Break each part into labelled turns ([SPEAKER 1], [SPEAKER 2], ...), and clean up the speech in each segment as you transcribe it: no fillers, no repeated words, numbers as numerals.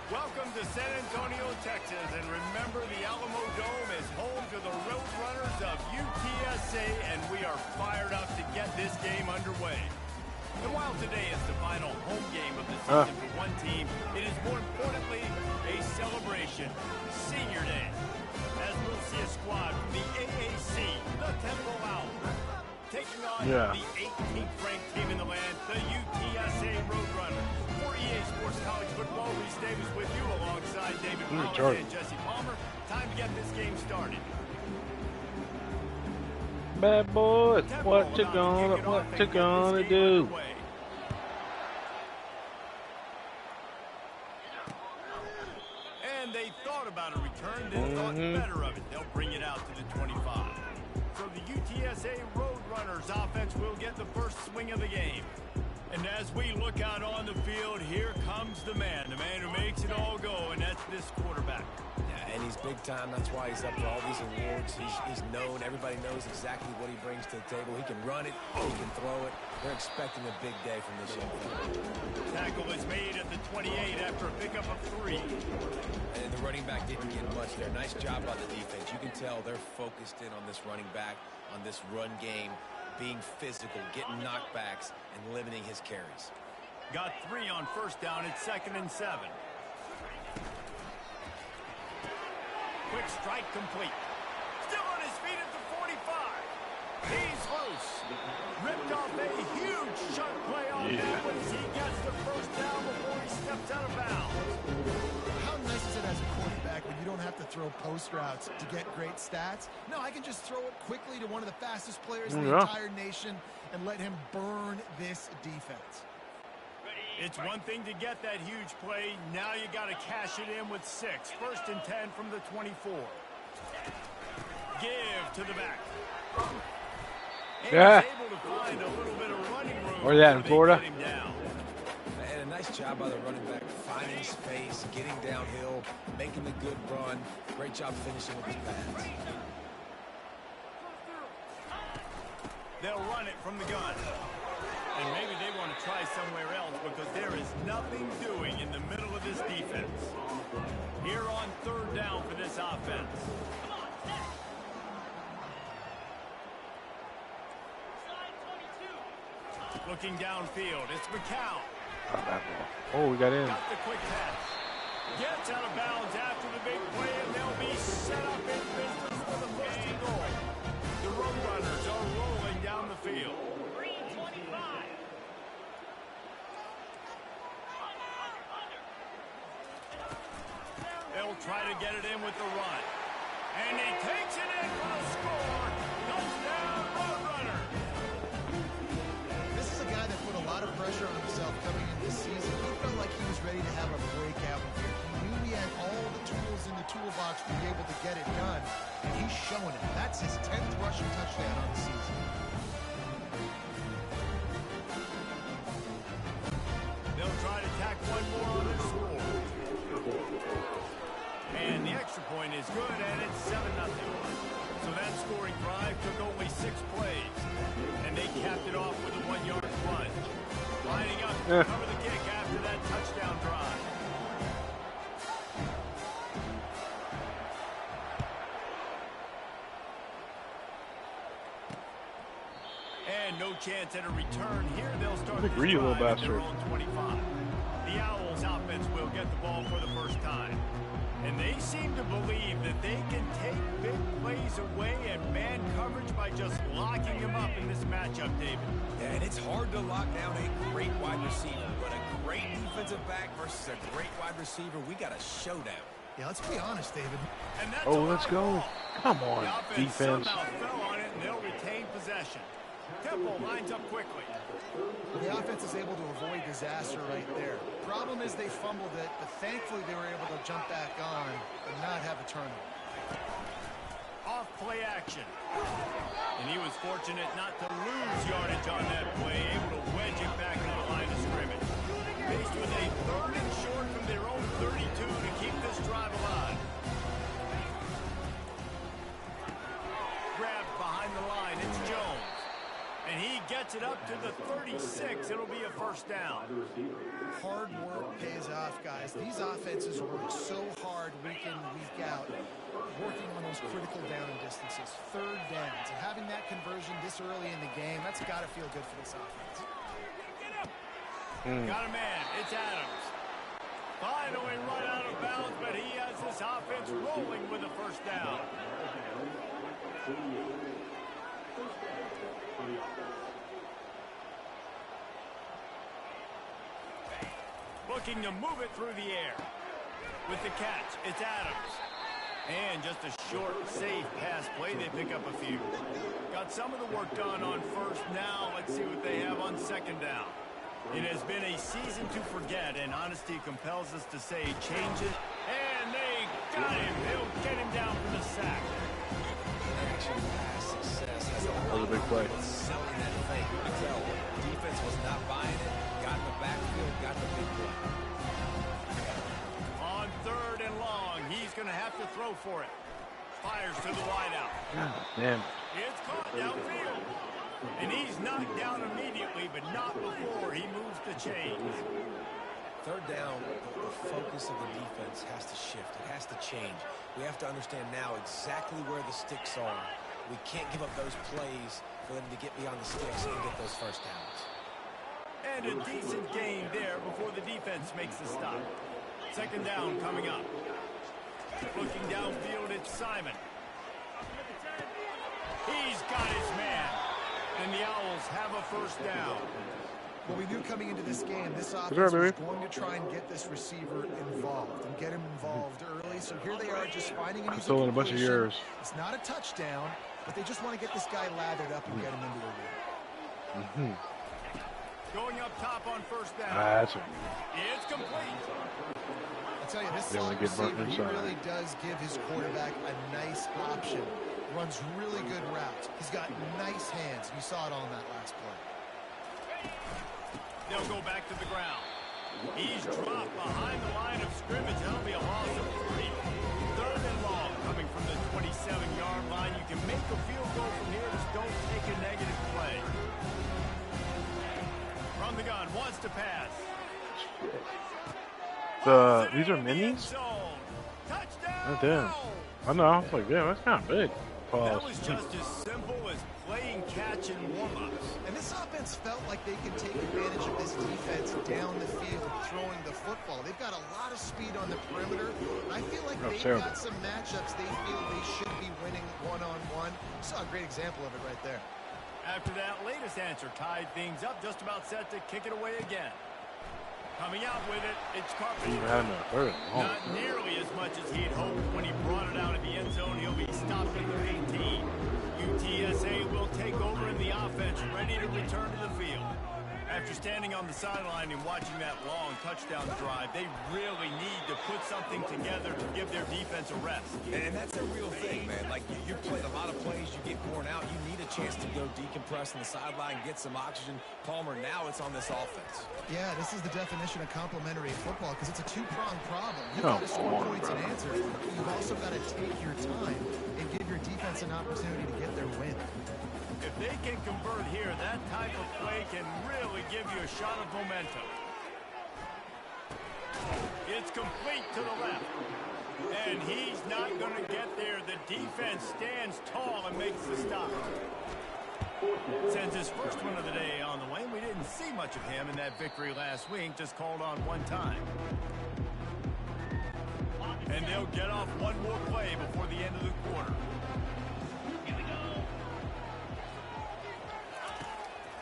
[SPEAKER 1] Welcome to San Antonio, Texas, and remember the Alamo Dome is home to the Roadrunners of UTSA, and we are fired up to get this game underway. And while today is the final home game of the season for one team, it is more importantly a celebration, Senior Day, as we'll see a squad from the AAC, the Temple Owls, taking on the 18th ranked team in the land, the UTSA Roadrunners. For EA Sports College Football, Reese Davis with you alongside David Powell and Jesse Palmer. Time to get this game started.
[SPEAKER 2] Bad boys, what you gonna do?
[SPEAKER 1] And they thought about a return, they thought better of it. They'll bring it out to the 25. So the UTSA Roadrunners offense will get the first swing of the game. And as we look out on the field, here comes the man who makes it all go, and that's this quarterback.
[SPEAKER 3] Yeah, and he's big time. That's why he's up for all these awards. He's known. Everybody knows exactly what he brings to the table. He can run it. He can throw it. They're expecting a big day from this young man.
[SPEAKER 1] Tackle is made at the 28 after a pickup of 3.
[SPEAKER 3] And the running back didn't get much there. Nice job by the defense. You can tell they're focused in on this running back, on this run game, being physical, getting knockbacks, and limiting his carries.
[SPEAKER 1] Got 3 on first down. It's 2nd and 7. Quick strike complete. Still on his feet at the 45. He's loose. Ripped off a huge sharp play on that one as he gets the first down before he steps out of bounds.
[SPEAKER 4] How nice is it as a quarterback when you don't have to throw post routes to get great stats? No, I can just throw it quickly to one of the fastest players in the entire nation and let him burn this defense.
[SPEAKER 1] It's one thing to get that huge play. Now you got to cash it in with 6. 1st and 10 from the 24. Give to the back. And he's able to find a little bit of running room.
[SPEAKER 2] Where's that, in Florida?
[SPEAKER 3] And a nice job by the running back, finding space, getting downhill, making a good run. Great job finishing with his pads.
[SPEAKER 1] They'll run it from the gun. And maybe they want to try somewhere else because there is nothing doing in the middle of this defense. Here on 3rd down for this offense. Looking downfield, it's McCown.
[SPEAKER 2] Oh, we got in.
[SPEAKER 1] Got the quick pass. Gets out of bounds after the big play, and they'll be set up in business for the first and goal. The Roadrunners are rolling down the field. They'll try to get it in with the run. And he takes it in for the score. Touchdown, Roadrunner.
[SPEAKER 4] This is a guy that put a lot of pressure on himself coming in this season. He felt like he was ready to have a breakout here. He knew he had all the tools in the toolbox to be able to get it done, and he's showing it. That's his 10th rushing touchdown on the season.
[SPEAKER 1] They'll try to tack one more on their score. And the extra point is good, and it's 7-0. So that scoring drive took only 6 plays. And they capped it off with a 1-yard run. Lining up to cover the kick after that touchdown drive. And no chance at a return here. They'll start this drive at their own 25. The Owls offense will get the ball for the first time. And they seem to believe that they can take big plays away and man coverage by just locking him up in this matchup, David.
[SPEAKER 3] Yeah, and it's hard to lock down a great wide receiver, but a great defensive back versus a great wide receiver, we got a showdown.
[SPEAKER 4] Yeah, let's be honest, David.
[SPEAKER 1] And that's
[SPEAKER 2] let's go. Come on,
[SPEAKER 1] the
[SPEAKER 2] defense.
[SPEAKER 1] somehow fell on it, and they'll retain possession. Temple lines up quickly.
[SPEAKER 4] The offense is able to avoid disaster right there. Problem is they fumbled it, but thankfully they were able to jump back on and not have a turnover.
[SPEAKER 1] Off play action. And he was fortunate not to lose yardage on that play, able to wedge it back to the line of scrimmage. Faced with a 3rd and short from their own 32 to keep this drive alive. Grabbed behind the line, it's Jones. And he gets it up to the 36. It'll be a first down.
[SPEAKER 4] Hard work pays off, guys. These offenses work so hard week in, week out, working on those critical down distances, third downs. And having that conversion this early in the game, that's got to feel good for this offense.
[SPEAKER 1] Got a man. It's Adams. Finally run out of bounds, but he has this offense rolling with a first down. Looking to move it through the air. With the catch, it's Adams. And just a short, safe pass play. They pick up a few. Got some of the work done on first. Now let's see what they have on second down. It has been a season to forget, and honesty compels us to say change it. And they got him. They'll get him down for the sack.
[SPEAKER 3] Action pass success has
[SPEAKER 2] That was a big play.
[SPEAKER 3] selling that thing. You can tell defense was not buying it. Got in the backfield, got the big play.
[SPEAKER 1] On third and long, he's going to have to throw for it. Fires to the wideout.
[SPEAKER 2] God damn.
[SPEAKER 1] It's caught downfield. And he's knocked down immediately, but not before he moves the chains.
[SPEAKER 3] Third down, the focus of the defense has to shift. It has to change. We have to understand now exactly where the sticks are. We can't give up those plays for them to get beyond the sticks and get those first downs.
[SPEAKER 1] And a decent gain there before the defense makes the stop. Second down coming up. Looking downfield, it's Simon. He's got his man. And the Owls have a first down.
[SPEAKER 4] Well, we knew coming into this game, this offense was going to try and get this receiver involved and get him involved early. So here they are just finding an easy
[SPEAKER 2] Stolen a bunch of yours.
[SPEAKER 4] It's not a touchdown, but they just want to get this guy lathered up and get him into the lead.
[SPEAKER 1] Going up top on first down.
[SPEAKER 2] That's it.
[SPEAKER 1] It's complete.
[SPEAKER 4] I'll tell you, this
[SPEAKER 2] They wanna
[SPEAKER 4] slot
[SPEAKER 2] get burnt
[SPEAKER 4] receiver, he
[SPEAKER 2] inside.
[SPEAKER 4] really does give his quarterback a nice option. Runs really good routes. He's got nice hands. You saw it on that last play.
[SPEAKER 1] They'll go back to the ground. He's dropped behind the line of scrimmage. That'll be a loss of 3. Third and long coming from the 27-yard line. You can make a field goal from here. Just don't take a negative play. From the gun, wants to pass.
[SPEAKER 2] These are minis?
[SPEAKER 1] Touchdown!
[SPEAKER 2] Oh, damn. I know. I was like, damn, that's kind of big.
[SPEAKER 1] That
[SPEAKER 2] Pause.
[SPEAKER 1] was just as simple as playing catch and warm-ups.
[SPEAKER 4] And this offense felt like they could take advantage of this defense down the field, throwing the football. They've got a lot of speed on the perimeter. I feel like they've
[SPEAKER 2] terrible.
[SPEAKER 4] got some matchups they feel they should be winning one-on-one. Saw a great example of it right there.
[SPEAKER 1] After that latest answer tied things up, just about set to kick it away again. Coming out with it, it's
[SPEAKER 2] Even
[SPEAKER 1] Carpenter.
[SPEAKER 2] had him at third and long.
[SPEAKER 1] Not nearly as much as he'd hoped when he brought it out of the end zone. He'll be stopped at the 18. UTSA will take over in the offense, ready to return to the field. After standing on the sideline and watching that long touchdown drive, they really need to put something together to give their defense a rest.
[SPEAKER 3] And that's a real thing, man. Like, you play a lot of plays, you get worn out, you need a chance to go decompress on the sideline, get some oxygen. Palmer, now it's on this offense.
[SPEAKER 4] Yeah, this is the definition of complementary football because it's a two-pronged problem. You've got to score points and answers. You've also got to take your time and give your defense an opportunity to get their win.
[SPEAKER 1] If they can convert here, that type of play can really give you a shot of momentum. It's complete to the left. And he's not going to get there. The defense stands tall and makes the stop. Sends his first one of the day on the way. We didn't see much of him in that victory last week, just called on one time. And they'll get off one more play before the end of the quarter.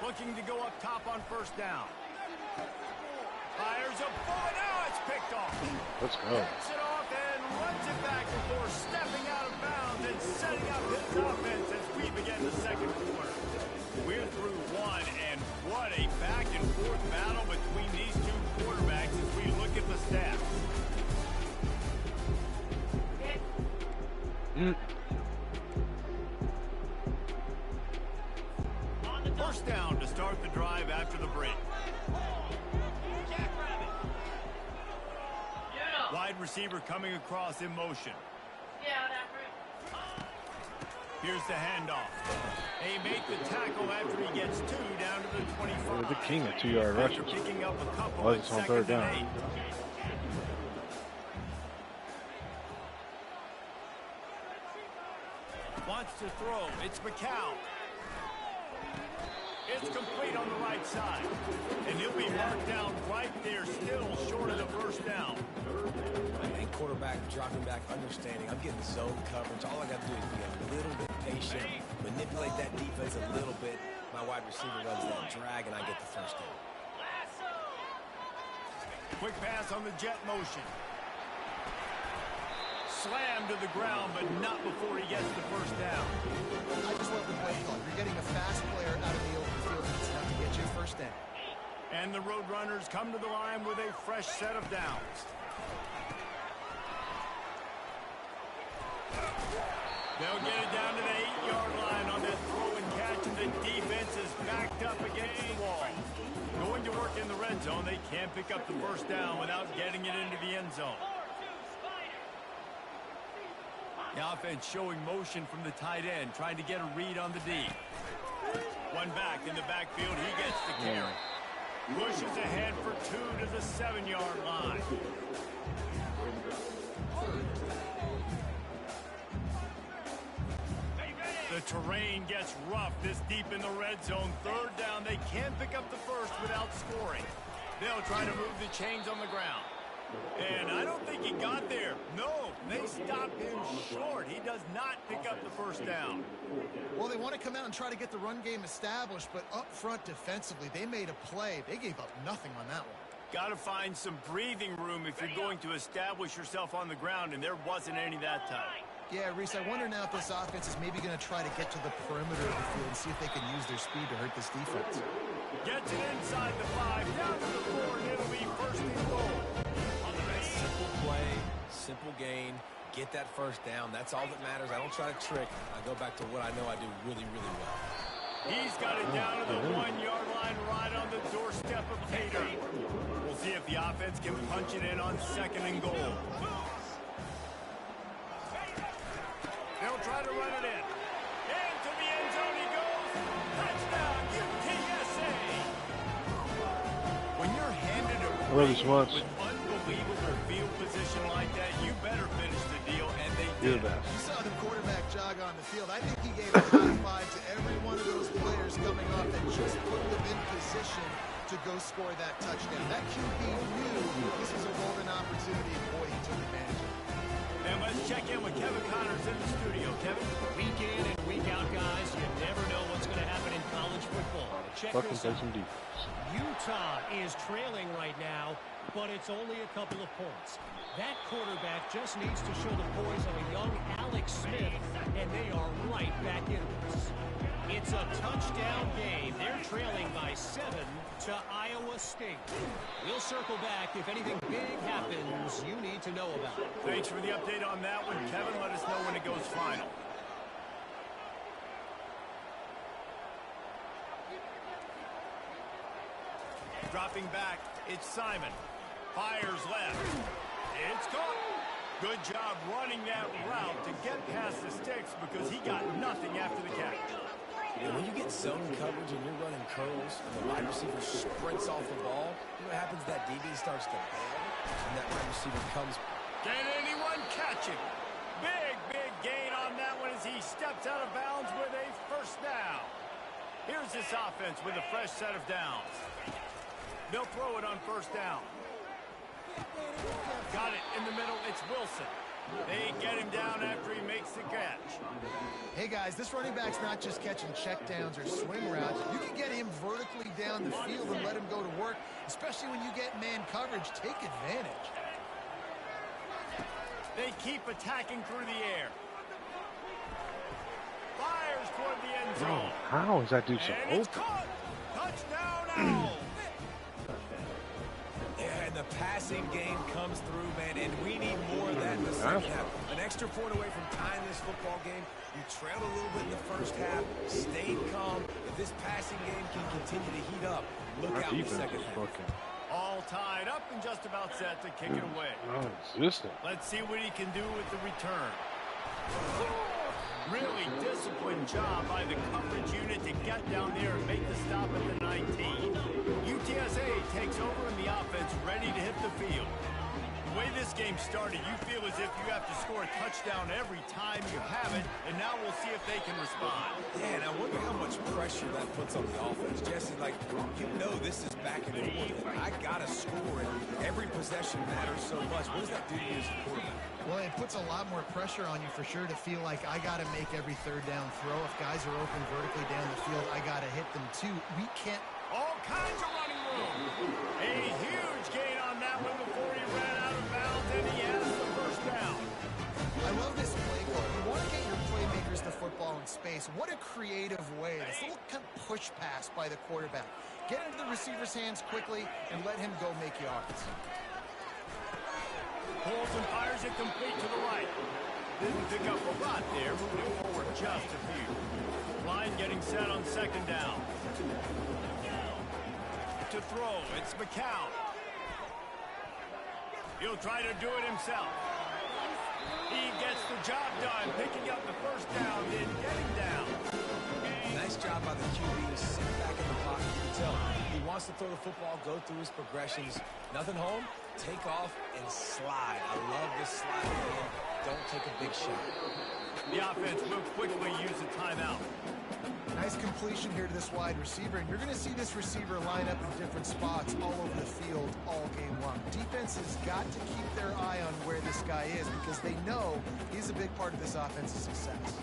[SPEAKER 1] Looking to go up top on first down. Fires a ball. Now it's picked off.
[SPEAKER 2] Let's go.
[SPEAKER 1] Picks it off and runs it back before stepping out of bounds and setting up his offense as we begin the second quarter. We're through one, and what a back-and-forth battle between these two quarterbacks as we look at the stats. First down to start the drive after the break. Wide receiver coming across in motion. Here's the handoff. They make the tackle after he gets 2 down to the 25.
[SPEAKER 2] They're the king of 2-yard rushes.
[SPEAKER 1] Picking up a couple
[SPEAKER 2] Well,
[SPEAKER 1] at
[SPEAKER 2] it's on
[SPEAKER 1] 2nd
[SPEAKER 2] third
[SPEAKER 1] and
[SPEAKER 2] down.
[SPEAKER 1] 8. Wants to throw. It's McCall. It's complete on the right side. And he'll be marked down right there, still short of the first down.
[SPEAKER 3] And quarterback dropping back, understanding. I'm getting zone coverage. All I got to do is be a little bit patient, manipulate that defense a little bit. My wide receiver runs that drag, and I get the first down.
[SPEAKER 1] Quick pass on the jet motion. Slammed to the ground, but not before he gets the first down.
[SPEAKER 4] I just love the play call. You're getting a fast player out of the open field, and it's enough to get you a first down.
[SPEAKER 1] And the Roadrunners come to the line with a fresh set of downs. They'll get it down to the 8-yard line on that throw and catch, and the defense is backed up against the wall. Going to work in the red zone, they can't pick up the first down without getting it into the end zone. The offense showing motion from the tight end, trying to get a read on the D. One back in the backfield, he gets the carry. Pushes ahead for 2 to the 7-yard line. The terrain gets rough this deep in the red zone. Third down, they can't pick up the first without scoring. They'll try to move the chains on the ground. And I don't think he got there. No, they stopped him short. He does not pick up the first down.
[SPEAKER 4] Well, they want to come out and try to get the run game established, but up front defensively, they made a play. They gave up nothing on that one.
[SPEAKER 1] Got to find some breathing room if you're going to establish yourself on the ground, and there wasn't any that time.
[SPEAKER 4] Yeah, Reese, I wonder now if this offense is maybe going to try to get to the perimeter of the field and see if they can use their speed to hurt this defense.
[SPEAKER 1] Gets it inside the 5, down to the 4, and it'll be first and goal.
[SPEAKER 3] Simple play, simple gain, get that first down. That's all that matters. I don't try to trick. I go back to what I know I do really, really well.
[SPEAKER 1] He's got it down to the 1-yard line right on the doorstep of Tater. We'll see if the offense can punch it in on 2nd and goal. They'll try to run it in. Into the end zone he goes. Touchdown, UTSA. When you're handed a
[SPEAKER 2] Really smart.
[SPEAKER 1] with unbelievable field position like that, you better finish the deal, and they
[SPEAKER 2] You're
[SPEAKER 1] did.
[SPEAKER 2] the best.
[SPEAKER 4] You saw the quarterback jog on the field. I think he gave a high five to every one of those players coming off that just put them in position to go score that touchdown. That QB knew this was a golden opportunity, and boy, he took advantage of it.
[SPEAKER 1] And let's check in with Kevin Connors in the studio. Kevin?
[SPEAKER 5] Week in and week out, guys, you never know what's going to happen in college football. Check
[SPEAKER 2] Fucking
[SPEAKER 5] this
[SPEAKER 2] play
[SPEAKER 5] out.
[SPEAKER 2] some defense.
[SPEAKER 5] Utah is trailing right now, but it's only a couple of points. That quarterback just needs to show the poise of a young Alex Smith, and they are right back into this. It's a touchdown game. They're trailing by 7 to Iowa State. We'll circle back if anything big happens you need to know about.
[SPEAKER 1] Thanks for the update on that one, Kevin. Let us know when it goes final. Dropping back, it's Simon. Fires left. It's caught. Good job running that route to get past the sticks because he got nothing after the catch.
[SPEAKER 3] And when you get zone coverage and you're running curls and the wide receiver sprints off the ball, you know what happens? That DB starts to bail, and that wide receiver comes.
[SPEAKER 1] Can anyone catch him? Big, big gain on that one as he steps out of bounds with a first down. Here's this offense with a fresh set of downs. They'll throw it on first down. Got it in the middle. It's Wilson. They get him down after he makes the catch.
[SPEAKER 4] Hey, guys, this running back's not just catching checkdowns or swing routes. You can get him vertically down the field and let him go to work, especially when you get man coverage. Take advantage.
[SPEAKER 1] They keep attacking through the air. Fires toward the end
[SPEAKER 2] Bro,
[SPEAKER 1] zone.
[SPEAKER 2] how is that dude so
[SPEAKER 1] And it's
[SPEAKER 2] open?
[SPEAKER 1] caught. Touchdown, Owls.
[SPEAKER 3] Yeah, and the passing game comes through, man, and we need more of that in the second half. An extra point away from tying this football game. You trailed a little bit in the first half, stayed calm. If this passing game can continue to heat up, look
[SPEAKER 2] Our
[SPEAKER 3] out in the
[SPEAKER 2] defense
[SPEAKER 3] second
[SPEAKER 2] is
[SPEAKER 3] half.
[SPEAKER 2] fucking
[SPEAKER 1] All tied up and just about set to kick it away.
[SPEAKER 2] non-existent.
[SPEAKER 1] Let's see what he can do with the return. Really disciplined job by the coverage unit to get down there and make the stop at the 19. UTSA takes over in the offense, ready to hit the field. The way this game started, you feel as if you have to score a touchdown every time you have it, and now we'll see if they can respond.
[SPEAKER 3] Yeah, and I wonder how much pressure that puts on the offense. Jesse, like, you know this is back and forth. I got to score, and every possession matters so much. What does that do to you as a quarterback?
[SPEAKER 4] Well, it puts a lot more pressure on you for sure to feel like I got to make every third down throw. If guys are open vertically down the field, I got to hit them too. We can't.
[SPEAKER 1] All kinds of running room. A huge gain on that one before he ran out of bounds, and he has the first down.
[SPEAKER 4] I love this play call. You want to get your playmakers the football in space. What a creative way. This little kind of push pass by the quarterback. Get into the receiver's hands quickly and let him go make yards.
[SPEAKER 1] Pulls and fires it complete to the right. Didn't pick up a lot there, moving forward just a few. Line getting set on second down. To throw, it's McCown. He'll try to do it himself. He gets the job done, picking up the first down, then getting down.
[SPEAKER 3] Nice job by the QB to sit back in the pocket. You can tell he wants to throw the football, go through his progressions. Nothing home, take off, and slide. I love this slide again. Don't take a big shot.
[SPEAKER 1] The offense will quickly use a timeout.
[SPEAKER 4] Nice completion here to this wide receiver, and you're going to see this receiver line up in different spots all over the field all game long. Defense has got to keep their eye on where this guy is because they know he's a big part of this offense's success.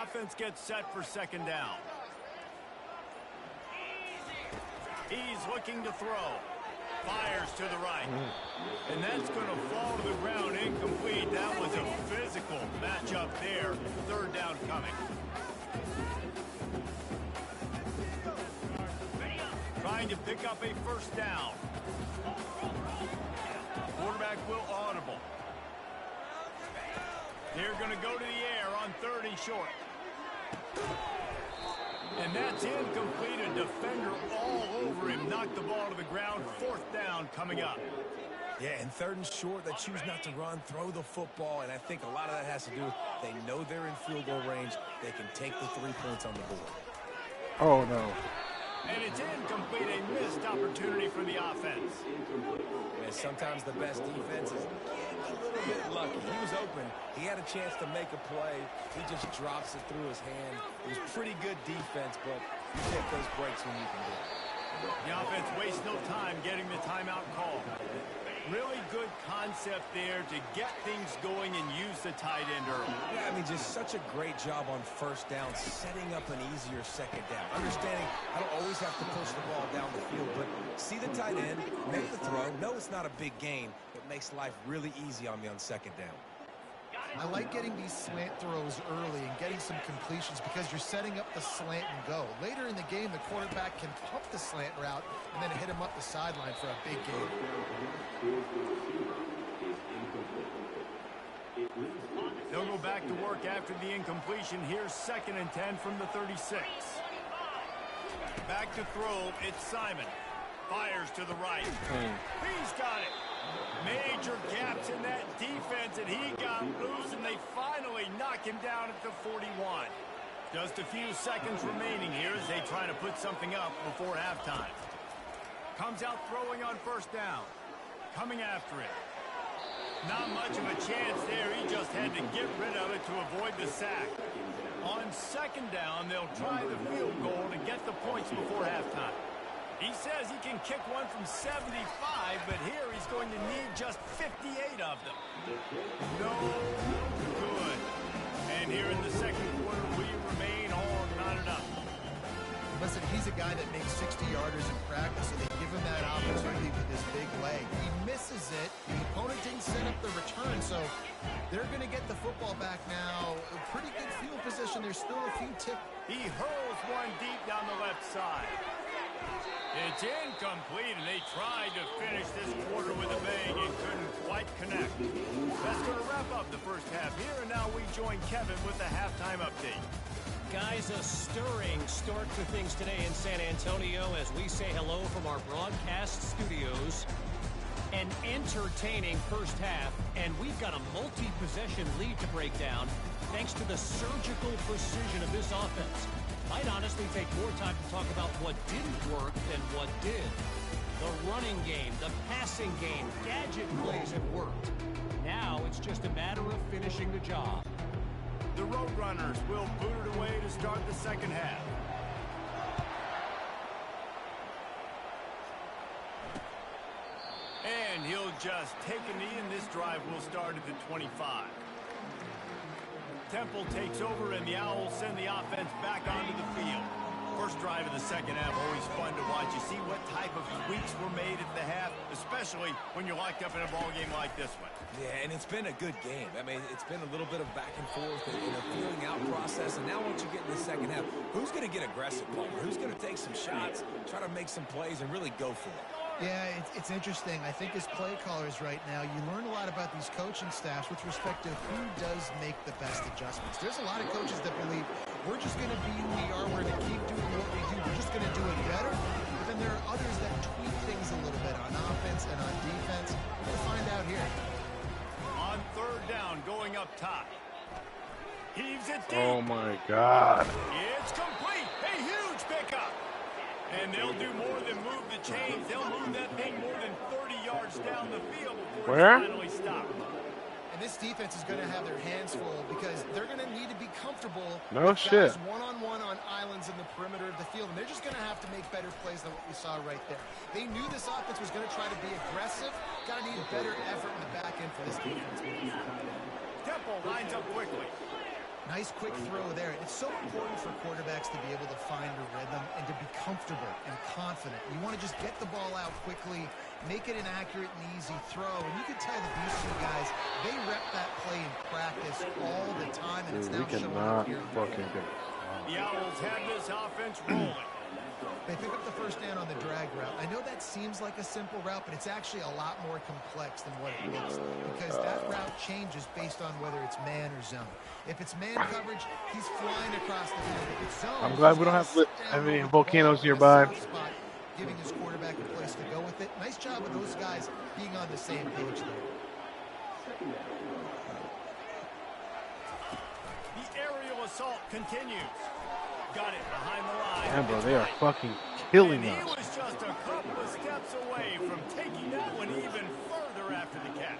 [SPEAKER 1] Offense gets set for second down. He's looking to throw. Fires to the right. And that's going to fall to the ground incomplete. That was a physical matchup there. Third down coming. Trying to pick up a first down. Quarterback will audible. They're going to go to the air on third and short. And that's incomplete. A defender all over him. Knocked the ball to the ground. Fourth down coming up.
[SPEAKER 3] Yeah, and third and short, they choose not to run, throw the football, and I think a lot of that has to do with they know they're in field goal range. They can take the 3 points on the board.
[SPEAKER 2] Oh, no.
[SPEAKER 1] And it's incomplete. A missed opportunity for the offense.
[SPEAKER 3] And sometimes the best defense is getting a little bit lucky. He was open. He had a chance to make a play. He just drops it through his hand. It was pretty good defense, but you take those breaks when you can do it.
[SPEAKER 1] The offense wastes no time getting the timeout call. Really good concept there to get things going and use the tight end early.
[SPEAKER 3] Yeah, I mean, just such a great job on first down, setting up an easier second down. Understanding I don't always have to push the ball down the field, but see the tight end, make the throw. No, it's not a big gain, but makes life really easy on me on second down.
[SPEAKER 4] I like getting these slant throws early and getting some completions because you're setting up the slant and go. Later in the game, the quarterback can pump the slant route and then hit him up the sideline for a big gain.
[SPEAKER 1] They'll go back to work after the incompletion. Here's 2nd and 10 from the 36. Back to throw. It's Simon. Fires to the right. He's got it. Major gaps in that defense, and he got loose, and they finally knock him down at the 41. Just a few seconds remaining here as they try to put something up before halftime. Comes out throwing on first down. Coming after it. Not much of a chance there. He just had to get rid of it to avoid the sack. On second down, they'll try the field goal to get the points before halftime. He says he can kick one from 75, but here he's going to need just 58 of them. No good. And here in the second quarter, we remain all knotted up.
[SPEAKER 4] Listen, he's a guy that makes 60-yarders in practice, so they give him that opportunity with his big leg. He misses it. The opponent didn't set up the return, so they're going to get the football back now. A pretty good field position. There's still a few tips.
[SPEAKER 1] He hurls one deep down the left side. It's incomplete, and they tried to finish this quarter with a bang and couldn't quite connect. That's going to wrap up the first half here, and now we join Kevin with the halftime update.
[SPEAKER 5] Guys, a stirring start to things today in San Antonio as we say hello from our broadcast studios. An entertaining first half, and we've got a multi-possession lead to break down thanks to the surgical precision of this offense. Might honestly take more time to talk about what didn't work than what did. The running game, the passing game, gadget plays have worked. Now it's just a matter of finishing the job.
[SPEAKER 1] The Roadrunners will boot it away to start the second half. And he'll just take a knee, and this drive will start at the 25. Temple takes over, and the Owls send the offense back onto the field. First drive of the second half, always fun to watch. You see what type of tweaks were made at the half, especially when you're locked up in a ball game like this one.
[SPEAKER 3] Yeah, and it's been a good game. I mean, it's been a little bit of back and forth and a feeling out process. And now once you get in the second half, who's going to get aggressive, Palmer? Who's going to take some shots, try to make some plays, and really go for it?
[SPEAKER 4] Yeah, it's interesting. I think as play callers right now, you learn a lot about these coaching staffs with respect to who does make the best adjustments. There's a lot of coaches that believe we're just going to be who we are. We're going to keep doing what we do. We're just going to do it better. But then there are others that tweak things a little bit on offense and on defense. We'll find out here.
[SPEAKER 1] On third down, going up top. Heaves it deep.
[SPEAKER 2] Oh my God.
[SPEAKER 1] It's complete. A huge pickup. And they'll do more than move the chains. They'll move that thing more than 30 yards down the field before it's finally stopped.
[SPEAKER 4] And this defense is going to have their hands full because they're going to need to be comfortable.
[SPEAKER 2] No shit.
[SPEAKER 4] One-on-one on islands in the perimeter of the field. And they're just going to have to make better plays than what we saw right there. They knew this offense was going to try to be aggressive. Got to need better effort in the back end for this defense.
[SPEAKER 1] Temple lines up quickly.
[SPEAKER 4] Nice quick throw there. It's so important for quarterbacks to be able to find a rhythm and to be comfortable and confident. You want to just get the ball out quickly, make it an accurate and easy throw. And you can tell that these two guys, they rep that play in practice all the time, and it's now showing up here.
[SPEAKER 1] The Owls have this offense rolling.
[SPEAKER 4] They pick up the first down on the drag route. I know that seems like a simple route, but it's actually a lot more complex than what it looks, because that route changes based on whether it's man or zone. If it's man coverage, he's flying across the field. If it's zone,
[SPEAKER 2] I'm glad we don't have any volcanoes nearby.
[SPEAKER 4] Spot, giving his quarterback a place to go with it. Nice job of those guys being on the same page there.
[SPEAKER 1] The aerial assault continues. Got it behind the line.
[SPEAKER 2] Damn, bro, they are fucking killing
[SPEAKER 1] and he
[SPEAKER 2] us.
[SPEAKER 1] was just a couple of steps away from taking that one even further after the catch.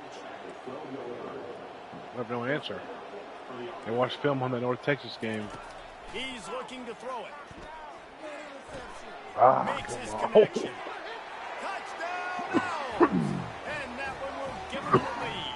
[SPEAKER 2] I have no answer. I watched film on the North Texas game.
[SPEAKER 1] He's looking to throw it. Makes his
[SPEAKER 2] come on.
[SPEAKER 1] connection. Touchdown! Owls! And that one will give him the lead.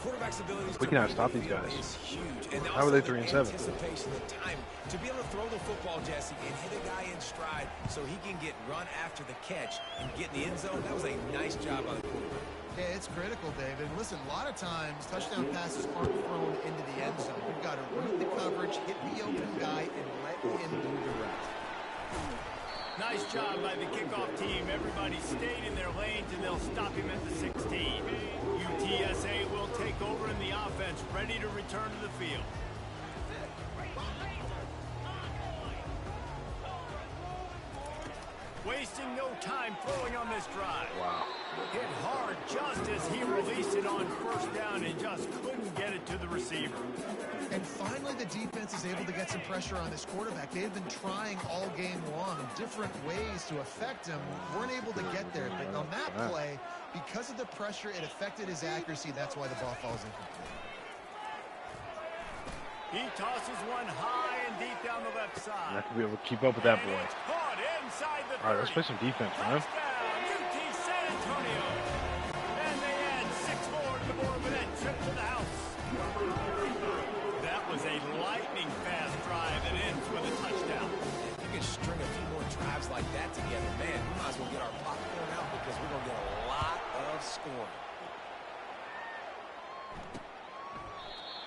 [SPEAKER 3] Quarterback's abilities
[SPEAKER 2] We cannot stop these guys.
[SPEAKER 3] is huge. And
[SPEAKER 2] How are they
[SPEAKER 3] also
[SPEAKER 2] 3 and
[SPEAKER 3] the
[SPEAKER 2] 7?
[SPEAKER 3] anticipation, the time to be able to throw the football, Jesse, and hit a guy in stride so he can get run after the catch and get in the end zone. That was a nice job by the quarterback.
[SPEAKER 4] Yeah, it's critical, David. Listen, a lot of times touchdown passes aren't thrown into the end zone. You've got to read the coverage, hit the open guy, and let him do the rest.
[SPEAKER 1] Nice job by the kickoff team. Everybody stayed in their lanes, and they'll stop him at the 16. UTSA will take over in the offense, ready to return to the field. Wasting no time throwing on this drive.
[SPEAKER 2] Wow.
[SPEAKER 1] Hit hard just as he released it on first down and just couldn't get it to the receiver.
[SPEAKER 4] And finally, the defense is able to get some pressure on this quarterback. They've been trying all game long in different ways to affect him. Weren't able to get there. But on that play, because of the pressure, it affected his accuracy. That's why the ball falls incomplete.
[SPEAKER 1] He tosses one high and deep down the left side.
[SPEAKER 2] Not gonna be able to keep up with that boy.
[SPEAKER 1] It's caught inside the 30.
[SPEAKER 2] All right, let's play some defense, man.
[SPEAKER 1] Touchdown, UT San Antonio. And they add 6 more to the board with that trip to the house. That was a lightning-fast drive that ends with a touchdown.
[SPEAKER 3] If you can string a few more drives like that together, man, we might as well get our popcorn out because we're going to get a lot of scoring.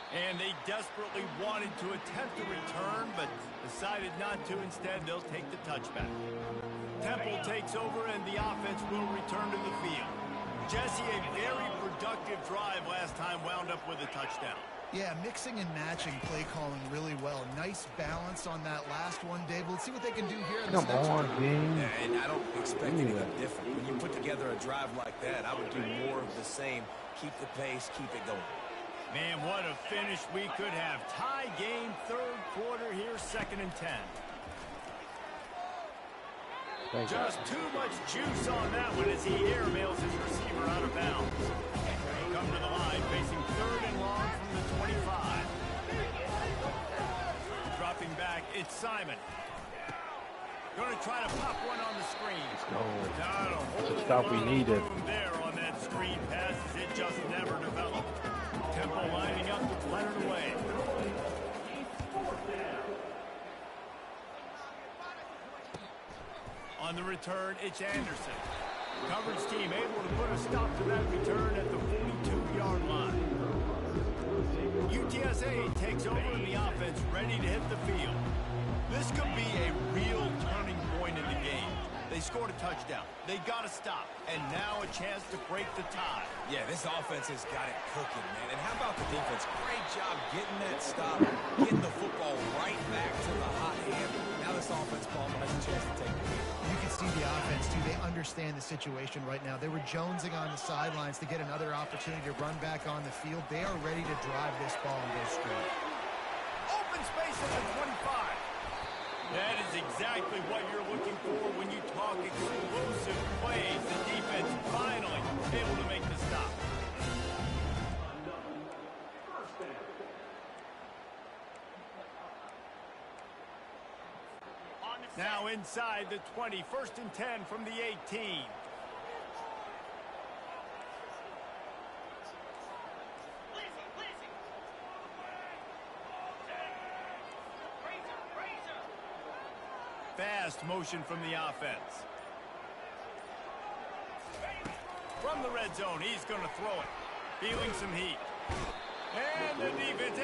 [SPEAKER 1] And they desperately wanted to attempt a return, but decided not to. Instead, they'll take the touchback. Temple takes over, and the offense will return to the field. Jesse, a very productive drive last time wound up with a touchdown.
[SPEAKER 4] Yeah, mixing and matching play calling really well. Nice balance on that last one, Dave. Let's see what they can do here in this next drive.
[SPEAKER 3] Yeah, and I don't expect anything different. When you put together a drive like that, I would do more of the same. Keep the pace, keep it going.
[SPEAKER 1] Man, what a finish we could have. Tie game, third quarter here, 2nd and 10. Just too much juice on that one as he airmails his receiver out of bounds. Come to the line, facing 3rd and long from the 25. Dropping back, it's Simon. Going to try to pop one on the screen.
[SPEAKER 2] That's the stop we needed.
[SPEAKER 1] There on that screen pass, it just never developed. Temple lining up to let it away. On the return, it's Anderson. Coverage team able to put a stop to that return at the 42-yard line. UTSA takes over in the offense, ready to hit the field. This could be a real turning point in the game. They scored a touchdown. They got to stop. And now a chance to break the tie.
[SPEAKER 3] Yeah, this offense has got it cooking, man. And how about the defense? Great job getting that stop, getting the football right back to the hot hand. Now this offense ball has a chance to take the lead.
[SPEAKER 4] You can see the offense, too. They understand the situation right now. They were jonesing on the sidelines to get another opportunity to run back on the field. They are ready to drive this ball and go straight.
[SPEAKER 1] Open space at the 25. That is exactly what you're looking for when you talk explosive plays. The defense finally able to make the stop. Now inside the 20, 1st and 10 from the 18. Fast motion from the offense. From the red zone, he's going to throw it. Feeling some heat. And the defense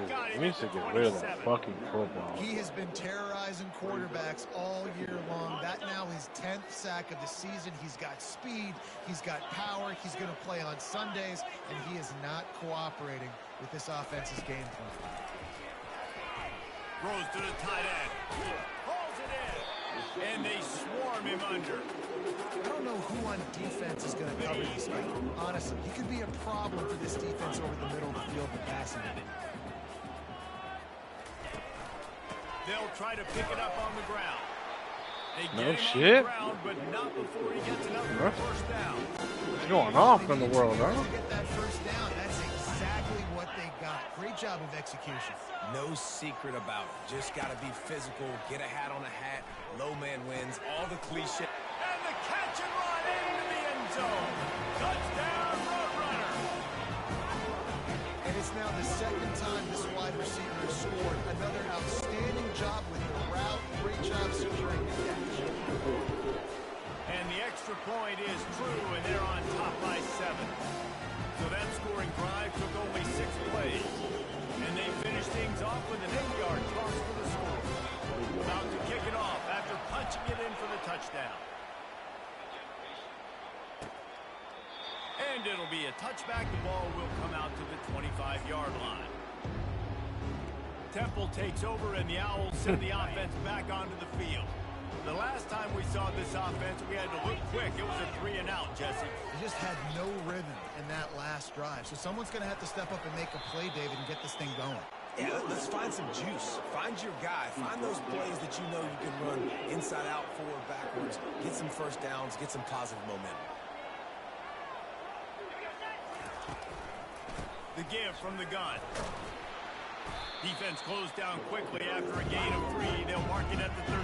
[SPEAKER 1] got him.
[SPEAKER 2] We need to get rid of that fucking football.
[SPEAKER 4] He has been terrorizing quarterbacks all year long. That now his 10th sack of the season. He's got speed. He's got power. He's going to play on Sundays, and he is not cooperating with this offense's game plan.
[SPEAKER 1] Throws to the tight end. Hauls it in. And they swarm him under.
[SPEAKER 4] I don't know who on defense is going to cover this guy. Honestly, he could be a problem for this defense over the middle of the field in passing.
[SPEAKER 1] They'll try to pick it up on the ground. They get
[SPEAKER 2] No
[SPEAKER 1] him
[SPEAKER 2] shit.
[SPEAKER 1] on the ground, but not before he gets another first down.
[SPEAKER 2] What's going on in the world, huh?
[SPEAKER 4] To get that first down, that's exactly what they got. Great job of execution.
[SPEAKER 3] No secret about it. Just got to be physical, get a hat on a hat, low man wins, all the cliche.
[SPEAKER 1] And the catch and run into the end zone. Touchdown, Roadrunner.
[SPEAKER 4] And it's now the 2nd time this wide receiver has scored. Another outstanding job with the route. Great job securing the catch.
[SPEAKER 1] And the extra point is true, and they're on top by 7. So that scoring drive took only 6 plays. And they finished things off with an 8-yard toss for the score. About to kick it off after punching it in for the touchdown. And it'll be a touchback. The ball will come out to the 25-yard line. Temple takes over, and the Owls send the offense back onto the field. The last time we saw this offense, we had to look quick. It was a 3-and-out, Jesse.
[SPEAKER 4] They just had no rhythm in that last drive. So someone's going to have to step up and make a play, David, and get this thing going.
[SPEAKER 3] Yeah, let's find some juice. Find your guy. Find those plays that you know you can run inside out, forward, backwards. Get some first downs. Get some positive momentum.
[SPEAKER 1] The give from the gun. Defense closed down quickly after a gain of 3. They'll mark it at the 32.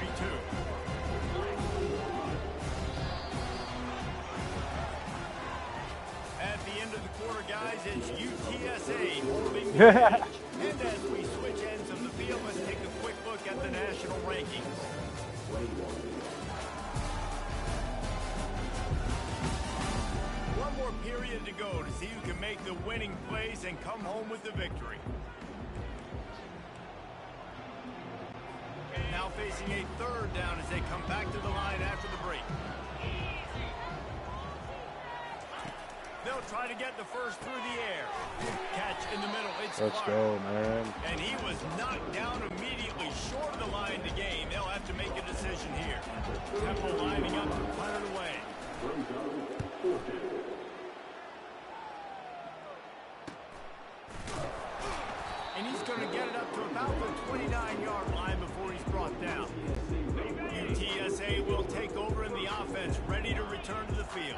[SPEAKER 1] At the end of the quarter, guys, it's UTSA holding the edge. And as we switch ends of the field, let's take a quick look at the national rankings. One more period to go to see who can make the winning plays and come home with the victory. Now facing a 3rd down as they come back to the line after the break. They'll try to get the first through the air. Catch in the middle. It's
[SPEAKER 2] Let's
[SPEAKER 1] Clark.
[SPEAKER 2] go, man.
[SPEAKER 1] And he was knocked down immediately short of the line to gain. They'll have to make a decision here. Temple lining up to punt it away. And he's going to get it up to about the 29-yard line before he's brought down. UTSA will take over in the offense, ready to return to the field.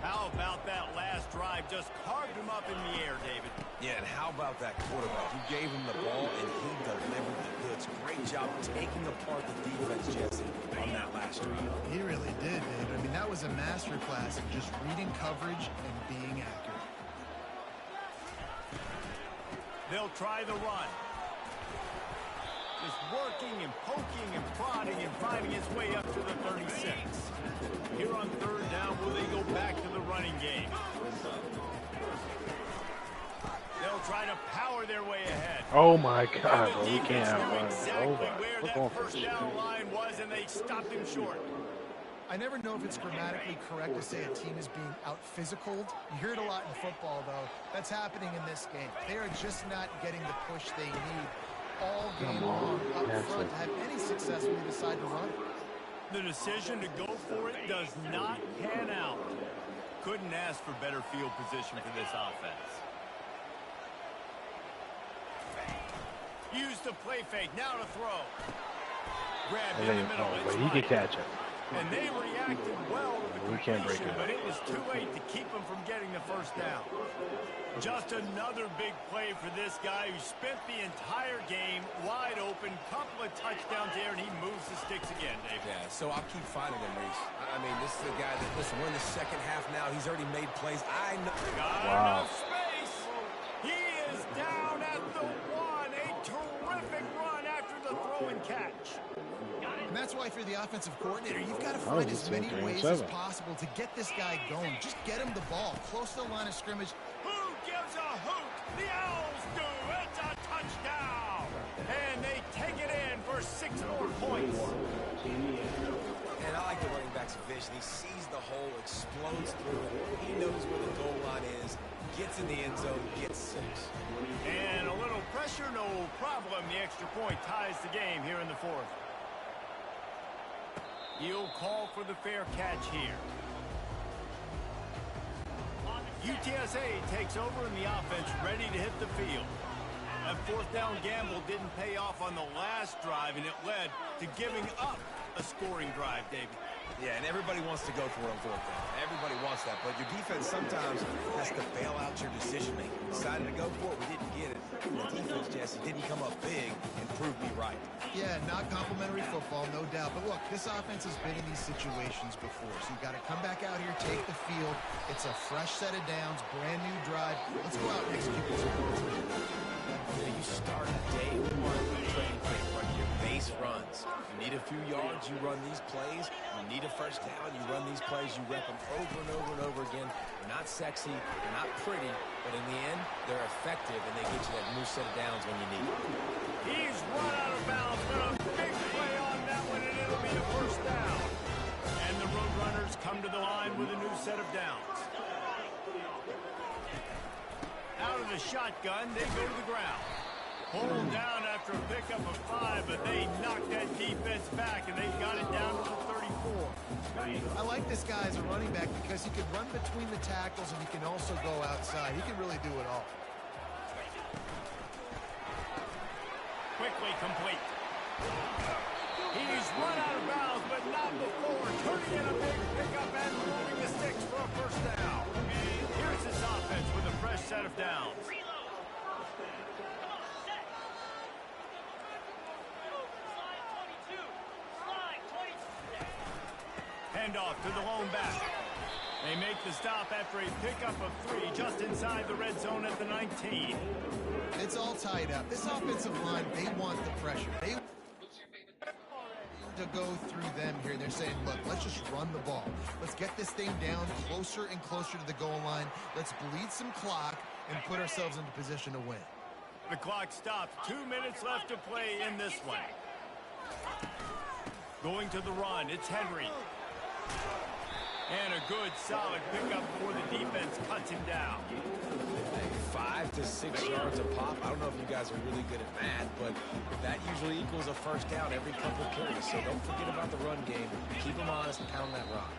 [SPEAKER 1] How about that last drive? Just carved him up in the air, David.
[SPEAKER 3] Yeah, and how about that quarterback? You gave him the ball, and he delivered the goods. Great job taking apart the defense, Jesse, on that last drive.
[SPEAKER 4] He really did, David. I mean, that was a masterclass in just reading coverage and being accurate.
[SPEAKER 1] They'll try the run. Just working and poking and prodding and finding his way up to the 36. Here on third down, will they go back to the running game? They'll try to power their way ahead.
[SPEAKER 2] Oh my God, bro, we
[SPEAKER 1] The
[SPEAKER 2] can't
[SPEAKER 1] defense knew
[SPEAKER 2] outrun.
[SPEAKER 1] exactly
[SPEAKER 2] Oh,
[SPEAKER 1] where
[SPEAKER 2] we're
[SPEAKER 1] that
[SPEAKER 2] going for
[SPEAKER 1] first
[SPEAKER 2] shit.
[SPEAKER 1] down line was, and they stopped him short.
[SPEAKER 4] I never know if it's grammatically correct to say a team is being out-physicaled. You hear it a lot in football, though. That's happening in this game. They are just not getting the push they need all game long up front to have any success when they decide to run.
[SPEAKER 1] The decision to go for it does not pan out. Couldn't ask for better field position for this offense. Use the play fake. Now to throw. Grab in the middle.
[SPEAKER 2] But
[SPEAKER 1] It's
[SPEAKER 2] he
[SPEAKER 1] right.
[SPEAKER 2] can catch it.
[SPEAKER 1] And they reacted well to the
[SPEAKER 2] We can't break
[SPEAKER 1] completion,
[SPEAKER 2] it
[SPEAKER 1] but
[SPEAKER 2] up.
[SPEAKER 1] it was too late to keep him from getting the first down. Just another big play for this guy who spent the entire game wide open. Couple of touchdowns there, and he moves the sticks again, Dave.
[SPEAKER 3] Yeah, so I'll keep finding him, Reese. I mean, this is the guy that, listen, we're in the second half now. He's already made plays. I know.
[SPEAKER 1] Got
[SPEAKER 2] Wow.
[SPEAKER 1] enough space. He is down at the 1. A terrific run after the throw and catch.
[SPEAKER 4] And that's why if you're the offensive coordinator, you've got to find as many ways as possible to get this guy going. Just get him the ball close to the line of scrimmage.
[SPEAKER 1] Who gives a hoot? The Owls do. It's a touchdown. And they take it in for 6 more points.
[SPEAKER 3] And I like the running back's vision. He sees the hole, explodes through it. He knows where the goal line is, gets in the end zone, gets 6.
[SPEAKER 1] And a little pressure, no problem. The extra point ties the game here in the 4th. He'll call for the fair catch here. UTSA takes over in the offense, ready to hit the field. That fourth down gamble didn't pay off on the last drive, and it led to giving up a scoring drive, David.
[SPEAKER 3] Yeah, and everybody wants to go for it on fourth down. Everybody wants that, but your defense sometimes has to bail out your decision-making. We decided to go for it. We didn't get it. The defense, Jesse, didn't come up big and prove me right.
[SPEAKER 4] Yeah, not complimentary football, no doubt. But look, this offense has been in these situations before. So you've got to come back out here, take the field. It's a fresh set of downs, brand new drive. Let's go out and execute this.
[SPEAKER 3] You start the day with training camp, run your base runs. You need a few yards, you run these plays. You need a first down, you run these plays. You rep them over and over and over again. They're not sexy, they're not pretty, but in the end, they're effective, and they get you that new set of downs when you need it.
[SPEAKER 1] He's run out of bounds, but a big play on that one, and it'll be a first down. And the Roadrunners come to the line with a new set of downs. Out of the shotgun, they go to the ground. Pulled down after a pickup of 5, but they knocked that defense back, and they got it down to the 34.
[SPEAKER 4] I like this guy as a running back because he can run between the tackles and he can also go outside. He can really do it all.
[SPEAKER 1] Quickly complete. He's run out of bounds, but not before. Turning in a big pickup and moving the sticks for a first down. Here's his offense with a fresh set of downs. Handoff to the lone back. They make the stop after a pickup of 3 just inside the red zone at the 19.
[SPEAKER 4] It's all tied up. This offensive line, they want the pressure. They want to go through them here. They're saying, look, let's just run the ball. Let's get this thing down closer and closer to the goal line. Let's bleed some clock and put ourselves into position to win.
[SPEAKER 1] The clock stops. 2 minutes left to play in this one. Going to the run. It's Henry. And a good, solid pickup before the defense cuts him down.
[SPEAKER 3] 5 to 6 yards a pop. I don't know if you guys are really good at math, but that usually equals a first down every couple of carries. So don't forget about the run game. Keep them honest and pound that rock.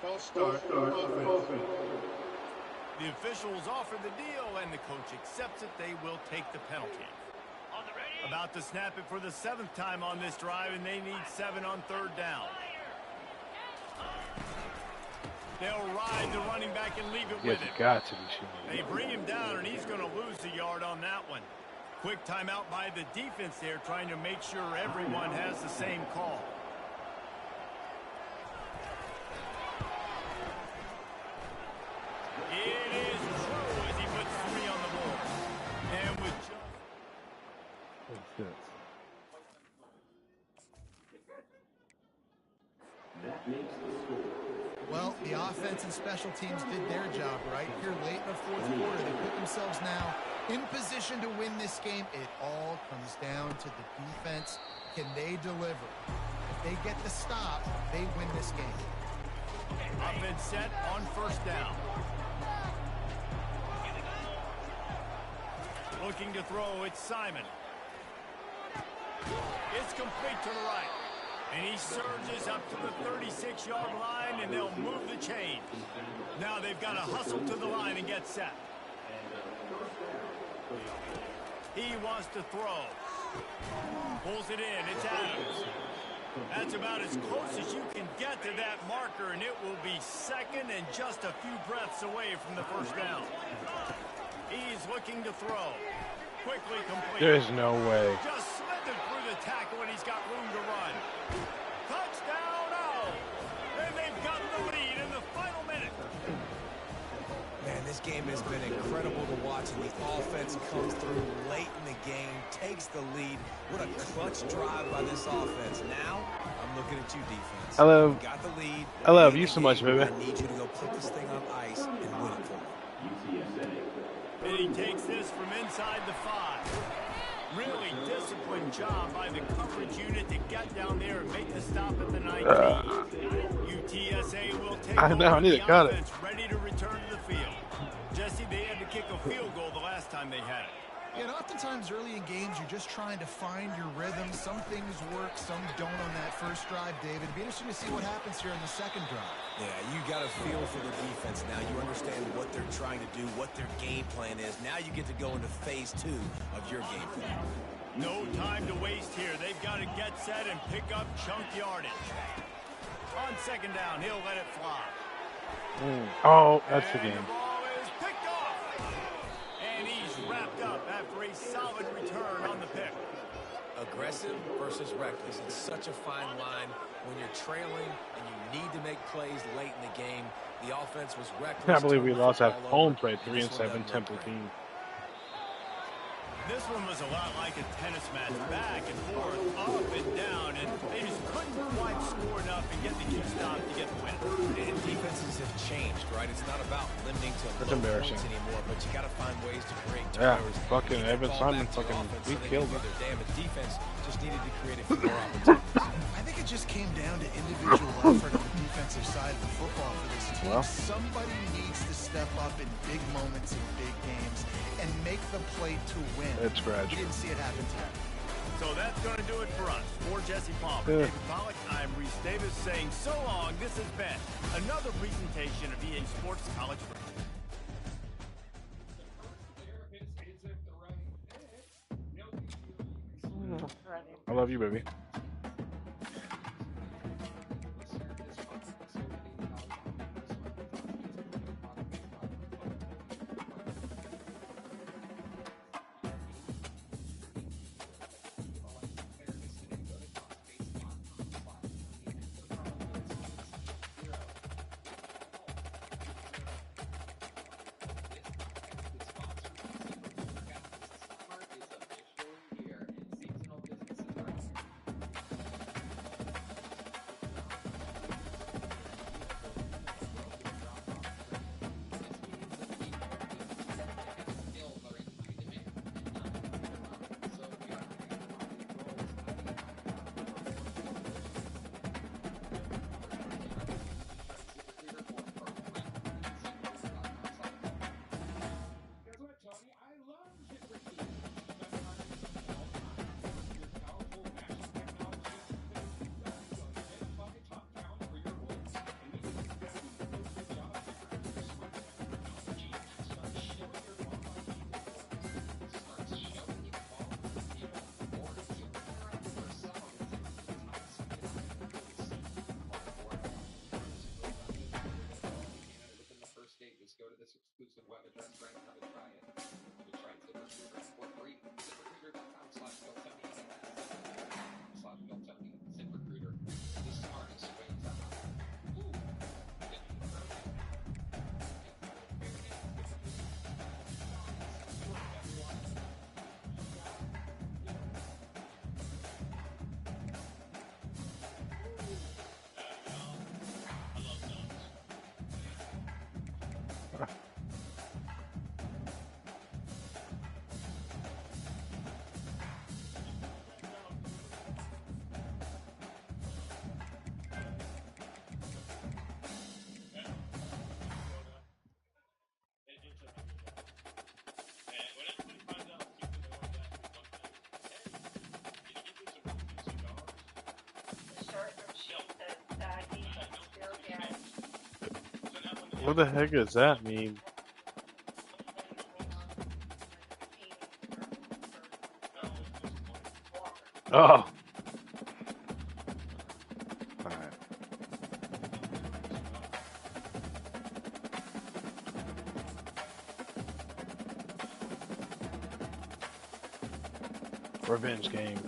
[SPEAKER 1] False start. The officials offer the deal, and the coach accepts it. They will take the penalty. About to snap it for the 7th time on this drive, and they need 7 on 3rd down. They'll ride the running back and leave it with him.
[SPEAKER 2] Got to be shooting.
[SPEAKER 1] They bring him down, and he's going to lose a yard on that one. Quick timeout by the defense there, trying to make sure everyone has the same call. It is true as he puts 3 on the board. And with just...
[SPEAKER 2] What's this?
[SPEAKER 4] Well, the offense and special teams did their job right here late in the 4th quarter. They put themselves now in position to win this game. It all comes down to the defense. Can they deliver? If they get the stop, they win this game.
[SPEAKER 1] Offense set on 1st down. Looking to throw, it's Simon. It's complete to the right. And he surges up to the 36-yard line, and they'll move the chain. Now they've got to hustle to the line and get set. He wants to throw. Pulls it in. It's Adams. That's about as close as you can get to that marker, and it will be 2nd and just a few breaths away from the 1st down. He's looking to throw. Quickly complete.
[SPEAKER 2] There's no way.
[SPEAKER 1] Just slithered through the tackle, and he's got room to run. Touchdown, and they've got the lead in the final minute.
[SPEAKER 3] Man, this game has been incredible to watch, and the offense comes through late in the game, takes the lead. What a clutch drive by this offense. Now, I'm looking at you, defense.
[SPEAKER 2] You
[SPEAKER 3] got the lead.
[SPEAKER 2] I love you so much, baby.
[SPEAKER 3] I need you to go put this thing on ice and win it for me.
[SPEAKER 1] UTSA. And he takes this from inside the 5. Really disciplined job by the coverage unit to get down there and make the stop at the 19. UTSA will take over the offense, ready to return to the field. Jesse, they had to kick a field goal the last time they had it.
[SPEAKER 4] Yeah, and oftentimes early in games, you're just trying to find your rhythm. Some things work, some don't on that first drive, David. It'd be interesting to see what happens here in the 2nd drive.
[SPEAKER 3] Yeah, you got a feel for the defense now. You understand what they're trying to do, what their game plan is. Now you get to go into phase 2 of your game plan.
[SPEAKER 1] No time to waste here. They've got to get set and pick up chunk yardage. On 2nd down, he'll let it fly.
[SPEAKER 2] Oh, that's the game.
[SPEAKER 1] The ball is picked off. And he's wrapped up after a solid return on the pick.
[SPEAKER 3] Aggressive versus reckless. It's such a fine line when you're trailing and you need to make plays late in the game. The offense was reckless.
[SPEAKER 2] I can't believe we lost at home play 3-7 Temple team.
[SPEAKER 1] This one was a lot like a tennis match, back and forth, up and down, and they just couldn't quite score enough and get the key stop to get the win.
[SPEAKER 3] And defenses have changed, right? It's not about limiting to low points anymore, but you got to find ways to create turnovers.
[SPEAKER 2] Yeah, fucking Evan Simon fucking we killed him.
[SPEAKER 3] Damn, the defense just needed to create a few more opportunities.
[SPEAKER 4] I think it just came down to individual effort on the defensive side of the football for this team.
[SPEAKER 2] Well,
[SPEAKER 4] somebody needs to step up in big moments in big games and make the play to win.
[SPEAKER 2] It's tragic.
[SPEAKER 4] We didn't see it happen tonight.
[SPEAKER 1] So that's going to do it for us. For Jesse Palmer, David Pollack, I'm Reese Davis saying so long. This has been another presentation of EA Sports College Football.
[SPEAKER 2] I love you, baby. What the heck does that mean? Oh. Alright. Revenge game.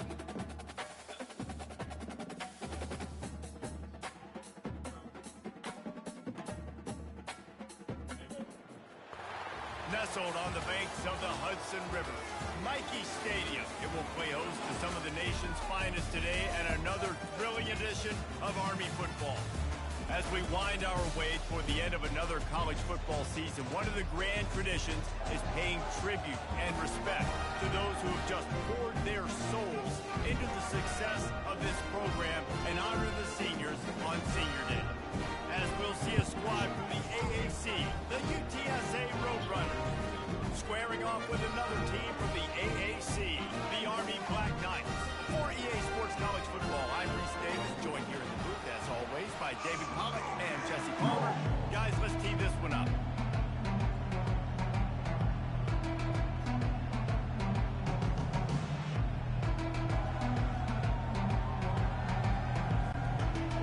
[SPEAKER 1] Nestled on the banks of the Hudson River, Mikey Stadium. It will play host to some of the nation's finest today and another thrilling edition of Army football. As we wind our way toward the end of another college football season, one of the grand traditions is paying tribute and respect to those who have just poured their souls into the success of this program and honor the seniors on Senior Day. As we'll see a squad from the AAC, the UTSA Roadrunners, squaring off with another team from the AAC, the Army Black Knights. For EA Sports College Football, I'm Reese Davis, joined here in the booth, as always, by David Pollock and Jesse Palmer. Guys, let's tee this one up.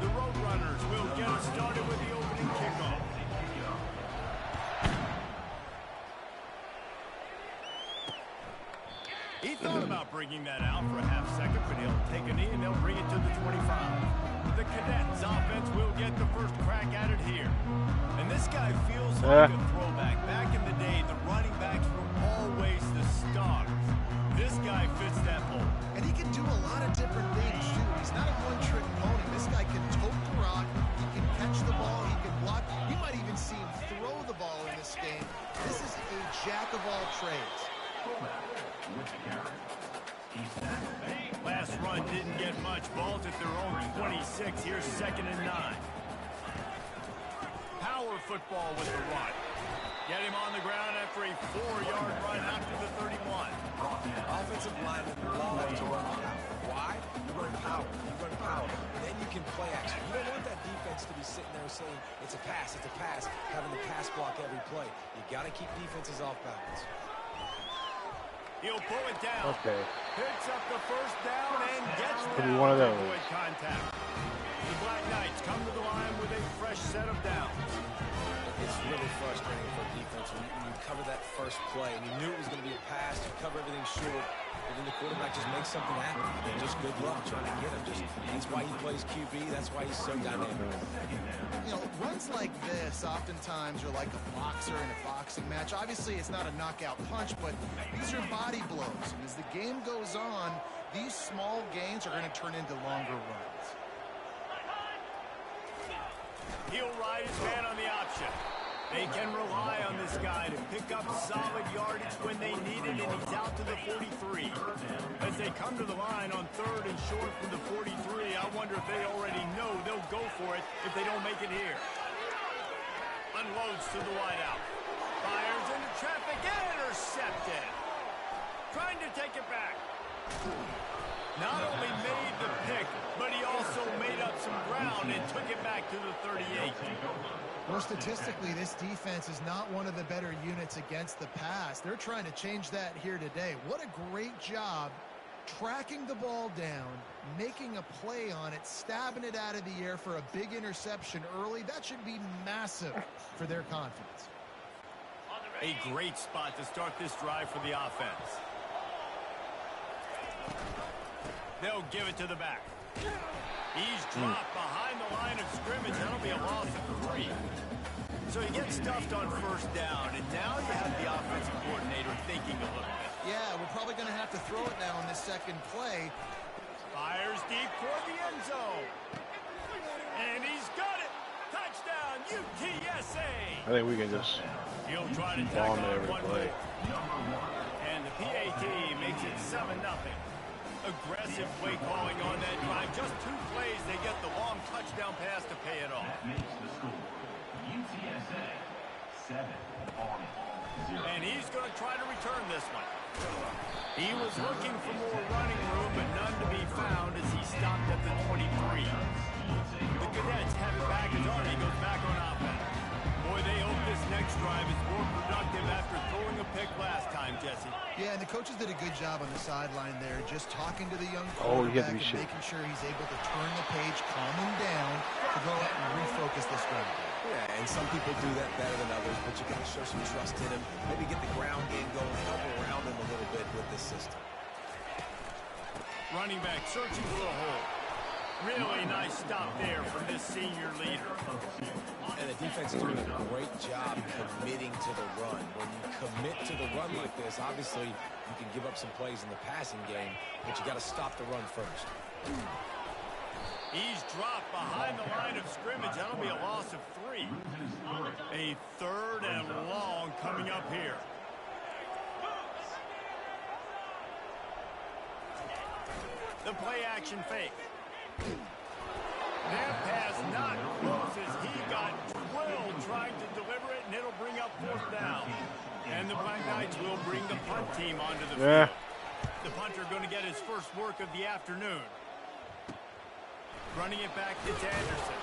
[SPEAKER 1] The Roadrunners will get us started with the opening kickoff. He thought about bringing that out for a half second, but he'll take a knee and they'll bring it to the 25. The Cadets offense will get the first crack at it here. And this guy feels like a throwback. Back in the day, the running backs were always the stars. This guy fits that mold.
[SPEAKER 4] And he can do a lot of different things, too. He's not a one-trick pony. This guy can tote the rock. He can catch the ball. He can block. You might even see him throw the ball in this game. This is a jack of all trades.
[SPEAKER 1] Last run didn't get much. Ball's at their own 26. Here's 2nd and 9. Power football with the run. Get him on the ground after a 4-yard run after the 31.
[SPEAKER 3] Offensive linemen love to run power. Why? You run power. You run power. Then you can play action. You don't want that defense to be sitting there saying, it's a pass, having the pass block every play. You got to keep defenses off balance.
[SPEAKER 1] He'll pull it down.
[SPEAKER 2] Okay.
[SPEAKER 1] Picks up the first down and gets
[SPEAKER 2] Maybe
[SPEAKER 1] down
[SPEAKER 2] one of
[SPEAKER 1] to
[SPEAKER 2] those.
[SPEAKER 1] avoid contact. The Black Knights come to the line with a fresh set of downs.
[SPEAKER 3] It's really frustrating for defense when you cover that first play and you knew it was going to be a pass, you cover everything short, but then the quarterback just makes something happen. And just good luck trying to get him. That's why he plays QB. That's why he's so dynamic.
[SPEAKER 4] You know, runs like this oftentimes are like a boxer in a boxing match. Obviously, it's not a knockout punch, but these are body blows. And as the game goes on, these small gains are going to turn into longer runs.
[SPEAKER 1] He'll ride his man on the option. They can rely on this guy to pick up solid yardage when they need it, and he's out to the 43. As they come to the line on 3rd and short from the 43, I wonder if they already know they'll go for it if they don't make it here. Unloads to the wideout. Fires into traffic and intercepted. Trying to take it back. Not only made the pick, but he also made up some ground and took it back to the 38.
[SPEAKER 4] Well, statistically, this defense is not one of the better units against the pass. They're trying to change that here today. What a great job tracking the ball down, making a play on it, stabbing it out of the air for a big interception early. That should be massive for their confidence.
[SPEAKER 1] A great spot to start this drive for the offense. They'll give it to the back. He's dropped behind the line of scrimmage. That'll be a loss of 3. So he gets stuffed on first down, and now you have the offensive coordinator thinking a little bit.
[SPEAKER 4] Yeah, we're probably going to have to throw it now on this second play.
[SPEAKER 1] Fires deep toward the end zone. And he's got it. Touchdown, UTSA.
[SPEAKER 2] I think we can just
[SPEAKER 1] He'll try to tack
[SPEAKER 2] bomb
[SPEAKER 1] on
[SPEAKER 2] every
[SPEAKER 1] one
[SPEAKER 2] play.
[SPEAKER 1] more. And the PAT makes it 7-0. Aggressive play calling on that drive. Just 2 plays, they get the long touchdown pass to pay it off.
[SPEAKER 6] That makes the score UTSA 7-0.
[SPEAKER 1] And he's going to try to return this one. He was looking for more running room, but none to be found as he stopped at the 23. The Cadets have it back as Arnie goes back on offense. Boy, they hope this next drive is more productive after throwing a pick last time, Jesse.
[SPEAKER 4] Yeah, and the coaches did a good job on the sideline there, just talking to the young
[SPEAKER 2] Oh, you
[SPEAKER 4] quarterback
[SPEAKER 2] have to be
[SPEAKER 4] and
[SPEAKER 2] shit.
[SPEAKER 4] making sure he's able to turn the page, calm him down to go out and refocus this drive.
[SPEAKER 3] Yeah, and some people do that better than others, but you got to show some trust in him. Maybe get the ground game going, help around him a little bit with this system.
[SPEAKER 1] Running back searching for a hole. Really nice stop there from this senior leader.
[SPEAKER 3] And the defense is doing a great job committing to the run. When you commit to the run like this, obviously you can give up some plays in the passing game, but you got to stop the run first.
[SPEAKER 1] He's dropped behind the line of scrimmage. That'll be a loss of 3. A 3rd and long coming up here. The play action fake. That pass not close as he got drilled trying to deliver it, and it'll bring up 4th down. And the Black Knights will bring the punt team onto the field. The punter going to get his first work of the afternoon. Running it back, it's Anderson.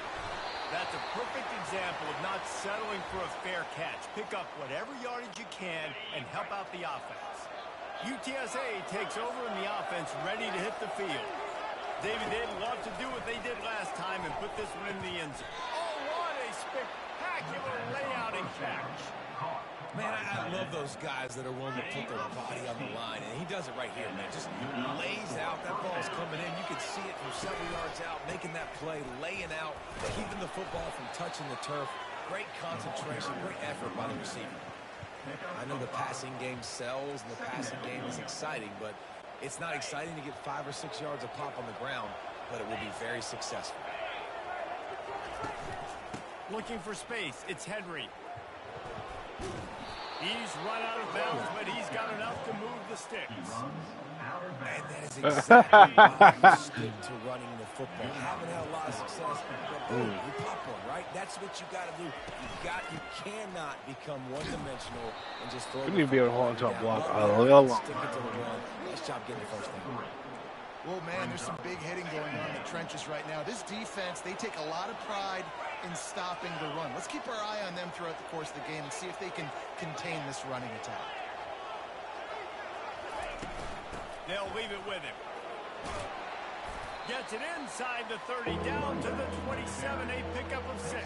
[SPEAKER 1] That's a perfect example of not settling for a fair catch. Pick up whatever yardage you can and help out the offense. UTSA takes over in the offense, ready to hit the field. David, they'd love to do what they did last time and put this one in the end zone. Oh, what a spectacular layout and catch.
[SPEAKER 3] Man, I love those guys that are willing to put their body on the line, and he does it right here, man. Just lays out. That ball's coming in. You can see it from several yards out, making that play, laying out, keeping the football from touching the turf. Great concentration, great effort by the receiver. I know the passing game sells, and the passing game is exciting, but it's not exciting to get 5 or 6 yards of pop on the ground, but it will be very successful.
[SPEAKER 1] Looking for space, it's Henry. He's run out of bounds, but he's got enough to move the sticks.
[SPEAKER 3] And that is exactly why you stick to running the football. Haven't had a lot of success, but boom, you pop one, right? That's what you got to do. You cannot become one-dimensional and just throw.
[SPEAKER 2] We need to be able to hold on to a block a little longer.
[SPEAKER 3] Stick it to the run. Nice job getting the first down.
[SPEAKER 4] Well, man, there's some big hitting going on in the trenches right now. This defense, they take a lot of pride in stopping the run. Let's keep our eye on them throughout the course of the game and see if they can contain this running attack.
[SPEAKER 1] They'll leave it with him. Gets it inside the 30, down to the 27, a pickup of 6.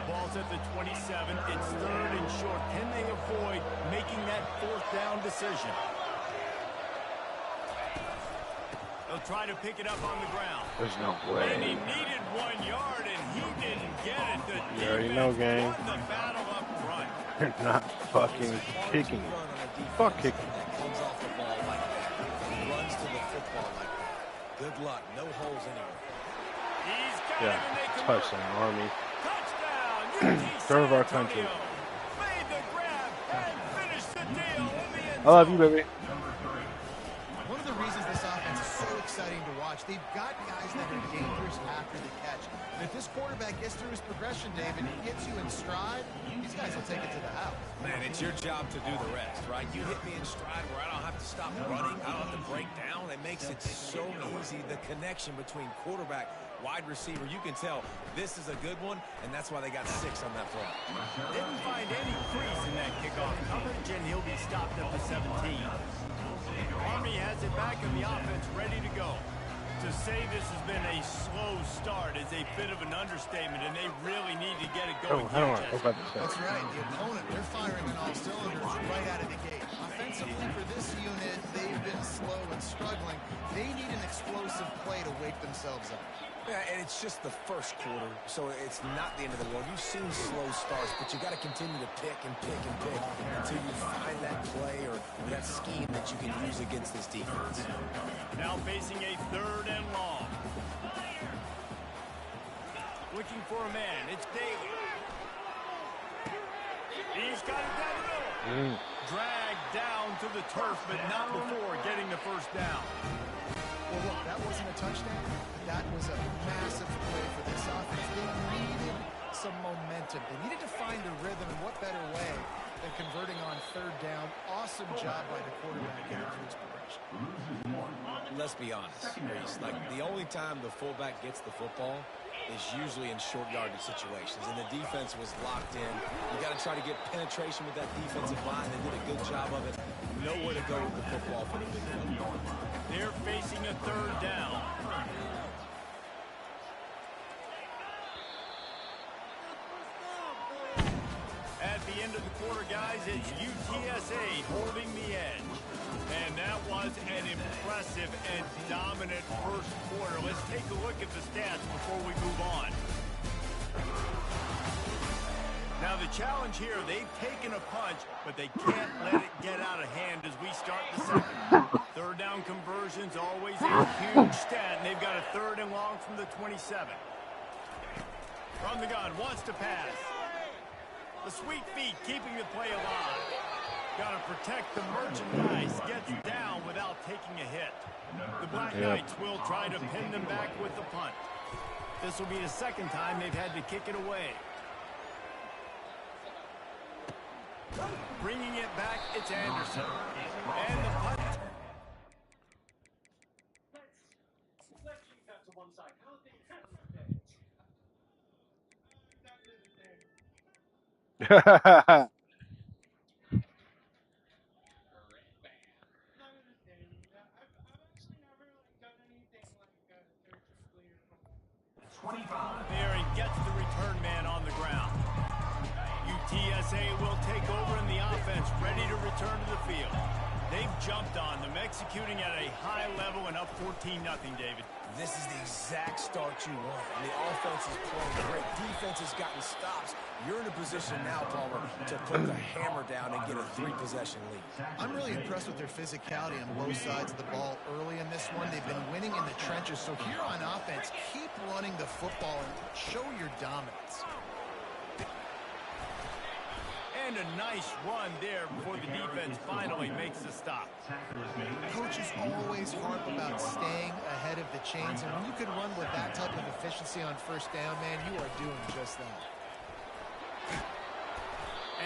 [SPEAKER 1] Ball's at the 27. It's 3rd and short. Can they avoid making that 4th down decision? They'll try to pick it up on the ground.
[SPEAKER 2] There's no
[SPEAKER 1] And he
[SPEAKER 2] way.
[SPEAKER 1] needed 1 yard, and he didn't get it. The
[SPEAKER 2] You already know, gang.
[SPEAKER 1] won the battle up front.
[SPEAKER 2] You're not fucking kicking. Fuck kicking.
[SPEAKER 3] That comes off the ball like that. Runs to the football like that. Good luck. No holes anywhere.
[SPEAKER 1] He's got
[SPEAKER 2] Yeah,
[SPEAKER 1] it, and they come
[SPEAKER 2] touchdown, Army.
[SPEAKER 1] Touchdown! UT
[SPEAKER 2] Third of our
[SPEAKER 1] San
[SPEAKER 2] country.
[SPEAKER 1] Antonio made the grab and finished the deal in the end
[SPEAKER 2] I love you,
[SPEAKER 1] zone.
[SPEAKER 2] baby.
[SPEAKER 4] One of the reasons this offense is so exciting to watch, they've got guys that are dangerous after the catch. And if this quarterback gets through his progression, David, he gets you in stride, these guys will take it to the house.
[SPEAKER 3] Man, it's your job to do the rest, right? You hit me in stride where I don't have to stop running. I don't have to break down. It makes it so easy. The connection between quarterback, wide receiver, you can tell this is a good one, and that's why they got 6 on that play.
[SPEAKER 1] Didn't find any crease in that kickoff coverage, and he'll be stopped at the 17. Army has it back in the offense, ready to go. To say this has been a slow start is a bit of an understatement, and they really need to get it going.
[SPEAKER 2] Oh, I don't know. What about this?
[SPEAKER 4] That's right. The opponent, they're firing on all cylinders. slow and struggling. They need an explosive play to wake themselves up.
[SPEAKER 3] Yeah, and it's just the first quarter, so it's not the end of the world. You've seen slow starts, but you got to continue to pick and pick and pick until you find that play or that scheme that you can use against this defense.
[SPEAKER 1] Now facing a 3rd and long. Looking for a man. It's Daly. He's got it down the middle. Dragged down to the turf, but not before getting the first down.
[SPEAKER 4] Well, look, that wasn't a touchdown, but that was a massive play for this offense. They needed some momentum. They needed to find a rhythm, and what better way than converting on 3rd down. Awesome job by the quarterback getting through his progression.
[SPEAKER 3] Let's be honest, Reese. Like, the only time the fullback gets the football is usually in short yardage situations, and the defense was locked in. You got to try to get penetration with that defensive line. They did a good job of it. Nowhere to go with the football for the big play.
[SPEAKER 1] They're facing a 3rd down. At the end of the quarter, guys, it's UTSA holding the edge. And that was an impressive and dominant first quarter. Let's take a look at the stats before we move on. Now the challenge here, they've taken a punch, but they can't let it get out of hand as we start the second. 3rd down conversions, always a huge stat, and they've got a 3rd and long from the 27. From the gun, wants to pass. The sweet feet keeping the play alive. Got to protect the merchandise. Gets down without taking a hit. The Black Knights will try to pin them back with the punt. This will be the 2nd time they've had to kick it away. Bringing it back, it's Anderson. And the punt.
[SPEAKER 7] Let's keep that to one side. How they
[SPEAKER 1] There and gets the return man on the ground. UTSA will take over in the offense, ready to return to the field. They've jumped on them, executing at a high level and up 14-0, David.
[SPEAKER 3] This is the exact start you want. And the offense is playing great. Defense has gotten stops. You're in a position now, Palmer, to put the hammer down and get a 3-possession lead.
[SPEAKER 4] I'm really impressed with their physicality on both sides of the ball early in this one. They've been winning in the trenches. So here on offense, keep running the football and show your dominance.
[SPEAKER 1] And a nice run there before the defense finally makes the stop.
[SPEAKER 4] Coaches always harp about staying ahead of the chains, and when you can run with that type of efficiency on 1st down, man, you are doing just that.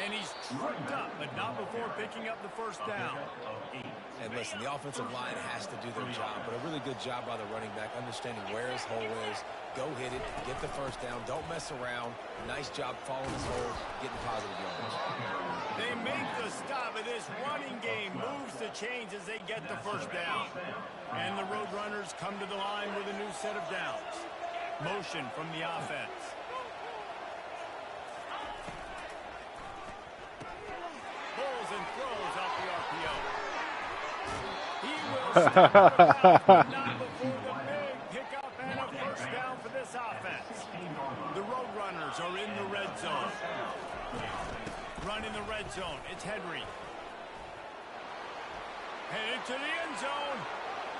[SPEAKER 1] And he's tripped up, but not before picking up the 1st down.
[SPEAKER 3] And listen, the offensive line has to do their job, but a really good job by the running back, understanding where his hole is. Go hit it, get the 1st down, don't mess around. Nice job following his hole, getting positive yards.
[SPEAKER 1] They make the stop, and this running game moves the chains as they get the 1st down. And the Roadrunners come to the line with a new set of downs. Motion from the offense. Pulls and throws off the RPO. He will step out, but not before the big pickup and a 1st down for this offense. The Roadrunners are in the red zone. Run in the red zone. It's Henry. Headed to the end zone.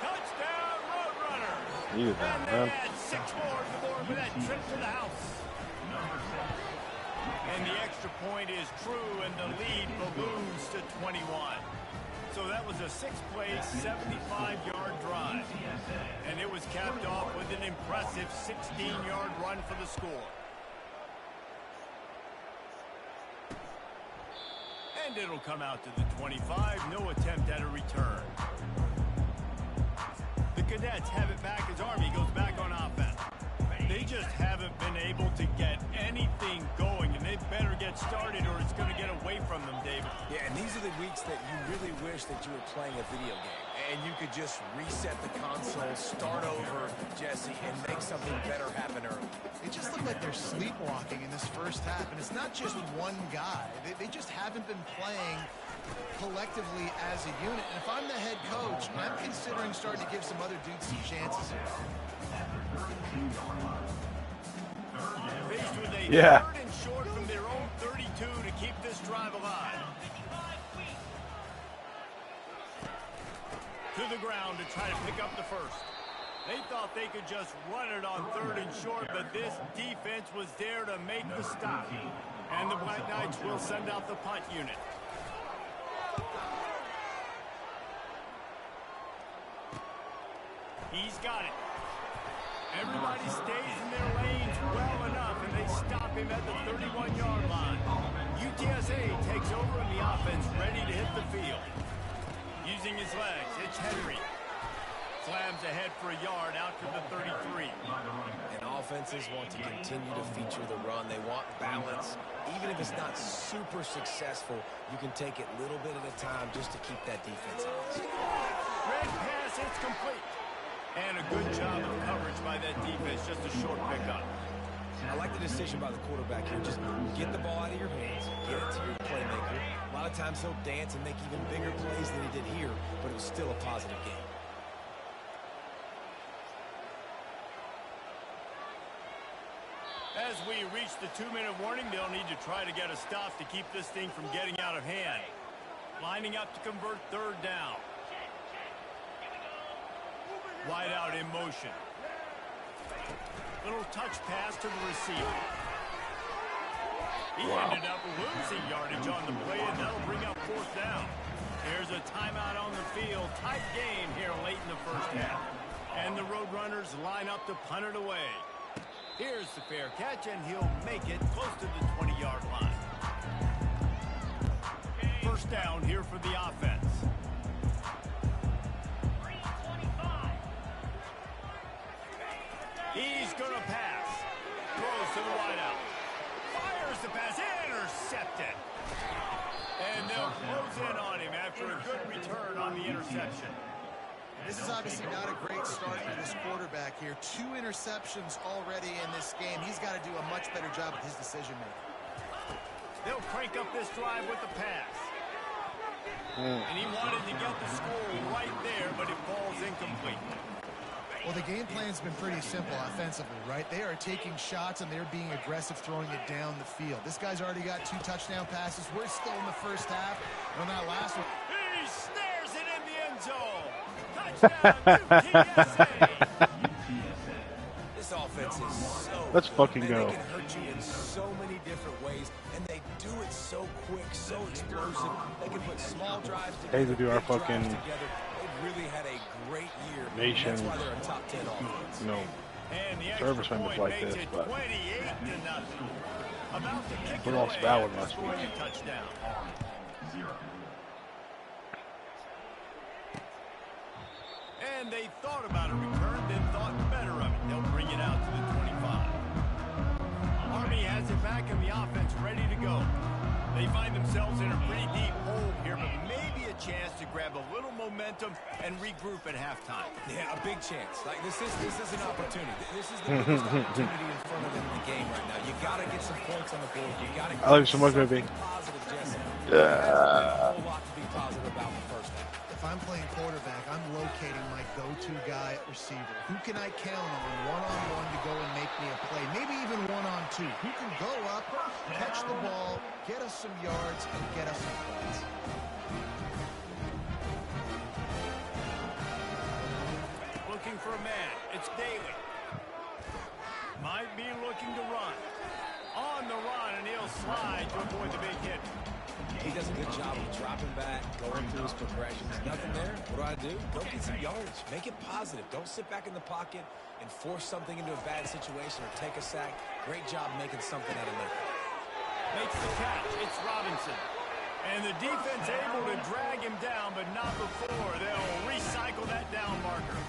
[SPEAKER 1] Touchdown, Roadrunners. And they add 6 more to the board with that trip to the house. And the extra point is true, and the lead balloons to 21. So that was a 6-play, 75-yard drive. And it was capped off with an impressive 16-yard run for the score. And it'll come out to the 25. No attempt at a return. The Cadets have it back as Army goes back on offense. They just haven't been able to get anything going, and they better get started or it's going to get away from them, David.
[SPEAKER 3] Yeah, and these are the weeks that you really wish that you were playing a video game and you could just reset the console, start over, Jesse, and make something better happen early.
[SPEAKER 4] It just looked like they're sleepwalking in this 1st half, and it's not just one guy. They just haven't been playing collectively as a unit. And if I'm the head coach, I'm considering starting to give some other dudes some chances here.
[SPEAKER 1] Faced with a
[SPEAKER 2] Yeah.
[SPEAKER 1] third and short from their own 32 to keep this drive alive. To the ground to try to pick up the first. They thought they could just run it on third and short, but this defense was there to make the stop. And the Black Knights will send out the punt unit. He's got it. Everybody stays in their lanes well enough, and they stop him at the 31-yard line. UTSA takes over in the offense, ready to hit the field. Using his legs, it's Henry. Slams ahead for a yard out to the 33.
[SPEAKER 3] And offenses want to continue to feature the run. They want balance. Even if it's not super successful, you can take it little bit at a time just to keep that defense honest.
[SPEAKER 1] Red pass, it's complete. And a good job of coverage by that defense, just a short pickup.
[SPEAKER 3] I like the decision by the quarterback here. Just get the ball out of your hands, get it to your playmaker. A lot of times he'll dance and make even bigger plays than he did here, but it was still a positive game.
[SPEAKER 1] As we reach the 2-minute warning, they'll need to try to get a stop to keep this thing from getting out of hand. Lining up to convert third down. Wide out in motion. Little touch pass to the receiver. He ended up losing yardage on the play, and that'll bring up fourth down. There's a timeout on the field. Tight game here late in the first half. And the Roadrunners line up to punt it away. Here's the fair catch, and he'll make it close to the 20-yard line. First down here for the offense. He's going to pass. Throws to the wideout. Fires the pass. Intercepted. And they'll close in on him after a good return on the interception.
[SPEAKER 4] This is obviously not a great start for this quarterback here. 2 interceptions already in this game. He's got to do a much better job with his decision-making.
[SPEAKER 1] They'll crank up this drive with the pass. And he wanted to get the score right there, but it falls incomplete.
[SPEAKER 4] Well, the game plan's been pretty simple offensively, right? They are taking shots, and they're being aggressive, throwing it down the field. This guy's already got 2 touchdown passes. We're still in the first half. And on that last one,
[SPEAKER 1] He snares it in the end zone. Touchdown, UTSA.
[SPEAKER 3] This offense is so
[SPEAKER 2] Let's
[SPEAKER 3] good.
[SPEAKER 2] fucking
[SPEAKER 3] Man,
[SPEAKER 2] go.
[SPEAKER 3] They can hurt you in so many different ways, and they do it so quick, so explosive. They can put small drives together.
[SPEAKER 2] Hey, to do our
[SPEAKER 3] big drives
[SPEAKER 2] fucking
[SPEAKER 3] together. They've really had a great year.
[SPEAKER 2] nation,
[SPEAKER 3] That's why they're a top 10 offense.
[SPEAKER 2] you know,
[SPEAKER 1] And the
[SPEAKER 2] service
[SPEAKER 1] extra
[SPEAKER 2] members
[SPEAKER 1] point
[SPEAKER 2] like
[SPEAKER 1] makes
[SPEAKER 2] this,
[SPEAKER 1] it
[SPEAKER 2] but
[SPEAKER 1] 28-0. About to kick
[SPEAKER 2] we
[SPEAKER 1] it
[SPEAKER 2] lost
[SPEAKER 1] away
[SPEAKER 2] Valor
[SPEAKER 1] after
[SPEAKER 2] last
[SPEAKER 1] scoring
[SPEAKER 2] week.
[SPEAKER 1] a touchdown. And they thought about a return, then thought better of it. They'll bring it out to the 25. Army has it back in the offense, ready to go. They find themselves in a pretty deep hole here, but maybe a chance to grab a little momentum and regroup at halftime.
[SPEAKER 3] Yeah, a big chance. Like this is an opportunity. This is the biggest opportunity in front of them in the game right now. You got to get some points on the board. You got to.
[SPEAKER 2] I love you so much, baby.
[SPEAKER 3] Positive, Jesse. There's a whole lot to be positive about in the first half.
[SPEAKER 4] if I'm playing quarterback, I'm locating my go-to guy at receiver. Who can I count on one-on-one to go and make me a play? Maybe even one-on-two. Who can go up, catch the ball, get us some yards, and get us some points?
[SPEAKER 1] Looking for a man. It's Daly. Might be looking to run. On the run, and he'll slide to avoid the big hit.
[SPEAKER 3] He does a good job of dropping back, going through his progressions. Nothing there. What do? Go get some yards. Make it positive. Don't sit back in the pocket and force something into a bad situation or take a sack. Great job making something out of nothing.
[SPEAKER 1] Makes the catch. It's Robinson. And the defense able to drag him down, but not before. They'll recycle that down marker.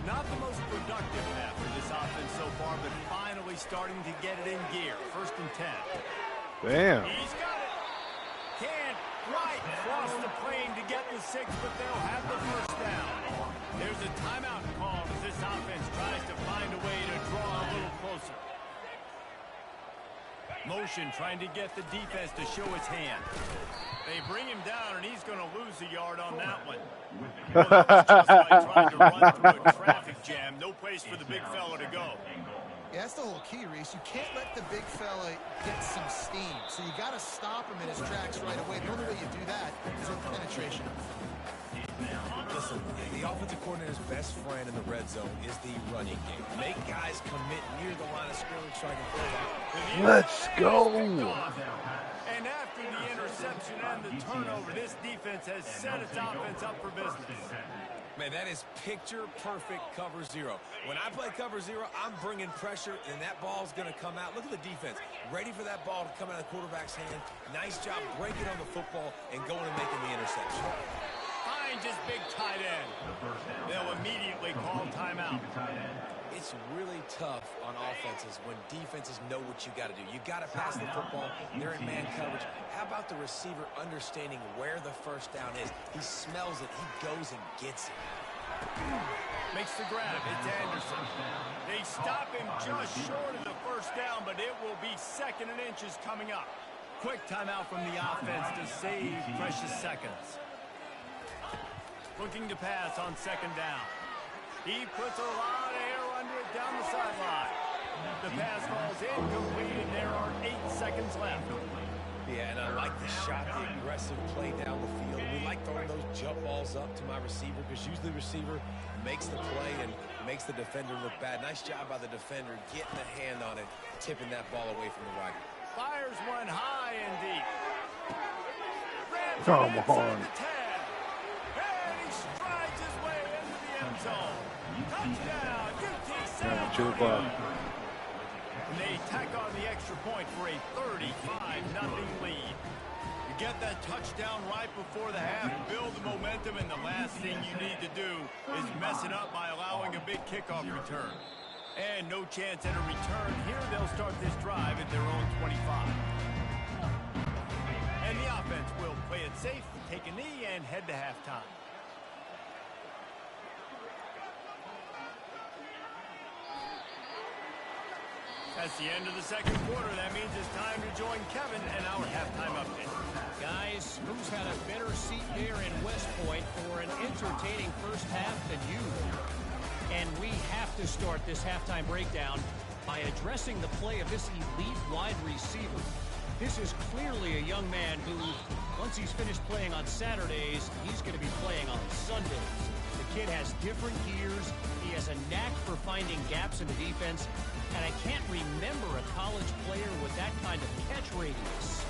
[SPEAKER 1] Not the most productive half for this offense so far, but finally starting to get it in gear. 1st and 10.
[SPEAKER 2] Damn.
[SPEAKER 1] He's got it. Can't quite cross the plane to get the 6, but they'll have the 1st down. There's a timeout call as this offense tries to find a way to draw a little closer. Motion trying to get the defense to show his hand. They bring him down, and he's going to lose a yard on that one. Well, that was just like trying to run through a traffic jam. No place for the big fella to go.
[SPEAKER 4] Yeah, that's the whole key, Reese. You can't let the big fella get some steam. So you got to stop him in his tracks right away. The only way you do that is with penetration.
[SPEAKER 3] Listen, the offensive coordinator's best friend in the red zone is the running game. Make guys commit near the line of scrimmage so I can pull out.
[SPEAKER 2] Let's go.
[SPEAKER 1] And after the interception and the turnover, this defense has set its offense up for business.
[SPEAKER 3] Man, that is picture-perfect cover zero. When I play cover zero, I'm bringing pressure, and that ball's going to come out. Look at the defense. Ready for that ball to come out of the quarterback's hand. Nice job breaking on the football and going and making the interception.
[SPEAKER 1] Finds his big tight end. They'll immediately call timeout.
[SPEAKER 3] It's really tough on offenses when defenses know what you got to do. You got to pass the football. They're in man coverage. How about the receiver understanding where the first down is? He smells it. He goes and gets it.
[SPEAKER 1] Makes the grab. It's Anderson. They stop him just short of the first down, but it will be 2nd and inches coming up. Quick timeout from the offense to save precious seconds. Looking to pass on 2nd down. He puts a lot of air under it down the sideline. The pass falls incomplete, and there are 8 seconds left.
[SPEAKER 3] Yeah, and I like the shot, the aggressive play down the field. We like throwing those jump balls up to my receiver because usually the receiver makes the play and makes the defender look bad. Nice job by the defender getting a hand on it, tipping that ball away from the right.
[SPEAKER 1] Fires one high and deep.
[SPEAKER 2] Come on.
[SPEAKER 1] The 10. And he strides his way into the end zone. Touchdown, UTSA. And they tack on the extra point for a 35-0 lead. You get that touchdown right before the half, build the momentum, and the last thing you need to do is mess it up by allowing a big kickoff return. And no chance at a return. Here they'll start this drive at their own 25. And the offense will play it safe, take a knee, and head to halftime. That's the end of the 2nd quarter. That means it's time to join Kevin and our halftime update.
[SPEAKER 5] Guys, who's had a better seat there in West Point for an entertaining first half than you? And we have to start this halftime breakdown by addressing the play of this elite wide receiver. This is clearly a young man who, once he's finished playing on Saturdays, he's going to be playing on Sundays. The kid has different gears. He has a knack for finding gaps in the defense. And I can't remember a college player with that kind of catch radius.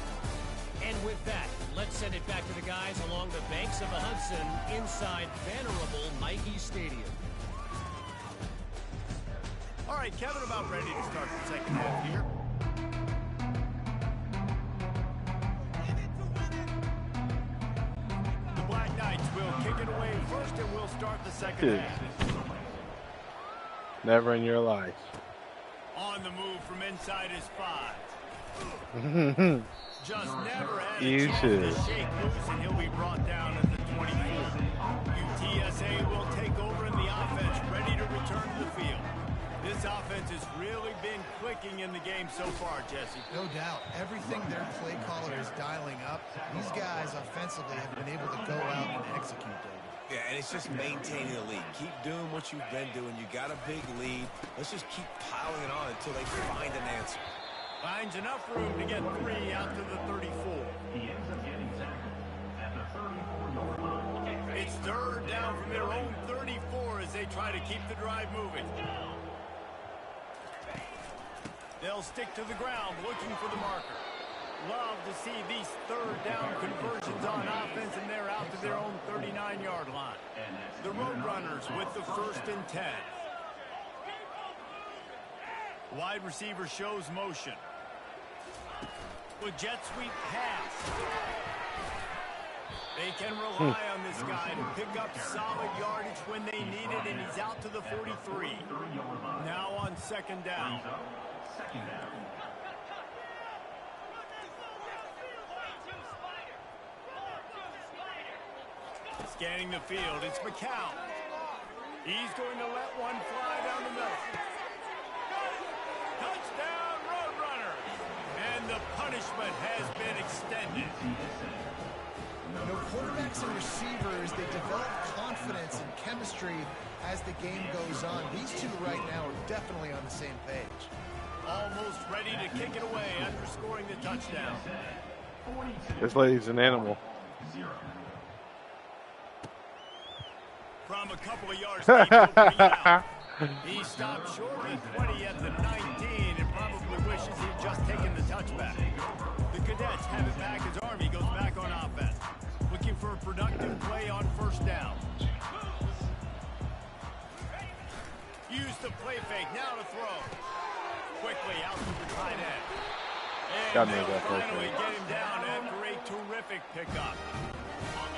[SPEAKER 5] And with that, let's send it back to the guys along the banks of the Hudson inside venerable Nike Stadium.
[SPEAKER 1] All right, Kevin, about ready to start the 2nd half here. The Black Knights will kick it away first, and we'll start the 2nd half.
[SPEAKER 2] Never in your life.
[SPEAKER 1] On the move from inside his 5. Just never had a
[SPEAKER 2] You
[SPEAKER 1] chance
[SPEAKER 2] should.
[SPEAKER 1] to shake loose, and he'll be brought down at the 24. UTSA will take over in the offense, ready to return to the field. This offense has really been clicking in the game so far, Jesse.
[SPEAKER 4] No doubt. Everything their play caller is dialing up, these guys offensively have been able to go out and execute, David.
[SPEAKER 3] Yeah, and it's just maintaining the lead. Keep doing what you've been doing. You got a big lead. Let's just keep piling it on until they find an answer.
[SPEAKER 1] Finds enough room to get 3 out to the 34.
[SPEAKER 6] He ends up getting tackled at the 34-yard line.
[SPEAKER 1] It's 3rd down from their own 34 as they try to keep the drive moving. They'll stick to the ground looking for the marker. Love to see these 3rd down conversions on offense, and they're out to their own 39-yard line. The Roadrunners with the 1st and 10. Wide receiver shows motion. With jet sweep pass. They can rely on this guy to pick up solid yardage when they need it, and he's out to the 43. Now on 2nd down. Scanning the field, it's McCown. He's going to let one fly down the middle. Touchdown, Roadrunners! And punishment has been extended.
[SPEAKER 4] You know, quarterbacks and receivers, they develop confidence and chemistry as the game goes on. These two right now are definitely on the same page.
[SPEAKER 1] Almost ready to kick it away after scoring the touchdown.
[SPEAKER 2] This lady's an animal.
[SPEAKER 1] From a couple of yards deep, he'll bring it out. He stopped short of the 20 at the 19 and probably wishes he'd just taken the touchback. The Cadets have it back as Army goes back on offense. Looking for a productive play on first down. Use the play fake, now to throw. Quickly out to the tight end. And they'll finally get him down after a terrific pickup.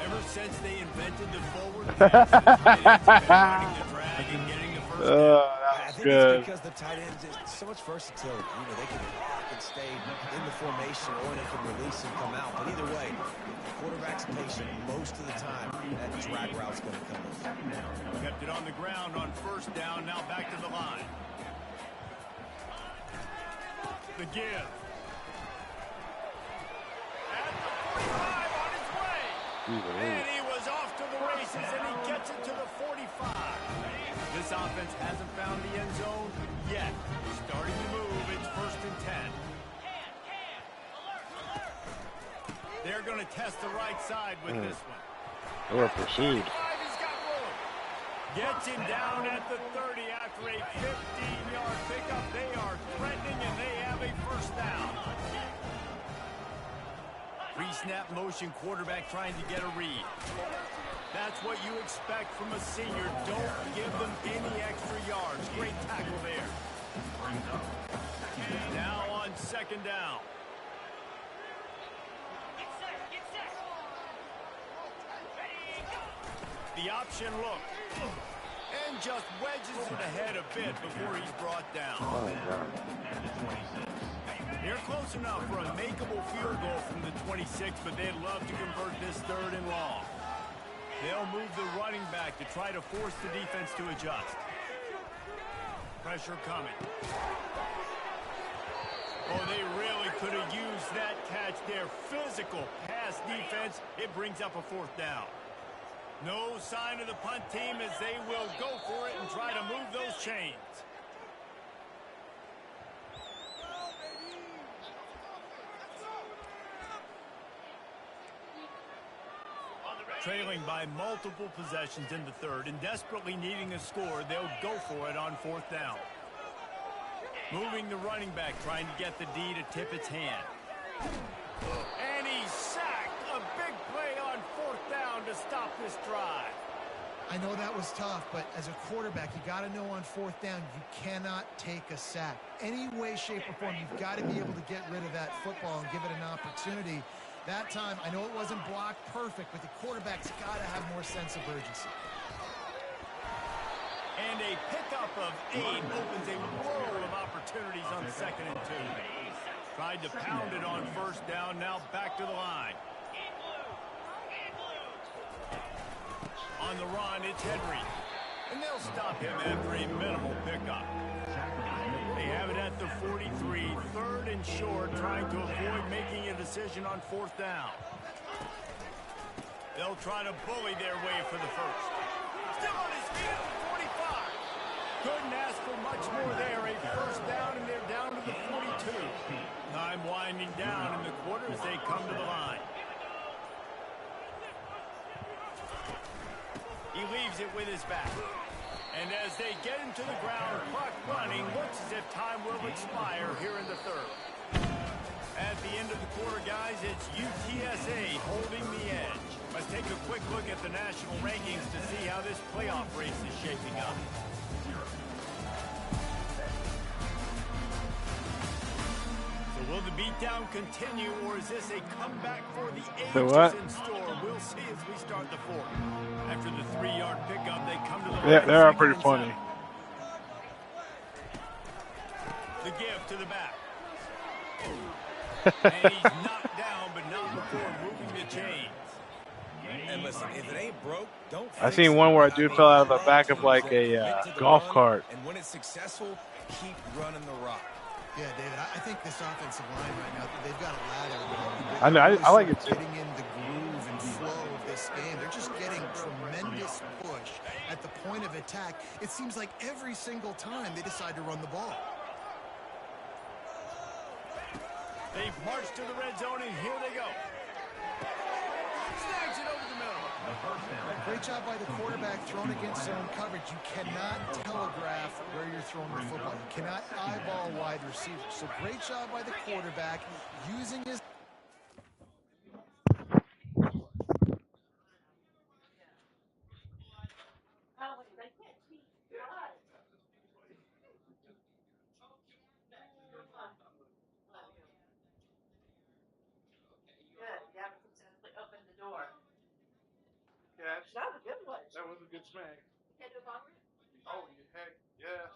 [SPEAKER 1] Ever since they invented the forward pass, the tight ends have been running the drag and getting the first down.
[SPEAKER 3] I think it's because the tight ends is so much versatility. You know, they can lock and stay in the formation, or they can release and come out. But either way, the quarterback's patient most of the time. That drag route's going to come in.
[SPEAKER 1] Kept it on the ground on first down. Now back to the line. The give. At the 45 on his way. And he was off to the races, and he gets it to the 45. This offense hasn't found the end zone yet. Starting to move. It's 1st and 10. They're going to test the right side with this one.
[SPEAKER 2] They were pursued.
[SPEAKER 1] He's got room. Gets him down at the 30 after a 15-yard pickup. They are threatening, and they have a first down. Pre-snap motion quarterback trying to get a read. That's what you expect from a senior. Don't give them any extra yards. Great tackle there. Now on second down. The option look. And just wedges it ahead a bit before he's brought down. They're close enough for a makeable field goal from the 26, but they'd love to convert this 3rd and long. They'll move the running back to try to force the defense to adjust. Pressure coming. Oh, they really could have used that catch there. Physical pass defense. It brings up a 4th down. No sign of the punt team as they will go for it and try to move those chains. Trailing by multiple possessions in the 3rd and desperately needing a score, they'll go for it on 4th down. Moving the running back, trying to get the D to tip its hand. And he's sacked. A big play on 4th down to stop this drive.
[SPEAKER 4] I know that was tough, but as a quarterback, you got to know on 4th down, you cannot take a sack. Any way, shape, or form, you've got to be able to get rid of that football and give it an opportunity. That time, I know it wasn't blocked perfect, but the quarterback's got to have more sense of urgency.
[SPEAKER 1] And a pickup of 8 opens a world of opportunities on 2nd and 2. Tried to pound it on first down, now back to the line. On the run, it's Henry. And they'll stop him after a minimal pickup. They have it at the 43, 3rd and short, trying to avoid making a decision on 4th down. They'll try to bully their way for the first. Still on his feet at the 45. Couldn't ask for much more there. A first down, and they're down to the 42. Time winding down in the quarter as they come to the line. He leaves it with his back. And as they get him to the ground, clock running, looks as if time will expire here in the 3rd. At the end of the quarter, guys, it's UTSA holding the edge. Let's take a quick look at the national rankings to see how this playoff race is shaping up. So will the beatdown continue, or is this a comeback for the ages in store? We'll see as we start the 4th. After the 3-yard pickup, they come to the line.
[SPEAKER 2] They are pretty funny.
[SPEAKER 1] The give to the back. And he's knocked down, but not before moving the chains.
[SPEAKER 3] And listen, if it ain't broke, don't.
[SPEAKER 2] I seen one where a dude fell out of the back of like a golf cart.
[SPEAKER 3] And when it's successful, keep running the rock.
[SPEAKER 4] Yeah, David, I think this offensive line right now, they've got a lather going.
[SPEAKER 2] I know.
[SPEAKER 4] They're really
[SPEAKER 2] I like
[SPEAKER 4] sort
[SPEAKER 2] it
[SPEAKER 4] of
[SPEAKER 2] too.
[SPEAKER 4] getting in the groove and flow of this game. They're just getting tremendous push at the point of attack. It seems like every single time they decide to run the ball.
[SPEAKER 1] They've marched to the red zone, and here they go. Snags it over the middle.
[SPEAKER 4] Great job by the quarterback thrown against zone coverage. You cannot telegraph where you're throwing the football. You cannot eyeball wide receivers. So great job by the quarterback using his...
[SPEAKER 2] That was a good smack. Oh, heck, yes.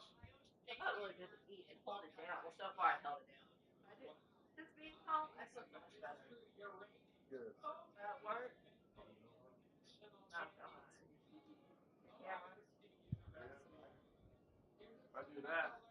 [SPEAKER 2] I do that.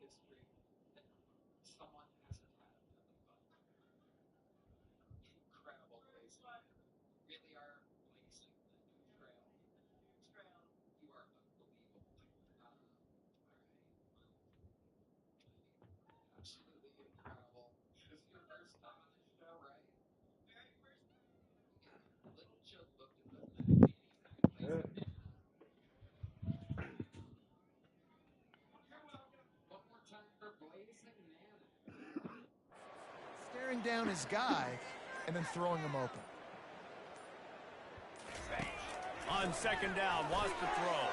[SPEAKER 8] history that someone hasn't had nothing but incredible blazing. Really are blazing a new trail. You are unbelievable. All right. Absolutely incredible. This is your first time on this show, right? Very first time. Yeah. A little chill booked it, doesn't it?
[SPEAKER 2] Yeah.
[SPEAKER 8] One more time for Blazing Man.
[SPEAKER 4] Staring down his guy and then throwing him open.
[SPEAKER 1] On second down, wants to throw.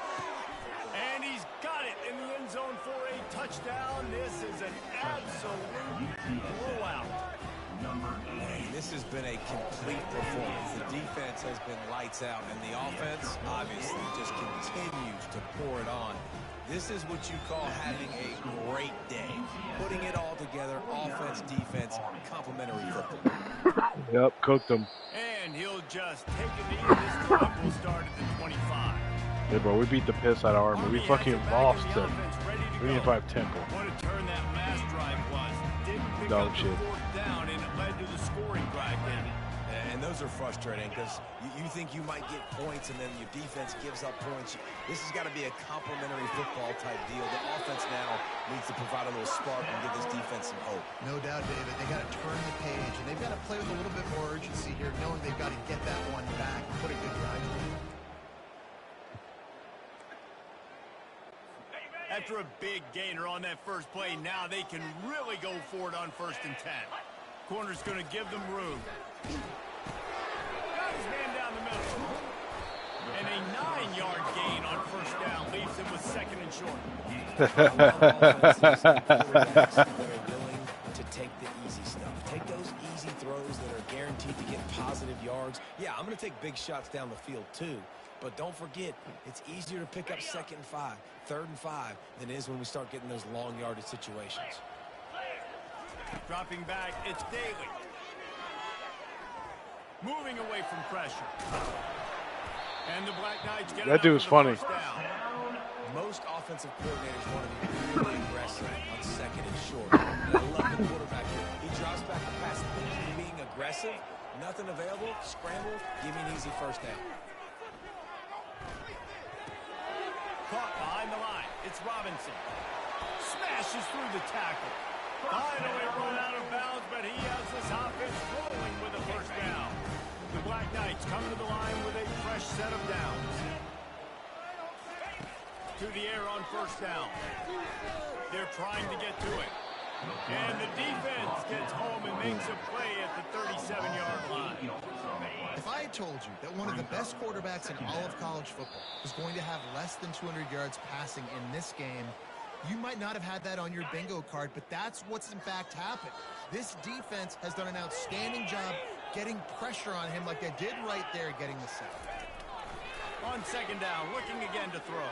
[SPEAKER 1] And he's got it in the end zone for a touchdown. This is an absolute blowout.
[SPEAKER 3] This has been a complete performance. The defense has been lights out, and the offense obviously just continues to pour it on. This is what you call having a great day. Putting it all together, offense, defense, complementary football.
[SPEAKER 2] Yep, cooked him.
[SPEAKER 1] And he'll just take a knee. This drive will start at the 25.
[SPEAKER 2] Yeah, bro, we beat the piss out of Army. We fucking lost it. We need to find Temple.
[SPEAKER 1] What a turn that last drive was. Didn't pick
[SPEAKER 2] Dog
[SPEAKER 1] up
[SPEAKER 2] shit.
[SPEAKER 1] the fourth down, and it led to the scoring drive, didn't it?
[SPEAKER 3] And those are frustrating because you think you might get points and then your defense gives up points. This has got to be a complementary football type deal. The offense now needs to provide a little spark and give this defense some hope.
[SPEAKER 4] No doubt, David. They got to turn the page, and they've got to play with a little bit more urgency here, knowing they've got to get that one back and put a good drive in.
[SPEAKER 1] After a big gainer on that first play, now they can really go for it on 1st and 10. Corner's going to give them room. Got his man down the middle. And a 9-yard gain on 1st down leaves him with 2nd and short.
[SPEAKER 3] Offenses and quarterbacks that are willing to take the easy stuff. Take those easy throws that are guaranteed to get positive yards. Yeah, I'm going to take big shots down the field too. But don't forget, it's easier to pick up 2nd and 5, 3rd and 5 than it is when we start getting those long yardage situations.
[SPEAKER 1] Dropping back, it's Daly. Moving away from pressure. And the Black Knights get
[SPEAKER 2] That dude's funny.
[SPEAKER 3] Most offensive coordinators want to be really aggressive on 2nd and short. And I love the quarterback here. He drops back the pass. Being aggressive, nothing available, scramble, give me an easy 1st down.
[SPEAKER 1] Caught behind the line. It's Robinson. Smashes through the tackle. Finally run out of bounds, but he has this offense rolling with a 1st down. The Black Knights come to the line with a fresh set of downs. To the air on 1st down. They're trying to get to it. And the defense gets home and makes a play at the 37-yard line.
[SPEAKER 4] If I had told you that one of the best quarterbacks in all of college football was going to have less than 200 yards passing in this game, you might not have had that on your bingo card, but that's what's in fact happened. This defense has done an outstanding job getting pressure on him like they did right there getting the sack.
[SPEAKER 1] On 2nd down, looking again to throw.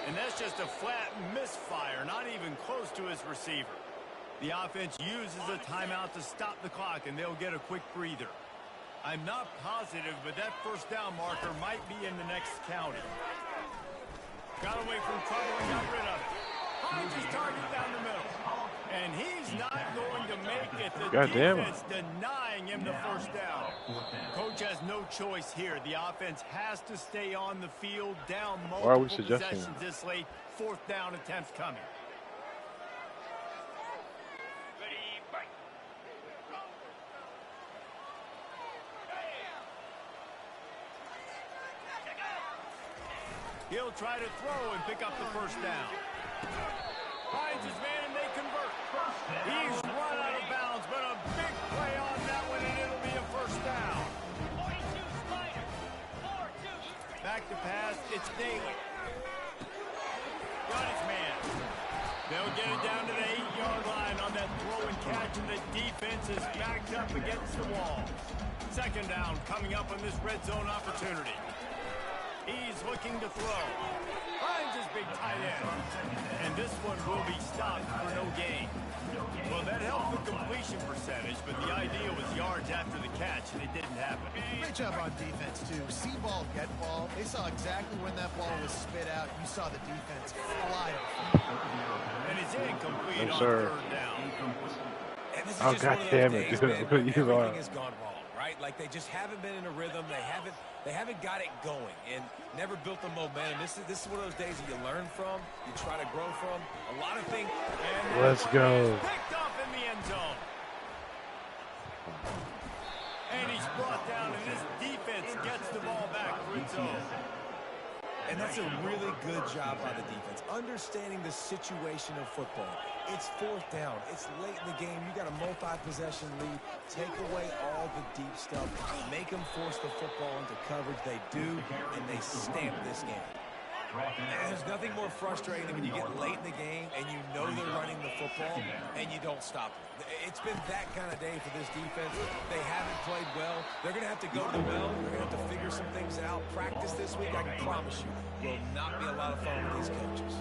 [SPEAKER 1] And that's just a flat misfire, not even close to his receiver. The offense uses a timeout to stop the clock, and they'll get a quick breather. I'm not positive, but that 1st down marker might be in the next county. Got away from trouble and got rid of it. Finds his target down the middle. And he's not going to make it. The defense denying him the 1st down. Coach has no choice here. The offense has to stay on the field, down multiple possessions this late. 4th down attempts coming. He'll try to throw and pick up the 1st down. Finds his man and they convert. He's run out of bounds, but a big play on that one, and it'll be a 1st down. Back to pass, it's Daly. Got his man. They'll get it down to the 8-yard line on that throw and catch, and the defense is backed up against the wall. 2nd down coming up on this red zone opportunity. He's looking to throw. Finds his big tight end. And this one will be stopped for no gain. Well, that helped the completion percentage, but the idea was yards after the catch. and it didn't happen.
[SPEAKER 4] Great job on defense, too. See ball, get ball. They saw exactly when that ball was spit out. You saw the defense fly off.
[SPEAKER 1] And it's incomplete
[SPEAKER 9] Yes,
[SPEAKER 1] on
[SPEAKER 9] sir.
[SPEAKER 1] third down.
[SPEAKER 3] And this is
[SPEAKER 9] Oh,
[SPEAKER 3] just
[SPEAKER 9] God
[SPEAKER 3] one of
[SPEAKER 9] damn
[SPEAKER 3] those
[SPEAKER 9] it,
[SPEAKER 3] days,
[SPEAKER 9] dude.
[SPEAKER 3] man, where
[SPEAKER 9] You are.
[SPEAKER 3] everything has gone wrong, right? Like they just haven't been in a rhythm. They haven't got it going and never built the momentum. This is one of those days that you learn from, you try to grow from. A lot of things. And
[SPEAKER 9] Let's go.
[SPEAKER 1] Picked off in the end zone. And he's brought down, and this defense gets the ball back for its own.
[SPEAKER 3] And that's a really good job by the defense, understanding the situation of football. It's fourth down. It's late in the game. You got a multi-possession lead. Take away all the deep stuff. Make them force the football into coverage. They do, and they stamp this game. And there's nothing more frustrating than when you get late in the game and you know they're running the football and you don't stop them. It's been that kind of day for this defense. They haven't played well. They're going to have to go to the well. They're going to have to figure some things out. Practice this week, I can promise you, will not be a lot of fun with these coaches.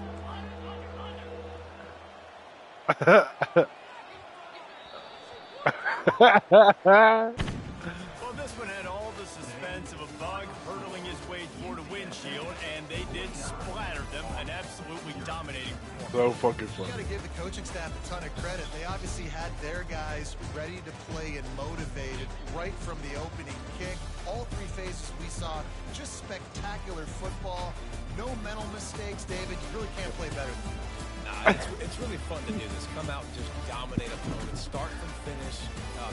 [SPEAKER 1] Well, this one had all the suspense of a bug hurtling his way toward a windshield, and they did splatter them, an absolutely dominating performance.
[SPEAKER 9] So fucking
[SPEAKER 4] You
[SPEAKER 9] funny.
[SPEAKER 4] got to give the coaching staff a ton of credit. They obviously had their guys ready to play and motivated right from the opening kick. All three phases we saw, just spectacular football. No mental mistakes, David. You really can't play better than that.
[SPEAKER 3] It's really fun to do this. Come out and just dominate opponents. Start from finish.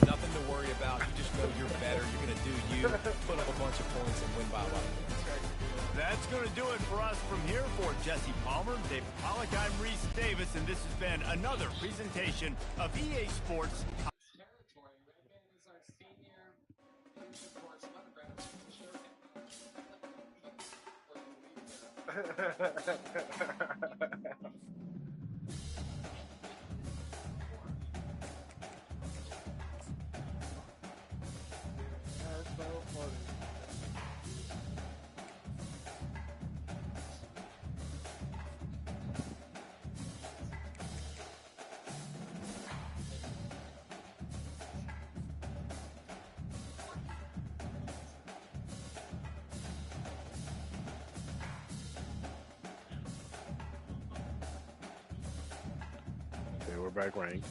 [SPEAKER 3] Nothing to worry about. You just know you're better. You're going to do you. Put up a bunch of points and win by a lot of points.
[SPEAKER 1] That's going to do it for us from here. For Jesse Palmer, David Pollack, I'm Reese Davis, and this has been another presentation of EA Sports.
[SPEAKER 8] Territory. Redman is our senior leadership course autograph.
[SPEAKER 9] That's so funny. Okay, we're back ranked.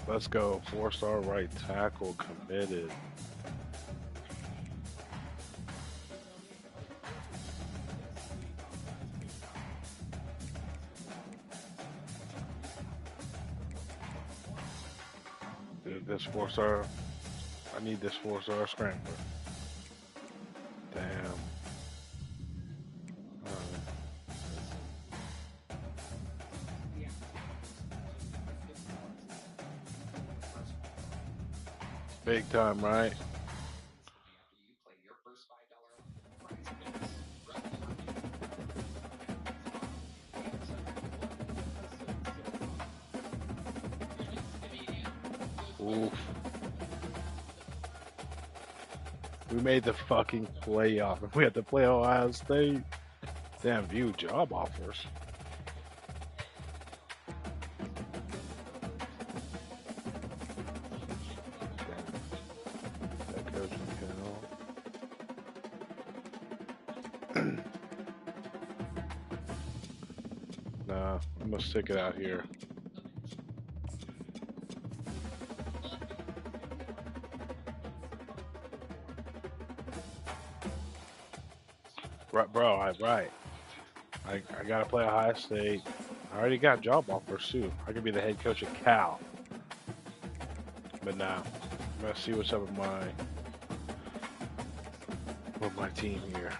[SPEAKER 9] Let's go. 4-star right tackle committed. Dude, this 4-star. I need this 4-star scrambler. Damn. Big time, right? Oof. We made the fucking playoff. We had to play Ohio State. Damn, view job offers. That coaching channel. Nah, I'm gonna stick it out here. Right, bro. I gotta play Ohio State. I already got job offers too. I could be the head coach at Cal. But nah, I'm gonna see what's up with my team here.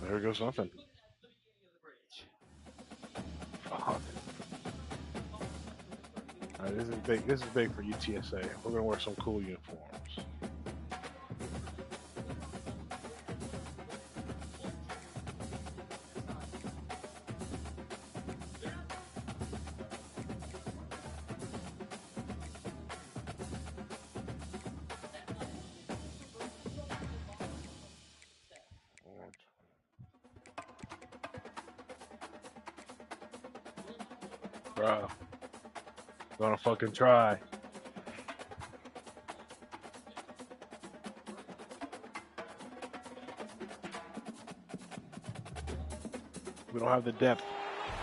[SPEAKER 9] There goes nothing. Fuck. Alright, this is big. This is big for UTSA. We're gonna wear some cool uniforms. Bro, gonna fucking try. We don't have the depth,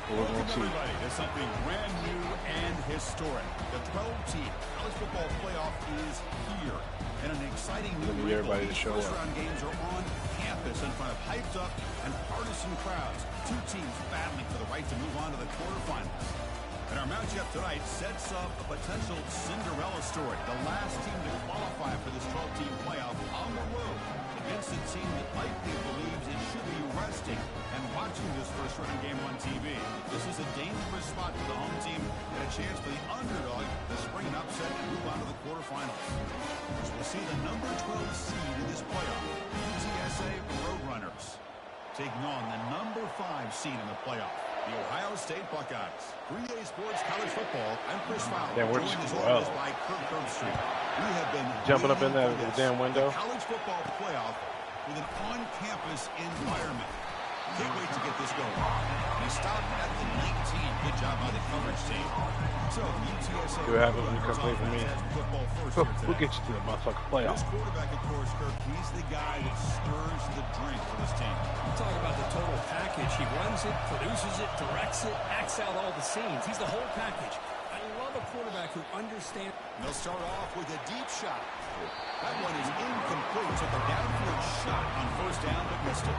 [SPEAKER 9] but we're gonna see.
[SPEAKER 1] Everybody to something brand new and historic. The 12-team college football playoff is here, and an exciting new
[SPEAKER 9] We need everybody to show up.
[SPEAKER 1] first-round games are on campus in front of hyped up and partisan crowds. Two teams battling for the right to move on to the quarterfinals. And our matchup tonight sets up a potential Cinderella story. The last team to qualify for this 12-team playoff on the road against a team that likely believes it should be resting and watching this first-round game on TV. This is a dangerous spot for the home team and a chance for the underdog to spring an upset and move on to the quarterfinals. So we'll see the number 12 seed in this playoff, UTSA Roadrunners, taking on the number 5 seed in the playoff, the Ohio State Buckeyes. 3A Sports College Football. I'm Chris Fowler.
[SPEAKER 9] Damn, we're
[SPEAKER 1] joined as
[SPEAKER 9] just
[SPEAKER 1] always by Kirk Herbstreit. We have been
[SPEAKER 9] Jumping up in
[SPEAKER 1] waiting
[SPEAKER 9] that
[SPEAKER 1] for this,
[SPEAKER 9] damn window.
[SPEAKER 1] the college football playoff with an on-campus environment. Can't wait to get this going. We stopped at the 19. Good job by the coverage team. So UTSA.
[SPEAKER 9] See what happens when you come play for me.
[SPEAKER 1] Football first
[SPEAKER 9] We'll
[SPEAKER 1] here today.
[SPEAKER 9] get you to the motherfucking playoff.
[SPEAKER 1] This quarterback, of course, Kirk, he's the guy that stirs the drink for this team.
[SPEAKER 5] You talk about the total package. He runs it, produces it, directs it, acts out all the scenes. He's the whole package. I love a quarterback who understands.
[SPEAKER 1] And they'll start off with a deep shot. That one is incomplete. Took a downfield shot on first down, but missed it.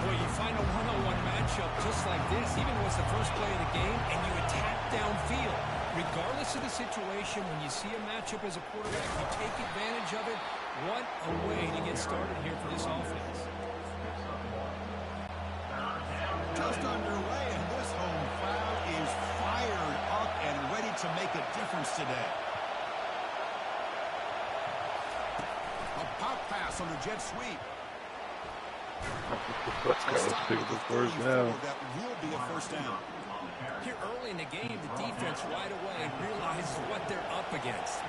[SPEAKER 5] Boy, you find a one-on-one matchup just like this, even when it's the first play of the game, and you attack downfield. Regardless of the situation, when you see a matchup as a quarterback, you take advantage of it. What a way to get started here for this offense.
[SPEAKER 1] Just underway, and this home crowd is fired up and ready to make a difference today. A pop pass on a jet sweep.
[SPEAKER 9] Let's go. Let's pick the first down.
[SPEAKER 1] That will be a first down.
[SPEAKER 5] Here early in the game, the defense right away realizes what they're up against.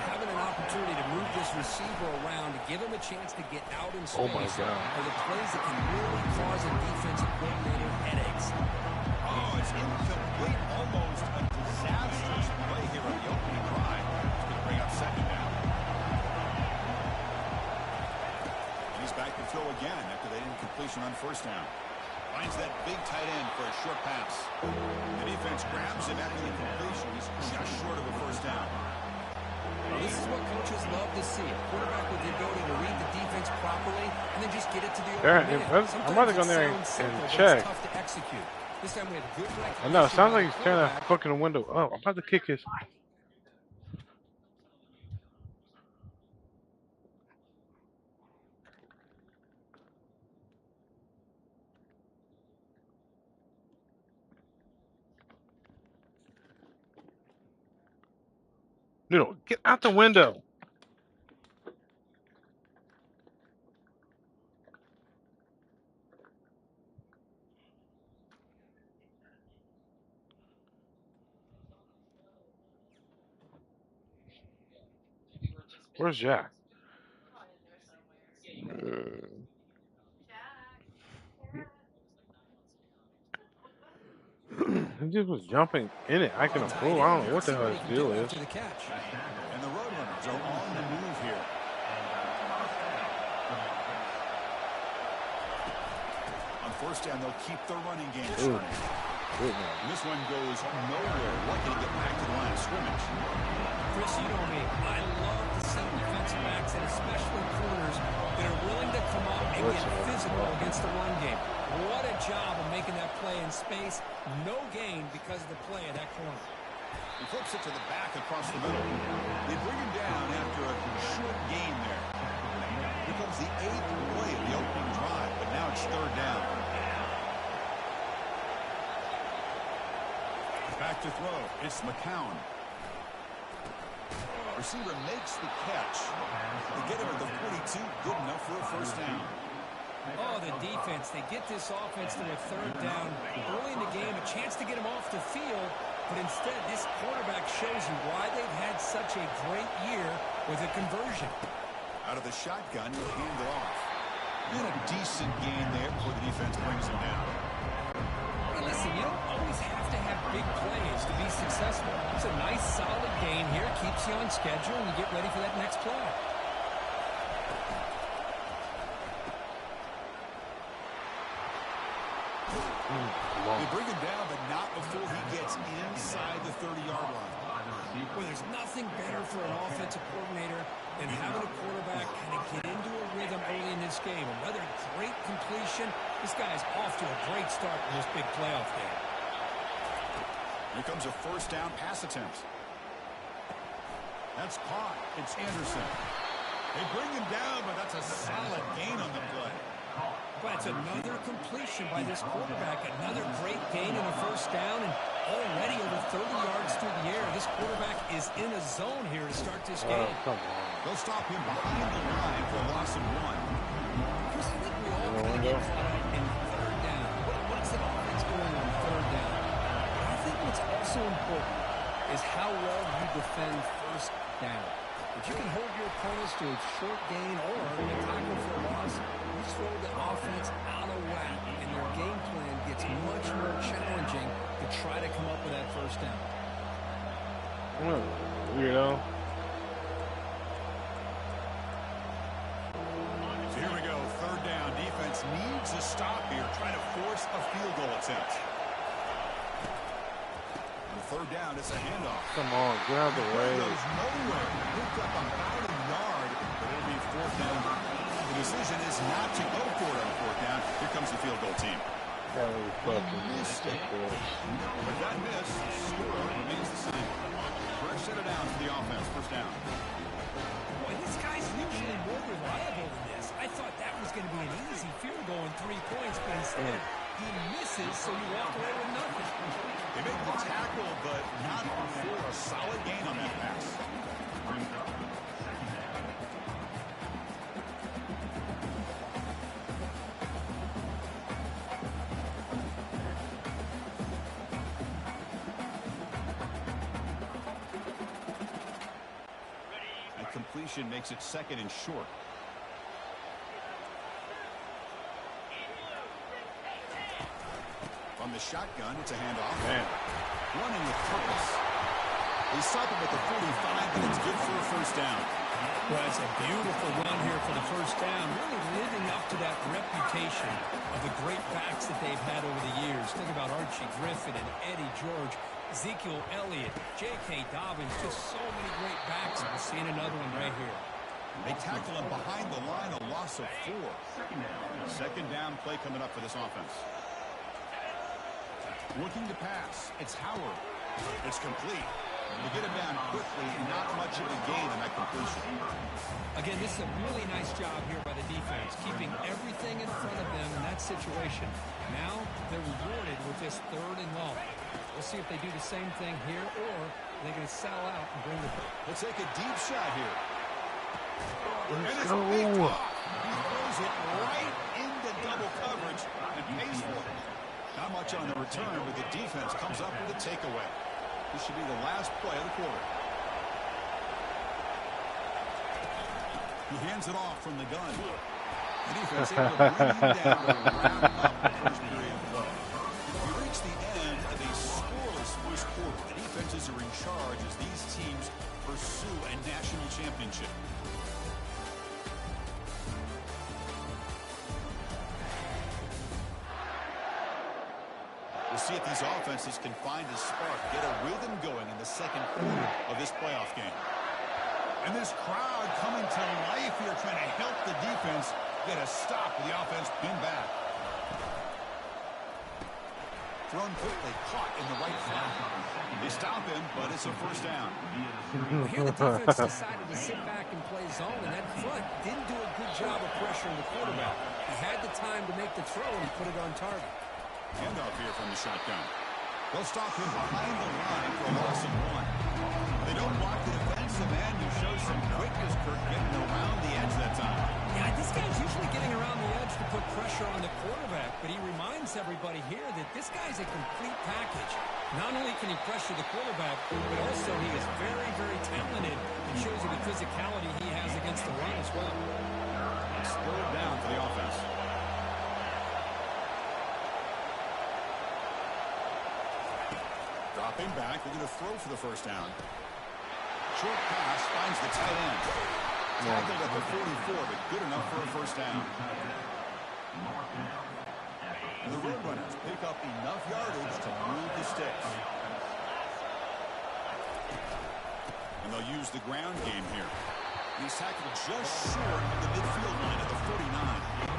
[SPEAKER 5] Having an opportunity to move this receiver around to give him a chance to get out in space.
[SPEAKER 9] Oh my God.
[SPEAKER 5] Are the plays that can really cause a defensive coordinator headaches.
[SPEAKER 1] Oh, it's incomplete. Almost a disastrous play here on the opening drive. It's going to bring up second down. He's back to throw again after they didn't completion on first down.
[SPEAKER 10] Finds that big tight end for a short pass. The defense grabs him after the completion. He's just short of a first down.
[SPEAKER 11] Well, this is what coaches love to see. A quarterback with the ability to read the defense properly and then just get it to the open man.
[SPEAKER 9] I'm about to go in there and check.
[SPEAKER 11] It's tough to execute. This time we have good recognition.
[SPEAKER 9] I know, it sounds like he's tearing that fucking window. Oh, I'm about to kick his. Noodle, get out the window. Where's Jack? He just was jumping in it. I can approve. I don't know what the hell his deal is.
[SPEAKER 10] And the Roadrunners are on the move here. On first down, they'll keep their running game turning. This one goes nowhere. Lucky to get back to the line of scrimmage.
[SPEAKER 11] Chris, you know me. I love to see defensive backs and especially corners that are willing to come up and get physical against the run game. What a job of making that play in space. No gain because of the play of that corner.
[SPEAKER 10] He flips it to the back across the middle. They bring him down after a short gain there. Here comes the 8th play of the opening drive, but now it's third down. Back to throw. It's McCown. Receiver makes the catch. They get him at the 42. Good enough for a first down.
[SPEAKER 11] Oh, the defense. They get this offense to a third down. Early in the game, a chance to get him off the field. But instead, this quarterback shows you why they've had such a great year with a conversion.
[SPEAKER 10] Out of the shotgun, he'll hand it off. And a decent gain there before the defense brings him down.
[SPEAKER 11] Hey, listen, you don't always have to have big plays to be successful. It's a nice, solid gain here. Keeps you on schedule, and you get ready for that next play.
[SPEAKER 10] They bring him down, but not before he gets inside the 30-yard line.
[SPEAKER 11] Well, there's nothing better for an offensive coordinator than having a quarterback kind of get into a rhythm early in this game. Another great completion. This guy's off to a great start in this big playoff game.
[SPEAKER 10] Here comes a first down pass attempt. That's caught. It's Anderson. They bring him down, but that's a solid gain on the play.
[SPEAKER 11] But it's another completion by this quarterback. Another great gain and a first down, and already over 30 yards through the air. This quarterback is in a zone here to start this game.
[SPEAKER 10] They'll stop him behind the line for a loss of 1.
[SPEAKER 11] Chris, I think we all kind of get caught up in third down. What is the offense doing on third down? But I think what's also important is how well you defend first down. If you can hold your opponents to a short gain or a tackle for a loss, you throw the offense out of whack, and their game plan gets much more challenging to try to come up with that first down.
[SPEAKER 9] Weirdo.
[SPEAKER 10] So here we go, third down. Defense needs a stop here, trying to force a field goal attempt. Third down, it's a handoff.
[SPEAKER 9] Come on, get out of the way.
[SPEAKER 10] Goes nowhere. Picked up about a yard, but it'll be fourth down. The decision is not to go for it on fourth down. Here comes the field goal team.
[SPEAKER 9] That was fucking ridiculous.
[SPEAKER 10] But that miss, score remains the same. Fresh set it down for the offense. First down.
[SPEAKER 11] Boy, this guy's usually more reliable than this. I thought that was going to be an easy field goal in 3 points, but instead he misses, so you walk away with nothing.
[SPEAKER 10] They make the tackle, but not before a solid gain on that pass. That completion makes it second and short. On the shotgun, it's a handoff.
[SPEAKER 9] Man.
[SPEAKER 10] Running with purpose. They stop him at the 45, and it's good for a first down.
[SPEAKER 11] Well, it's a beautiful run here for the first down, really living up to that reputation of the great backs that they've had over the years. Think about Archie Griffin and Eddie George, Ezekiel Elliott, J.K. Dobbins, just so many great backs. We're seeing another one right here.
[SPEAKER 10] They tackle him behind the line, a loss of 4. Second down play coming up for this offense. Looking to pass. It's Howard. It's complete. They get him down quickly, not much of a gain in that completion.
[SPEAKER 11] Again, this is a really nice job here by the defense, keeping everything in front of them in that situation. Now they're rewarded with this 3rd and long. We'll see if they do the same thing here, or they're going to sell out and bring the...
[SPEAKER 10] They'll take a deep shot here.
[SPEAKER 9] Let's
[SPEAKER 10] go. He
[SPEAKER 9] go.
[SPEAKER 10] throws it right into double coverage and pays for it. Not much on the return, but the defense comes up with a takeaway. This should be the last play of the quarter. He hands it off from the gun. The defense able to bring him down and wrap up the first period of play. We reach the end of a scoreless first quarter. The defenses are in charge as these teams pursue a national championship. We'll see if these offenses can find a spark, get a rhythm going in the second quarter of this playoff game. And this crowd coming to life here, trying to help the defense get a stop with the offense pinned back. Thrown quickly, caught in the right flat. They stop him, but it's a first down.
[SPEAKER 11] Here the defense decided to sit back and play zone, and that front didn't do a good job of pressuring the quarterback. He had the time to make the throw, and he put it on target.
[SPEAKER 10] Handoff here from the shotgun. They'll stop him behind the line for a loss of 1. They don't block the defensive end, who shows some quickness, Kirk, getting around the edge that time.
[SPEAKER 11] Yeah, this guy's usually getting around the edge to put pressure on the quarterback, but he reminds everybody here that this guy's a complete package. Not only can he pressure the quarterback, but also he is very, very talented and shows you the physicality he has against the run as well.
[SPEAKER 10] It's 3rd down for the offense. Dropping back, they're going to throw for the first down. Short pass finds the tight end. Tackled at the 44, but good enough for a first down. And the Roadrunners pick up enough yardage to move the sticks. And they'll use the ground game here. He's tackled just short of the midfield line at the 49.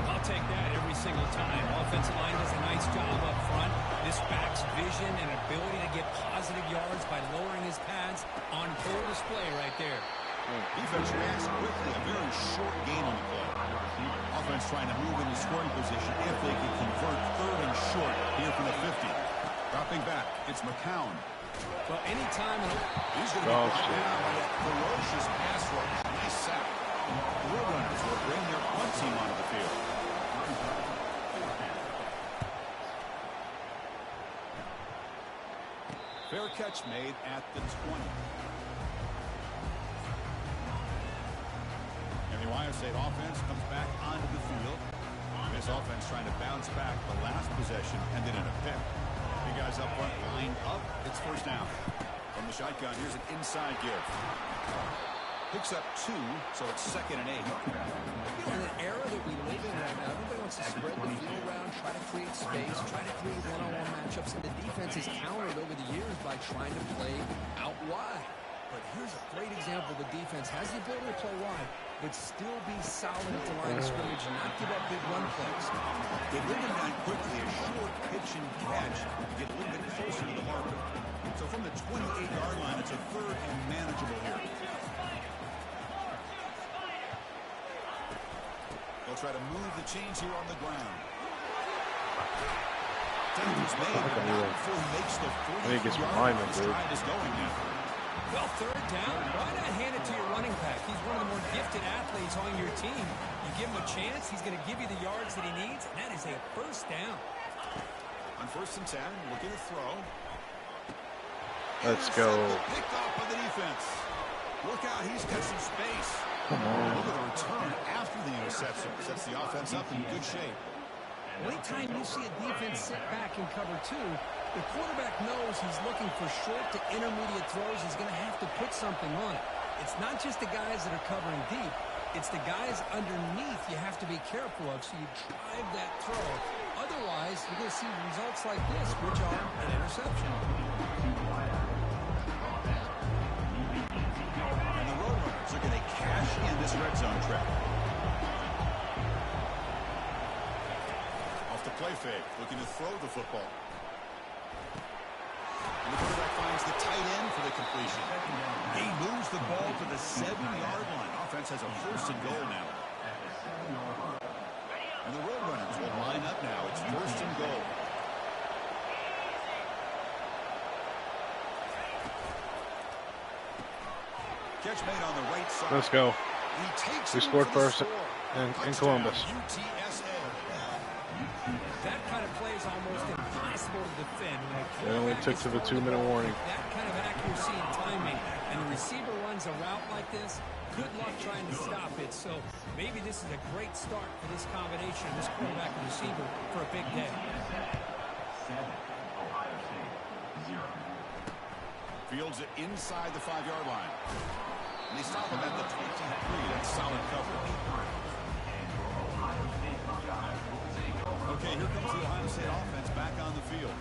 [SPEAKER 11] I'll take that every single time. Offensive line does a nice job up front. This back's vision and ability to get positive yards by lowering his pads on full display right there.
[SPEAKER 10] Defense reacts quickly. A very short gain on the play. Offense trying to move into scoring position if they can convert 3rd and short here from the 50. Dropping back, it's McCown.
[SPEAKER 11] Well, anytime
[SPEAKER 10] he's going to be brought down by a ferocious pass rush. Nice sack. The Roadrunners will bring their punt team onto the field. Fair catch made at the 20. And the Ohio State offense comes back onto the field. This offense trying to bounce back. The last possession ended in a pick. You guys up front lined up. It's first down. From the shotgun, here's an inside give. Picks up 2, so it's 2nd and 8.
[SPEAKER 11] In an era that we live in right now, everybody wants to spread the field around, try to create space, try to create one-on-one matchups, and the defense has countered over the years by trying to play out wide. But here's a great example. The defense has the ability to play wide, but still be solid at the line of scrimmage and not give up big run plays.
[SPEAKER 10] They bring him down quickly, a short pitch and catch to get a little bit closer to the marker. So from the 28-yard line, it's a 3rd and manageable here. They'll try to move the chains here on the ground. Danger's made, but not before he makes the 40-yard line. This drive is going now.
[SPEAKER 11] Well, 3rd down, why not hand it to your running back? He's one of the more gifted athletes on your team. You give him a chance, he's going to give you the yards that he needs, and that is a first down.
[SPEAKER 10] On 1st and 10, looking to throw.
[SPEAKER 9] Let's go.
[SPEAKER 10] Picked off by the defense. Look out, he's got some space.
[SPEAKER 9] Come on.
[SPEAKER 10] Look at the return after the interception. Sets the offense up in good shape.
[SPEAKER 11] Anytime you see a defense sit back in cover 2, the quarterback knows he's looking for short to intermediate throws. He's going to have to put something on it. it's not just the guys that are covering deep. It's the guys underneath you have to be careful of, so you drive that throw. Otherwise, you're going to see results like this, which are an interception.
[SPEAKER 10] And the Roadrunners are going to cash in this red zone trip. Off the play fake, looking to throw the football. And the quarterback finds the tight end for the completion. He moves the ball to the 7-yard line. Offense has a 1st and goal now. And the Roadrunners will line up now. It's 1st and goal. Catch made on the right side.
[SPEAKER 9] Let's go.
[SPEAKER 10] He takes
[SPEAKER 9] We scored first in Columbus.
[SPEAKER 10] UTSA.
[SPEAKER 11] That kind of play is almost impossible to defend.
[SPEAKER 9] They only took to the 2-minute warning.
[SPEAKER 11] That kind of accuracy and timing, and the receiver runs a route like this, good luck trying to stop it. So maybe this is a great start for this combination, this quarterback and receiver, for a big day.
[SPEAKER 10] Fields it inside the 5-yard line. And they stop him at the 23. That's solid coverage. Okay, here comes the Ohio State offense back on the field.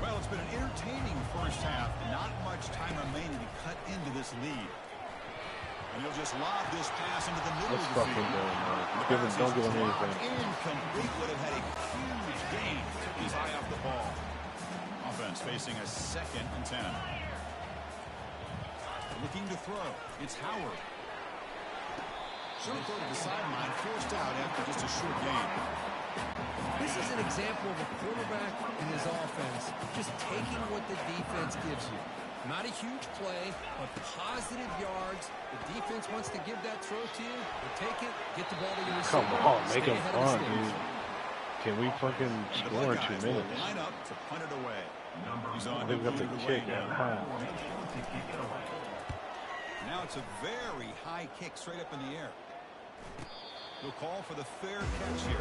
[SPEAKER 10] Well, it's been an entertaining first half. Not much time remaining to cut into this lead. And he'll just lob this pass into the middle
[SPEAKER 9] Let's
[SPEAKER 10] of the
[SPEAKER 9] fucking
[SPEAKER 10] field.
[SPEAKER 9] go, man. Don't give him anything.
[SPEAKER 10] Incomplete, would have had a huge gain. Took his eye off the ball. Offense facing a 2nd and 10. Looking to throw. It's Howard. Short throw to the sideline, forced out after just a short gain.
[SPEAKER 11] This is an example of a quarterback in his offense just taking what the defense gives you. Not a huge play, but positive yards. The defense wants to give that throw to you. You take it, get the ball to your receiver.
[SPEAKER 9] Come on, make
[SPEAKER 11] stay
[SPEAKER 9] him
[SPEAKER 11] ahead of the
[SPEAKER 9] fun,
[SPEAKER 11] sticks.
[SPEAKER 9] dude. Can we fucking score in 2 minutes?
[SPEAKER 10] Line up to punt it away. He's on
[SPEAKER 9] They've got the kick at half.
[SPEAKER 10] Now it's a very high kick straight up in the air. He'll call for the fair catch here.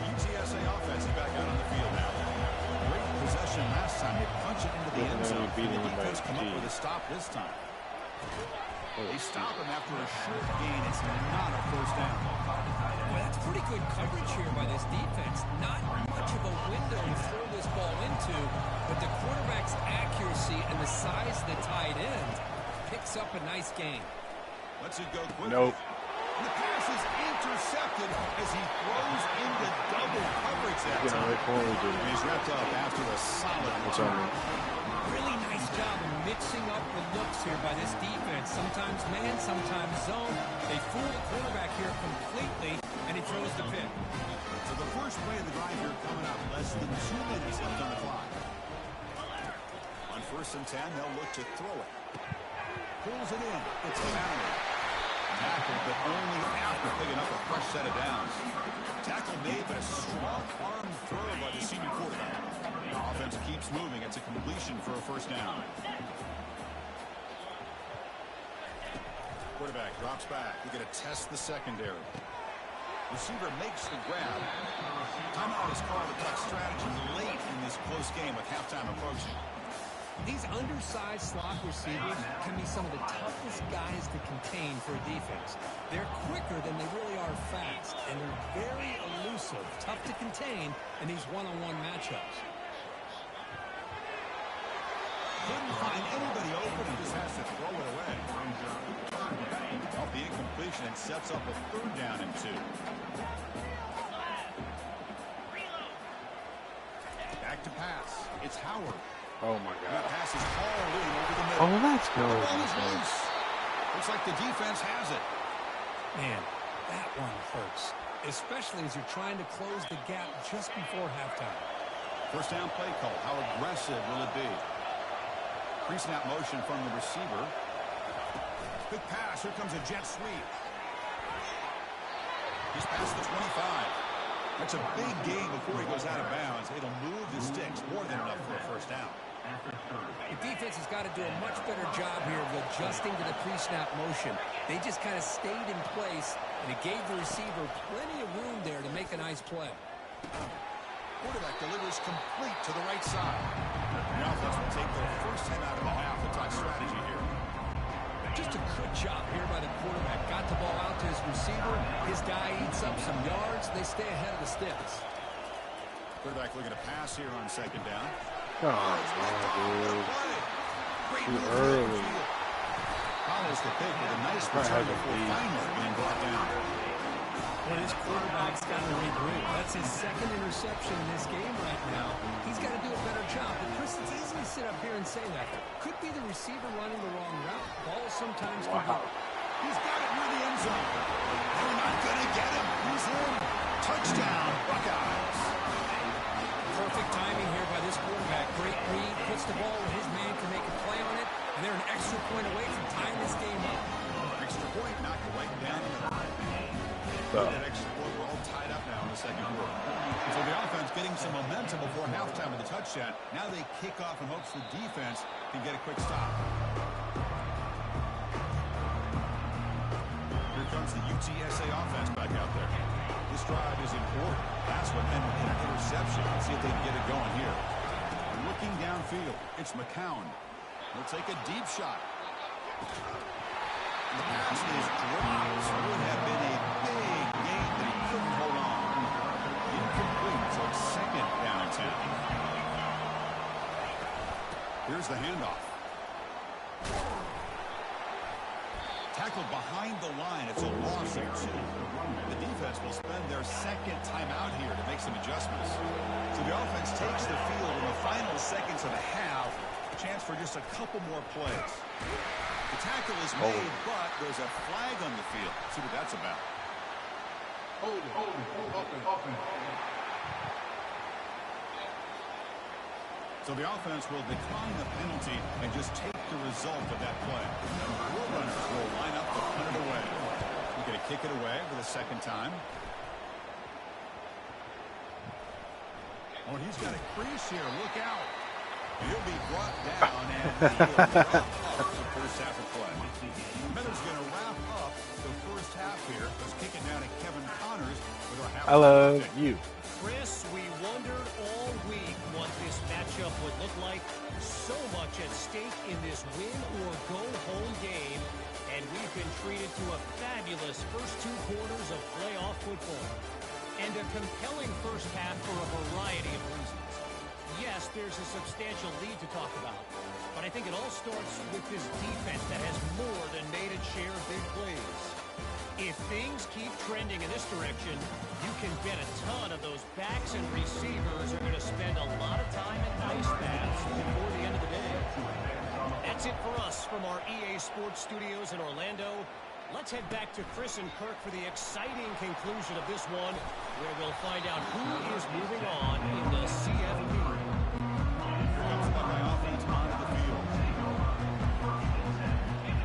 [SPEAKER 10] UTSA offense is back out on the field now. Great possession last time. They punch it into the end zone. The defense come up with a stop this time. They stop him after a short gain. It's not a 1st down.
[SPEAKER 11] Well, that's pretty good coverage here by this defense. Not much of a window to throw this ball into, but the quarterback's accuracy and the size of the tight end picks up a nice gain.
[SPEAKER 10] Lets it go quickly.
[SPEAKER 9] Nope.
[SPEAKER 10] And the pass is intercepted as he throws into double coverage that time. He's wrapped up after a solid return.
[SPEAKER 11] Really nice job of mixing up the looks here by this defense. Sometimes man, sometimes zone. They fool the quarterback here completely, and he throws the pick.
[SPEAKER 10] So the first play of the drive here coming up. Less than 2 minutes left on the clock. On 1st and 10, they'll look to throw it. Pulls it in. It's Fowler. Tackle, but only after picking up a fresh set of downs. Tackle made, but a strong arm throw by the senior quarterback. The offense keeps moving. It's a completion for a 1st down. Quarterback drops back. We're going to test the secondary. Receiver makes the grab. Timeout is called to talk strategy late in this close game with halftime approaching.
[SPEAKER 11] These undersized slot receivers can be some of the toughest guys to contain for a defense. They're quicker than they really are fast, and they're very elusive, tough to contain in these one-on-one matchups.
[SPEAKER 10] Couldn't find anybody open and just has to throw it away. Off the incompletion and sets up a 3rd down and 2. Back to pass. It's Howard.
[SPEAKER 9] Oh my God.
[SPEAKER 10] That pass is hauled in over the middle.
[SPEAKER 9] Oh, let's go.
[SPEAKER 10] The ball is loose. Looks like the defense has it.
[SPEAKER 11] Man, that one hurts, especially as you're trying to close the gap just before halftime.
[SPEAKER 10] 1st down play call. How aggressive will it be? Pre-snap motion from the receiver. Quick pass. Here comes a jet sweep. He's past the 25. That's a big gain before he goes out of bounds. It'll move the sticks more than enough for a 1st down.
[SPEAKER 11] The defense has got to do a much better job here of adjusting to the pre-snap motion. They just kind of stayed in place, and it gave the receiver plenty of room there to make a nice play.
[SPEAKER 10] Quarterback delivers complete to the right side. the offense will take their first time out of the half to talk strategy here.
[SPEAKER 11] Just a good job here by the quarterback. Got the ball out to his receiver. His guy eats up some yards. They stay ahead of the sticks.
[SPEAKER 10] Quarterback looking to pass here on second down.
[SPEAKER 9] Oh, dude. Too early.
[SPEAKER 10] Follows the pick with a nice return before finally being brought down.
[SPEAKER 11] Well, his quarterback's got to regroup. That's his second interception in this game right now. He's got to do a better job. But Chris, it's easy to sit up here and say that. Could be the receiver running the wrong route. Balls sometimes can go.
[SPEAKER 10] He's got it near the end zone. They're not going to get him. He's in. Touchdown, Buckeyes.
[SPEAKER 11] Perfect timing here by this quarterback. Great read. Puts the ball where his man can make a play on it. And they're an extra point away from tying this game up.
[SPEAKER 10] Extra point knocked right down the middle. That extra point, we're all tied up now in the second quarter. So the offense getting some momentum before halftime with the touchdown. Now they kick off in hopes the defense can get a quick stop. Here comes the UTSA offense back out there. This drive is important. Last one ended in an interception. Let's see if they can get it going here. Looking downfield, it's McCown. He'll take a deep shot. The pass is dropped. It would have been a big gain, but he couldn't hold on. Incomplete, so it's second down and 10. Here's the handoff. Tackled behind the line. It's a loss of 2. The defense will spend their second timeout here to make some adjustments. So the offense takes the field in the final seconds of the half. A chance for just a couple more plays. The tackle is made, but there's a flag on the field. See what that's about.
[SPEAKER 2] Hold it.
[SPEAKER 10] So the offense will decline the penalty and just take the result of that play. Four runners will line up to punt it away. We're going to kick it away for the second time. Oh, he's got a crease here. Look out. He'll be brought down and he'll wrap up the first half of play. Miller's going to wrap up the first half here. Let's kick it down to Kevin Connors with our half.
[SPEAKER 9] I love you.
[SPEAKER 5] Chris, we wondered all week what this matchup would look like. So much at stake in this win-or-go-home game, and we've been treated to a fabulous first 2 quarters of playoff football. And a compelling first half for a variety of reasons. Yes, there's a substantial lead to talk about, but I think it all starts with this defense that has more than made its share of big plays. If things keep trending in this direction, you can bet a ton of those backs and receivers are going to spend a lot of time in ice baths before the end of the day. That's it for us from our EA Sports Studios in Orlando. Let's head back to Chris and Kirk for the exciting conclusion of this one, where we'll find out who is moving on in the CFP.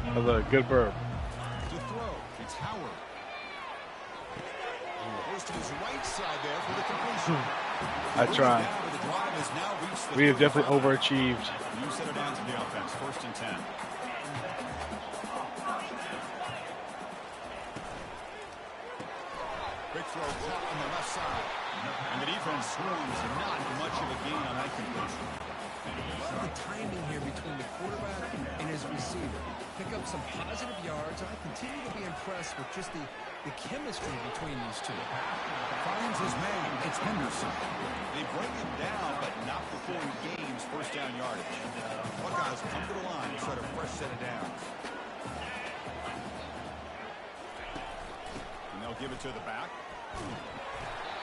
[SPEAKER 9] That was a good burp.
[SPEAKER 10] To throw, it's Howard. Goes to his right side there for the completion.
[SPEAKER 9] I tried. We have definitely overachieved.
[SPEAKER 10] New center down to the offense, 1st and 10. Quick throw caught on the left side. And the defense swarms, not much of a gain on that completion.
[SPEAKER 11] A lot of the timing here between the quarterback and his receiver. Pick up some positive yards. I continue to be impressed with just the chemistry between these two.
[SPEAKER 10] Finds his man. It's Henderson. They bring him down, but not before he gains first down yardage. Buckeyes come to the line to try to fresh set it down. And they'll give it to the back.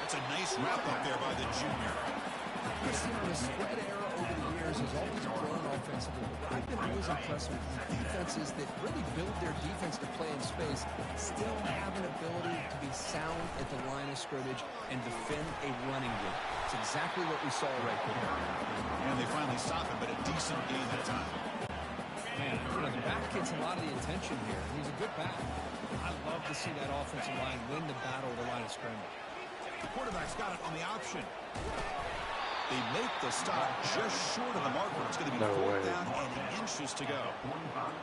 [SPEAKER 10] That's a nice wrap up there by the junior.
[SPEAKER 11] The spread era over the years has always grown offensively. I've been always impressed with defenses that really build their defense to play in space, still have an ability to be sound at the line of scrimmage and defend a running game. It's exactly what we saw right there.
[SPEAKER 10] And they finally stop him, but a decent gain that time.
[SPEAKER 11] Man, the back gets a lot of the attention here. He's a good back. I love to see that offensive line win the battle at the line of scrimmage.
[SPEAKER 10] The quarterback's got it on the option. They make the stop just short of the marker. It's going to be 4th down and inches to go.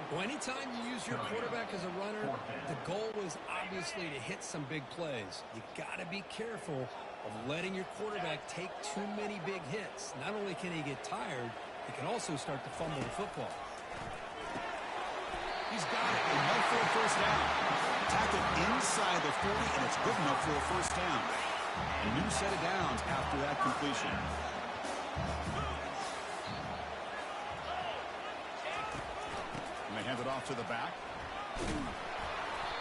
[SPEAKER 11] Well, anytime you use your quarterback as a runner, the goal is obviously to hit some big plays. You got to be careful of letting your quarterback take too many big hits. Not only can he get tired, He can also start to fumble the football.
[SPEAKER 10] He's got it. Enough for a first down. Tackled inside the 40, and it's good enough for a first down. A new set of downs after that completion. And they hand it off to the back.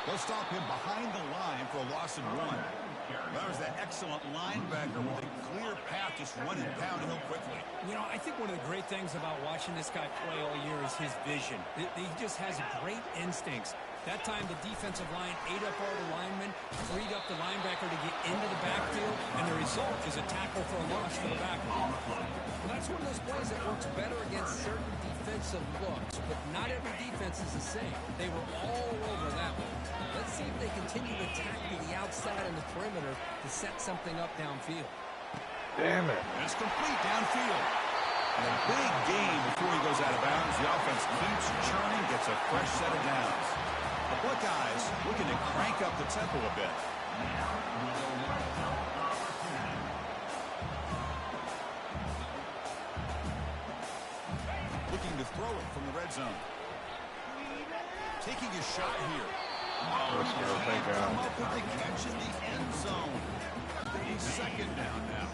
[SPEAKER 10] They'll stop him behind the line for a loss of 1. That was that excellent linebacker with a clear path, just running downhill quickly.
[SPEAKER 11] You know, I think one of the great things about watching this guy play all year is his vision. He just has great instincts. That time, the defensive line ate up all the linemen, freed up the linebacker to get into the backfield, and the result is a tackle for a loss for the backer. Well, that's one of those plays that works better against certain defensive looks, but not every defense is the same. They were all over that one. Let's see if they continue to attack to the outside and the perimeter to set something up downfield.
[SPEAKER 9] Damn it.
[SPEAKER 10] It's complete downfield. And a big gain before he goes out of bounds. The offense keeps churning, gets a fresh set of downs. The Buckeyes looking to crank up the tempo a bit. Looking to throw it from the red zone. Taking a shot here.
[SPEAKER 9] Let's go, thank God.
[SPEAKER 10] Come up with the catch in the end zone. He's second down now.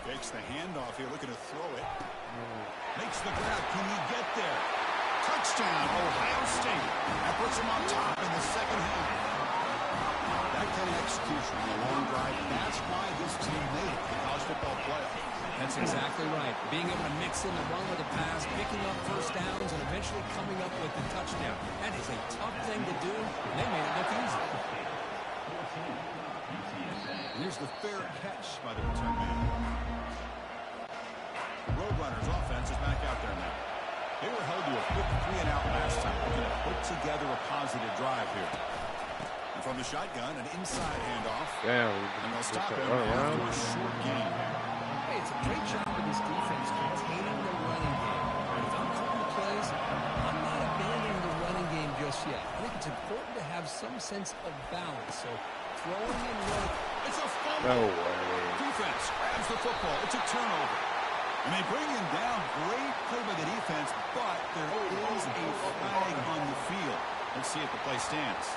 [SPEAKER 10] Takes the handoff here, looking to throw it. Makes the grab. Can he get there? Touchdown, Ohio State. That puts him on top in the second half. That kind of execution on a long drive, that's why this team made it the college football playoff.
[SPEAKER 11] That's exactly right. Being able to mix in the run with the pass, picking up first downs, and eventually coming up with the touchdown. That is a tough thing to do, and they made it look easy.
[SPEAKER 10] And here's the fair catch by the return man. Roadrunners offense is back out there now. They were held to a quick 3-and-out last time. They're going to put together a positive drive here. And from the shotgun, an inside handoff.
[SPEAKER 9] Damn.
[SPEAKER 10] And they'll stop him after a short gain.
[SPEAKER 11] Hey, it's a great job of this defense containing the running game. If I'm calling the plays, I'm not abandoning the running game just yet. I think it's important to have some sense of balance. So throwing and running.
[SPEAKER 10] It's a fumble.
[SPEAKER 9] No way.
[SPEAKER 10] Defense grabs the football. It's a turnover. And they bring him down. Great play by the defense, but there is a flag on the field. Let's see if the play stands.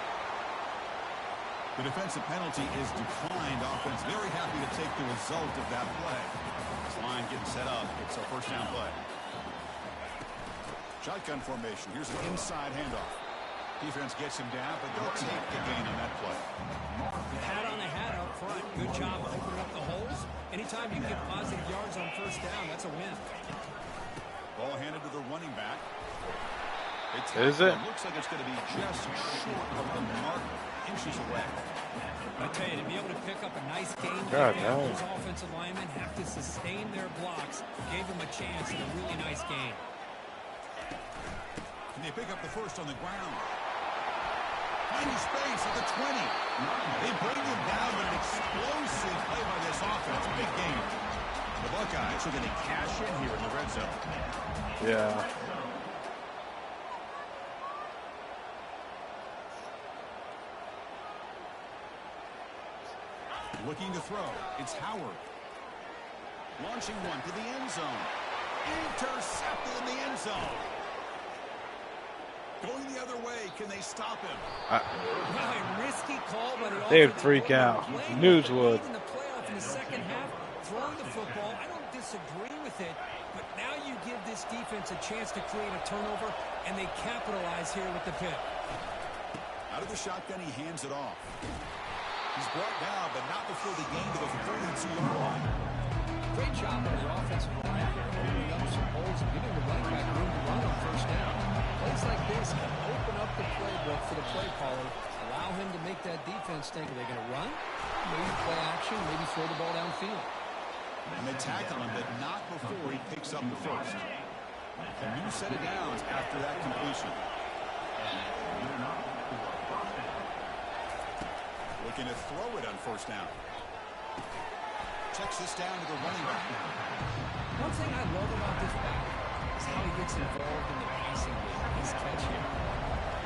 [SPEAKER 10] The defensive penalty is declined. Offense very happy to take the result of that play. This line getting set up. It's a first down play. Shotgun formation. Here's an inside handoff. Defense gets him down, but they'll take the gain on that play.
[SPEAKER 11] Hat on the hat up front. Good job opening up the holes. Anytime you get positive yards on first down, that's a win.
[SPEAKER 10] Ball handed to the running back.
[SPEAKER 9] Is it?
[SPEAKER 10] Looks like it's going to be just short of the mark, inches away.
[SPEAKER 11] I tell you, to be able to pick up a nice gain
[SPEAKER 9] God,
[SPEAKER 11] like that,
[SPEAKER 9] no.
[SPEAKER 11] those offensive linemen have to sustain their blocks. Gave them a chance in a really nice game.
[SPEAKER 10] And they pick up the first on the ground. Finding space at the 20. They bring him down, but an explosive play by this offense. Big game. The Buckeyes are going to cash in here in the red zone.
[SPEAKER 9] Yeah.
[SPEAKER 10] Looking to throw. It's Howard. Launching one to the end zone. Intercepted in the end zone. Going the other way. Can they stop him?
[SPEAKER 11] Risky call by the
[SPEAKER 9] They'd freak out. News would.
[SPEAKER 11] In the playoff in the second half, throwing the football. I don't disagree with it, but now you give this defense a chance to create a turnover, and they capitalize here with the pick.
[SPEAKER 10] Out of the shotgun, he hands it off. He's brought down, but not before the gain to the 32-yard line.
[SPEAKER 11] Great job on the offensive line, opening up some holes and giving the running back room to run on first down. Plays like this can open up the playbook for the play caller, allow him to make that defense think, are they going to run? Maybe play action, maybe throw the ball downfield.
[SPEAKER 10] And they tackle him, but not before he picks up the first. A new set of downs after that completion. Looking to throw it on first down. Checks this down to the running back.
[SPEAKER 11] One thing I love about this back is how he gets involved in the passing game. His catch here.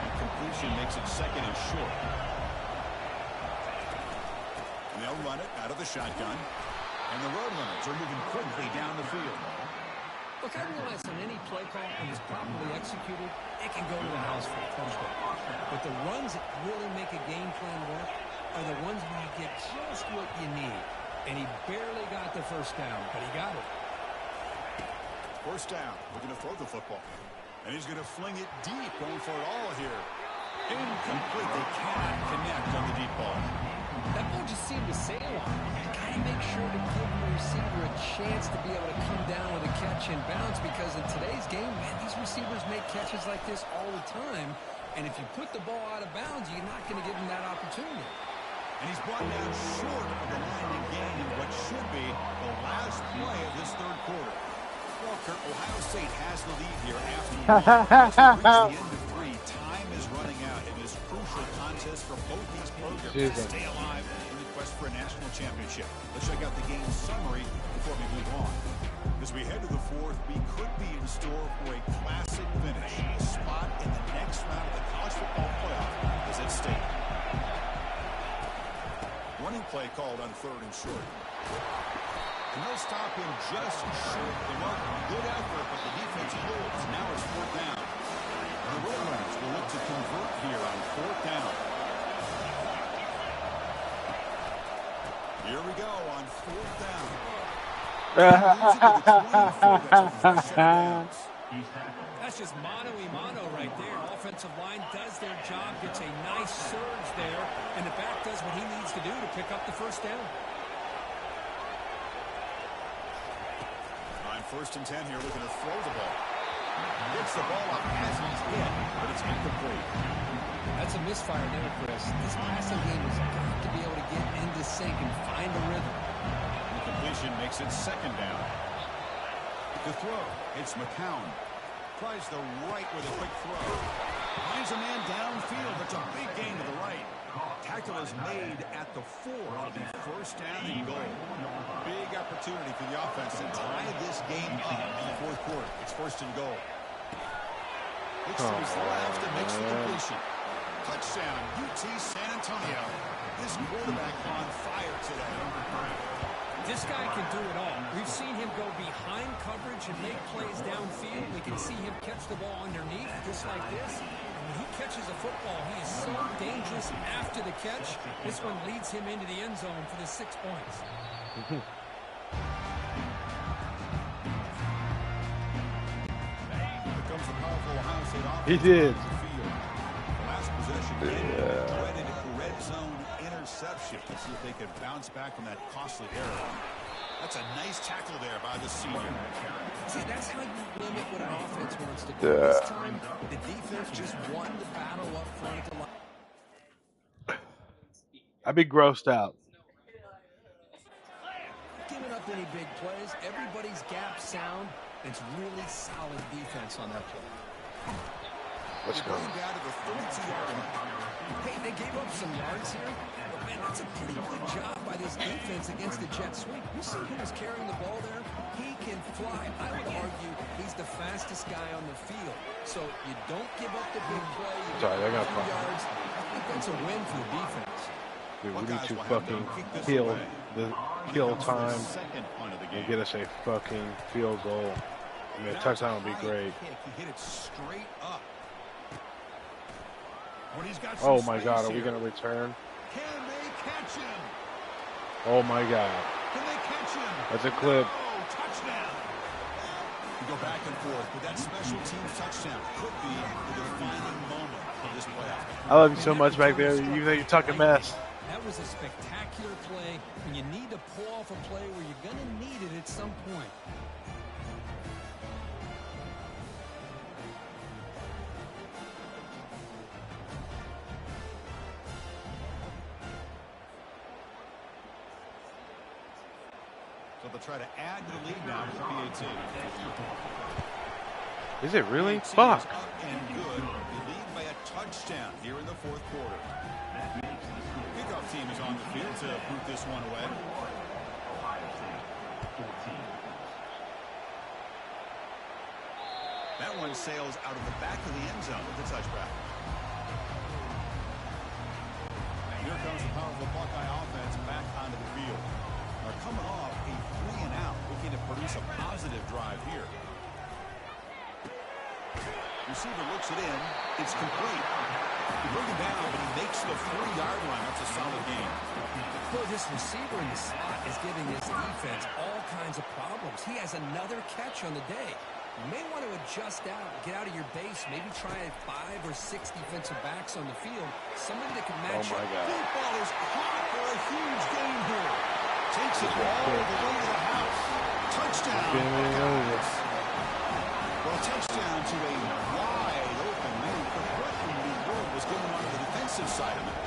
[SPEAKER 10] And completion makes it second and short. they'll run it out of the shotgun. And the Roadrunners are moving quickly down the field.
[SPEAKER 11] Look, I realize on any play call, when it's properly executed, it can go to the house for a touchdown. But the runs that really make a game plan work are the ones where you get just what you need. And he barely got the first down, but he got it.
[SPEAKER 10] First down. We're going to throw the football. And he's going to fling it deep, going for it all here. Incomplete. They cannot connect on the deep ball.
[SPEAKER 11] That ball just seemed to sail on him. You got to make sure to give the receiver a chance to be able to come down with a catch and bounce, because in today's game, man, these receivers make catches like this all the time. And if you put the ball out of bounds, you're not going to give him that opportunity.
[SPEAKER 10] And he's brought down short of the line to gain in what should be the last play of this third quarter. Well, Kurt, Ohio State has the lead here after one. As we reach the end of 3, time is running out in this crucial contest for both these programs to stay alive in the quest for a national championship. Let's check out the game summary before we move on. As we head to the fourth, we could be in store for a classic finish. A spot in the next round of the college football playoff is at stake. Running play called on 3rd and short. And they'll stop him just short of the mark. Good effort, but the defense holds. Now it's 4th down. And the Roadrunners will look to convert here on 4th down. Here we go on 4th down.
[SPEAKER 11] That's just mano-a-mano right there. Offensive line does their job, gets a nice surge there, and the back does what he needs to do to pick up the first down.
[SPEAKER 10] On 1st and 10 here, looking to throw the ball. Gets the ball up as he's hit, but it's incomplete.
[SPEAKER 11] That's a misfire there, Chris. This passing game has got to be able to get into sync and find a rhythm.
[SPEAKER 10] The completion makes it 2nd down. The throw, it's McCown. Tries the right with a quick throw. Finds a man downfield. That's a big gain to the right. Tackle is made at the 4. It'll be 1st down and goal. Big opportunity for the offense to tie this game up in the 4th quarter. It's 1st and goal. Looks to his left and makes the completion. Touchdown, UT San Antonio. This quarterback on fire today.
[SPEAKER 11] This guy can do it all. We've seen him go behind coverage and make plays downfield. We can see him catch the ball underneath, just like this. And when he catches a football, he is so dangerous after the catch. This one leads him into the end zone for the 6 points.
[SPEAKER 10] Here comes the powerful Ohio State offense.
[SPEAKER 9] He did.
[SPEAKER 10] The last possession, dreaded red zone interception. Let's see if they can bounce back from that costly error. That's a nice tackle there by the senior.
[SPEAKER 11] See, that's how you limit what an offense wants to do. This time, the defense just won the battle up front.
[SPEAKER 9] I'd be grossed out.
[SPEAKER 11] Giving up any big plays. Everybody's gap sound. It's really solid defense on that play.
[SPEAKER 9] Let's go.
[SPEAKER 10] Down to the 32-yard line.
[SPEAKER 11] Hey, they gave up some yards here, but man, that's a pretty good job by this defense against the jet sweep. You see who was carrying the ball there? He can fly. I would argue he's the fastest guy on the field. So you don't give up the big play. You
[SPEAKER 9] Sorry, I got
[SPEAKER 11] 2 yards. I think that's a win for the defense.
[SPEAKER 9] Dude, we need to fucking kill time and get us a fucking field goal. I mean, a touchdown would be great.
[SPEAKER 10] He hit it straight up.
[SPEAKER 9] Oh my God, are we gonna return?
[SPEAKER 10] Can they catch him?
[SPEAKER 9] Oh my God.
[SPEAKER 10] Can they catch him?
[SPEAKER 9] That's a clip.
[SPEAKER 10] Oh, touchdown. We go back and forth, but that special teams touchdown could be the defining moment of this playoff.
[SPEAKER 9] I love you so much back there, even though you're talking mess.
[SPEAKER 11] That was a spectacular play. When you need to pull off a play where you're going to need it at some point.
[SPEAKER 10] So they'll try to add to the lead now with the PAT.
[SPEAKER 9] Is it really?
[SPEAKER 10] PAT
[SPEAKER 9] Fuck.
[SPEAKER 10] is up and good. They lead by a touchdown here in the 4th quarter. Kickoff team is on the field to boot this one away. That one sails out of the back of the end zone with a touchback. Here comes the powerful Buckeye offense back onto the field. They're coming off a 3-and-out, looking to produce a positive drive here. Receiver looks it in. It's complete. He brings it down, but he makes the 40-yard line. That's a solid game.
[SPEAKER 11] Boy, this receiver in the slot is giving his defense all kinds of problems. He has another catch on the day. You may want to adjust out, get out of your base, maybe try 5 or 6 defensive backs on the field. Somebody that can match up.
[SPEAKER 10] Deep ball is caught for a huge gain here. Takes it all the way to the house. Touchdown. Well, touchdown to a wide open man. What in the world was going on the defensive side of it?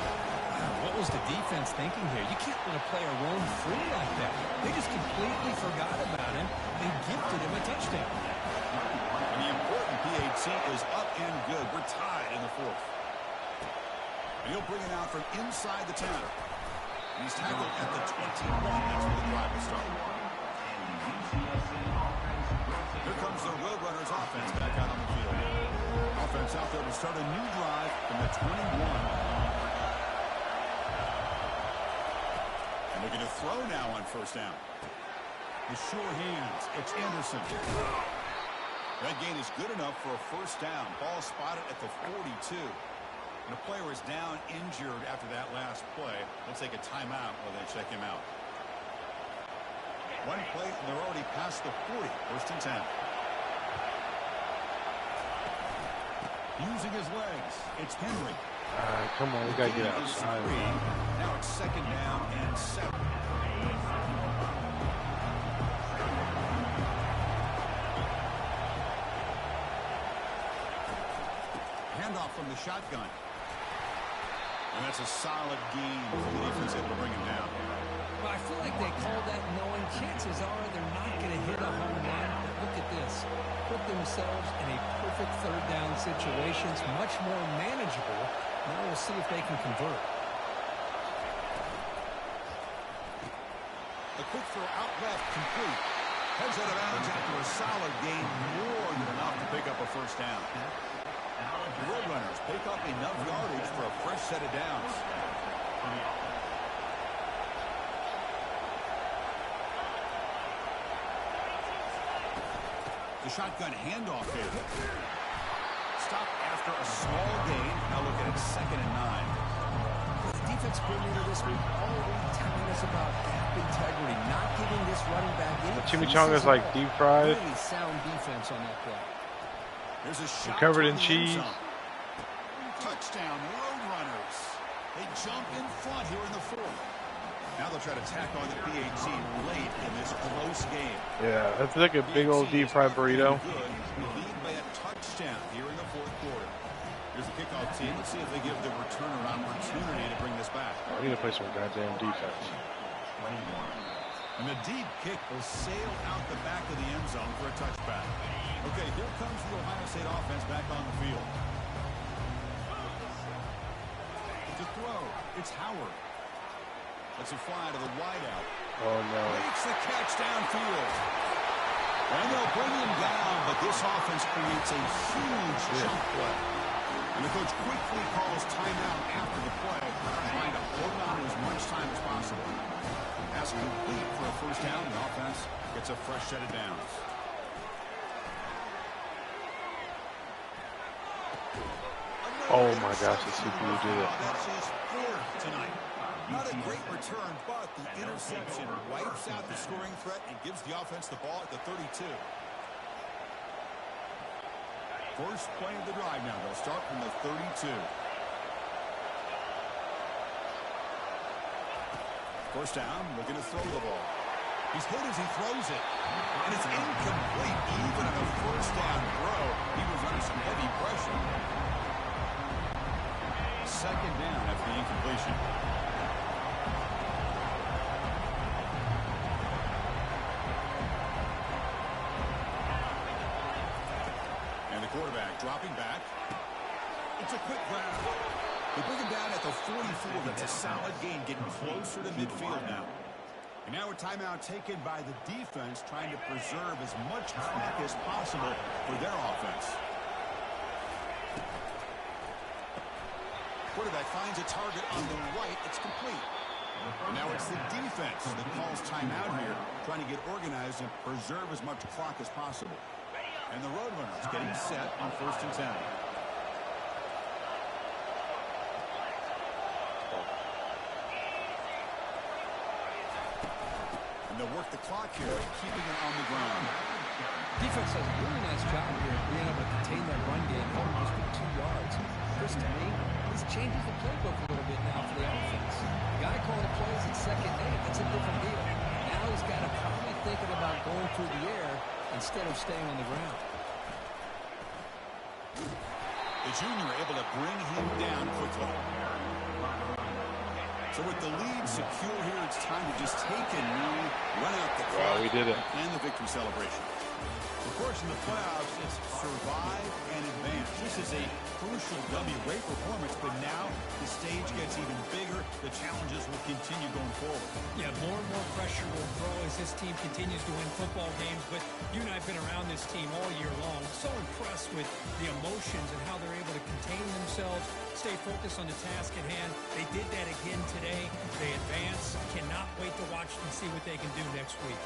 [SPEAKER 11] What was the defense thinking here? You can't let a player roam free like that. They just completely forgot about him and gifted him a touchdown.
[SPEAKER 10] And the important PAT is up and good. We're tied in the fourth. And he'll bring it out from inside the 10. He's tackled at the 21. That's where the drive will start. Here comes the Roadrunners offense back out on the field. Offense out there to start a new drive from the 21. And looking to throw now on first down. The sure hands. It's Anderson. That gain is good enough for a first down. Ball spotted at the 42. And the player is down injured after that last play. Let's take a timeout while they check him out. One play, and they're already past the 40. First and 10. Using his legs, it's Henry.
[SPEAKER 9] Come on, we got to get outside.
[SPEAKER 10] Now it's second down and 7. Handoff from the shotgun. And that's a solid gain for the defense able to bring him down.
[SPEAKER 11] But I feel like they called that knowing chances are they're not going to hit a home run. But look at this. Put themselves in a perfect third down situation. It's much more manageable. Now we'll see if they can convert.
[SPEAKER 10] A quick throw out left, complete. Heads out of bounds after a solid gain, more than enough to pick up a first down. The Roadrunners pick up enough yardage for a fresh set of downs. The shotgun handoff here. Stop after a small gain. Now look at it, second and 9.
[SPEAKER 11] The defense coordinator this week already telling us about gap integrity, not giving this running back any
[SPEAKER 9] Chimichanga's like deep fried.
[SPEAKER 11] Really sound defense on that play.
[SPEAKER 10] There's a shot
[SPEAKER 9] covered in cheese.
[SPEAKER 10] Touchdown, Roadrunners. They jump in front here in the fourth. Now they'll try to tack on the PAT late in this close game.
[SPEAKER 9] Yeah, that's like a big old deep fried burrito.
[SPEAKER 10] We lead by a touchdown here in the fourth quarter. Here's the kickoff team. Let's see if they give the returner an opportunity to bring this back.
[SPEAKER 9] We need to play some goddamn defense.
[SPEAKER 10] And the deep kick will sail out the back of the end zone for a touchback. Okay, here comes the Ohio State offense back on the field. To throw, it's Howard. Let's a fly to the wideout.
[SPEAKER 9] Oh, no.
[SPEAKER 10] Makes the catch downfield. And they'll bring him down, but this offense creates a huge jump play. And the coach quickly calls timeout after the play, trying to hold on to as much time as possible. Pass complete for a first down. The offense gets a fresh set of downs.
[SPEAKER 9] Oh my gosh, the CPU did it.
[SPEAKER 10] That's his fourth tonight. Not a great return, but the interception wipes out the scoring threat and gives the offense the ball at the 32. First play of the drive now. They'll start from the 32. First down, looking to throw the ball. He's hit as he throws it. And it's incomplete. Even on a first down throw, he was under some heavy pressure. Second down after the incompletion. And the quarterback dropping back. It's a quick grab. They bring him down at the 44. That's a solid gain, getting closer to midfield now. And now a timeout taken by the defense, trying to preserve as much clock as possible for their offense. Quarterback finds a target on the right. It's complete. And now it's the defense that calls timeout here, trying to get organized and preserve as much clock as possible. And the Roadrunners getting set on 1st and 10. And they'll work the clock here, keeping it on the ground.
[SPEAKER 11] Defense does a really nice job here of being able to contain that run game, holding just for 2 yards. Chris, to me, this changes the playbook a little bit now for the offense. The guy calling the plays at 2nd and 8, that's a different deal. Now he's got to probably thinking about going through the air instead of staying on the ground.
[SPEAKER 10] The junior able to bring him down quickly. So with the lead secure here, it's time to just take a knee, run out the clock,
[SPEAKER 9] wow, we did it.
[SPEAKER 10] and the victory celebration. Of course, in the playoffs, it's survive and advance. This is a crucial W. Great performance, but now the stage gets even bigger. The challenges will continue going forward.
[SPEAKER 12] Yeah, more and more pressure will grow as this team continues to win football games. But you and I have been around this team all year long. So impressed with the emotions and how they're able to contain themselves, stay focused on the task at hand. They did that again today. They advance. Cannot wait to watch and see what they can do next week.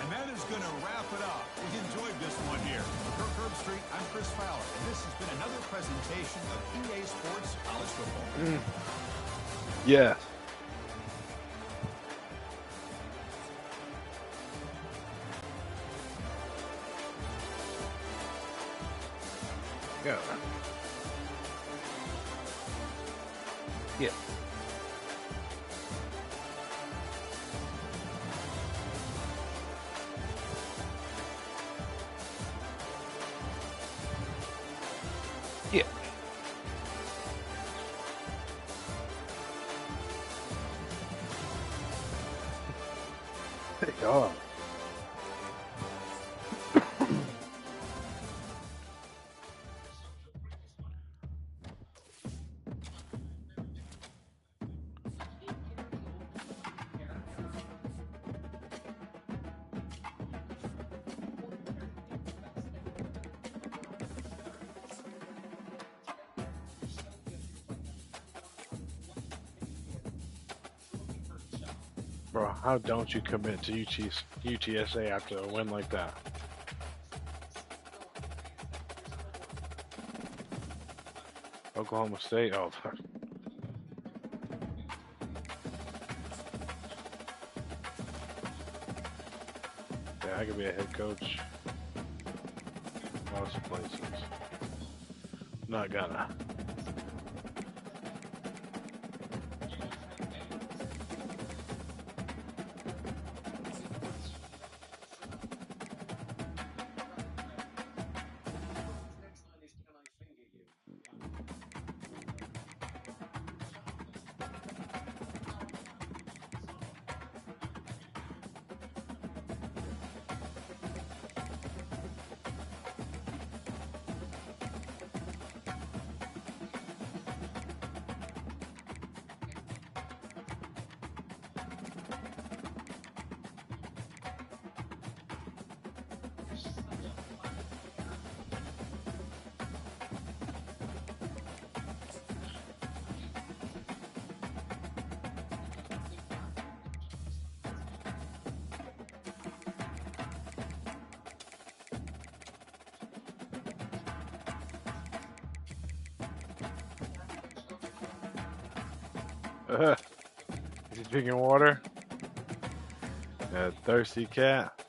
[SPEAKER 10] And that is going to wrap it up. We enjoyed this one here. For Kirk Herbstreit, I'm Chris Fowler, and this has been another presentation of EA Sports College Football.
[SPEAKER 9] Yeah. Yeah. Yeah. Yeah. Hey, God. Bro, how don't you commit to UTSA after a win like that? Oklahoma State? Oh, yeah, I could be a head coach. Lots of places. Not gonna. Is he drinking water? A thirsty cat.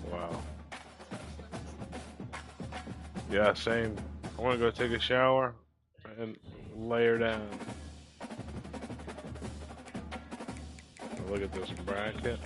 [SPEAKER 9] Wow. Yeah, same. I want to go take a shower and lay her down. Look at this bracket.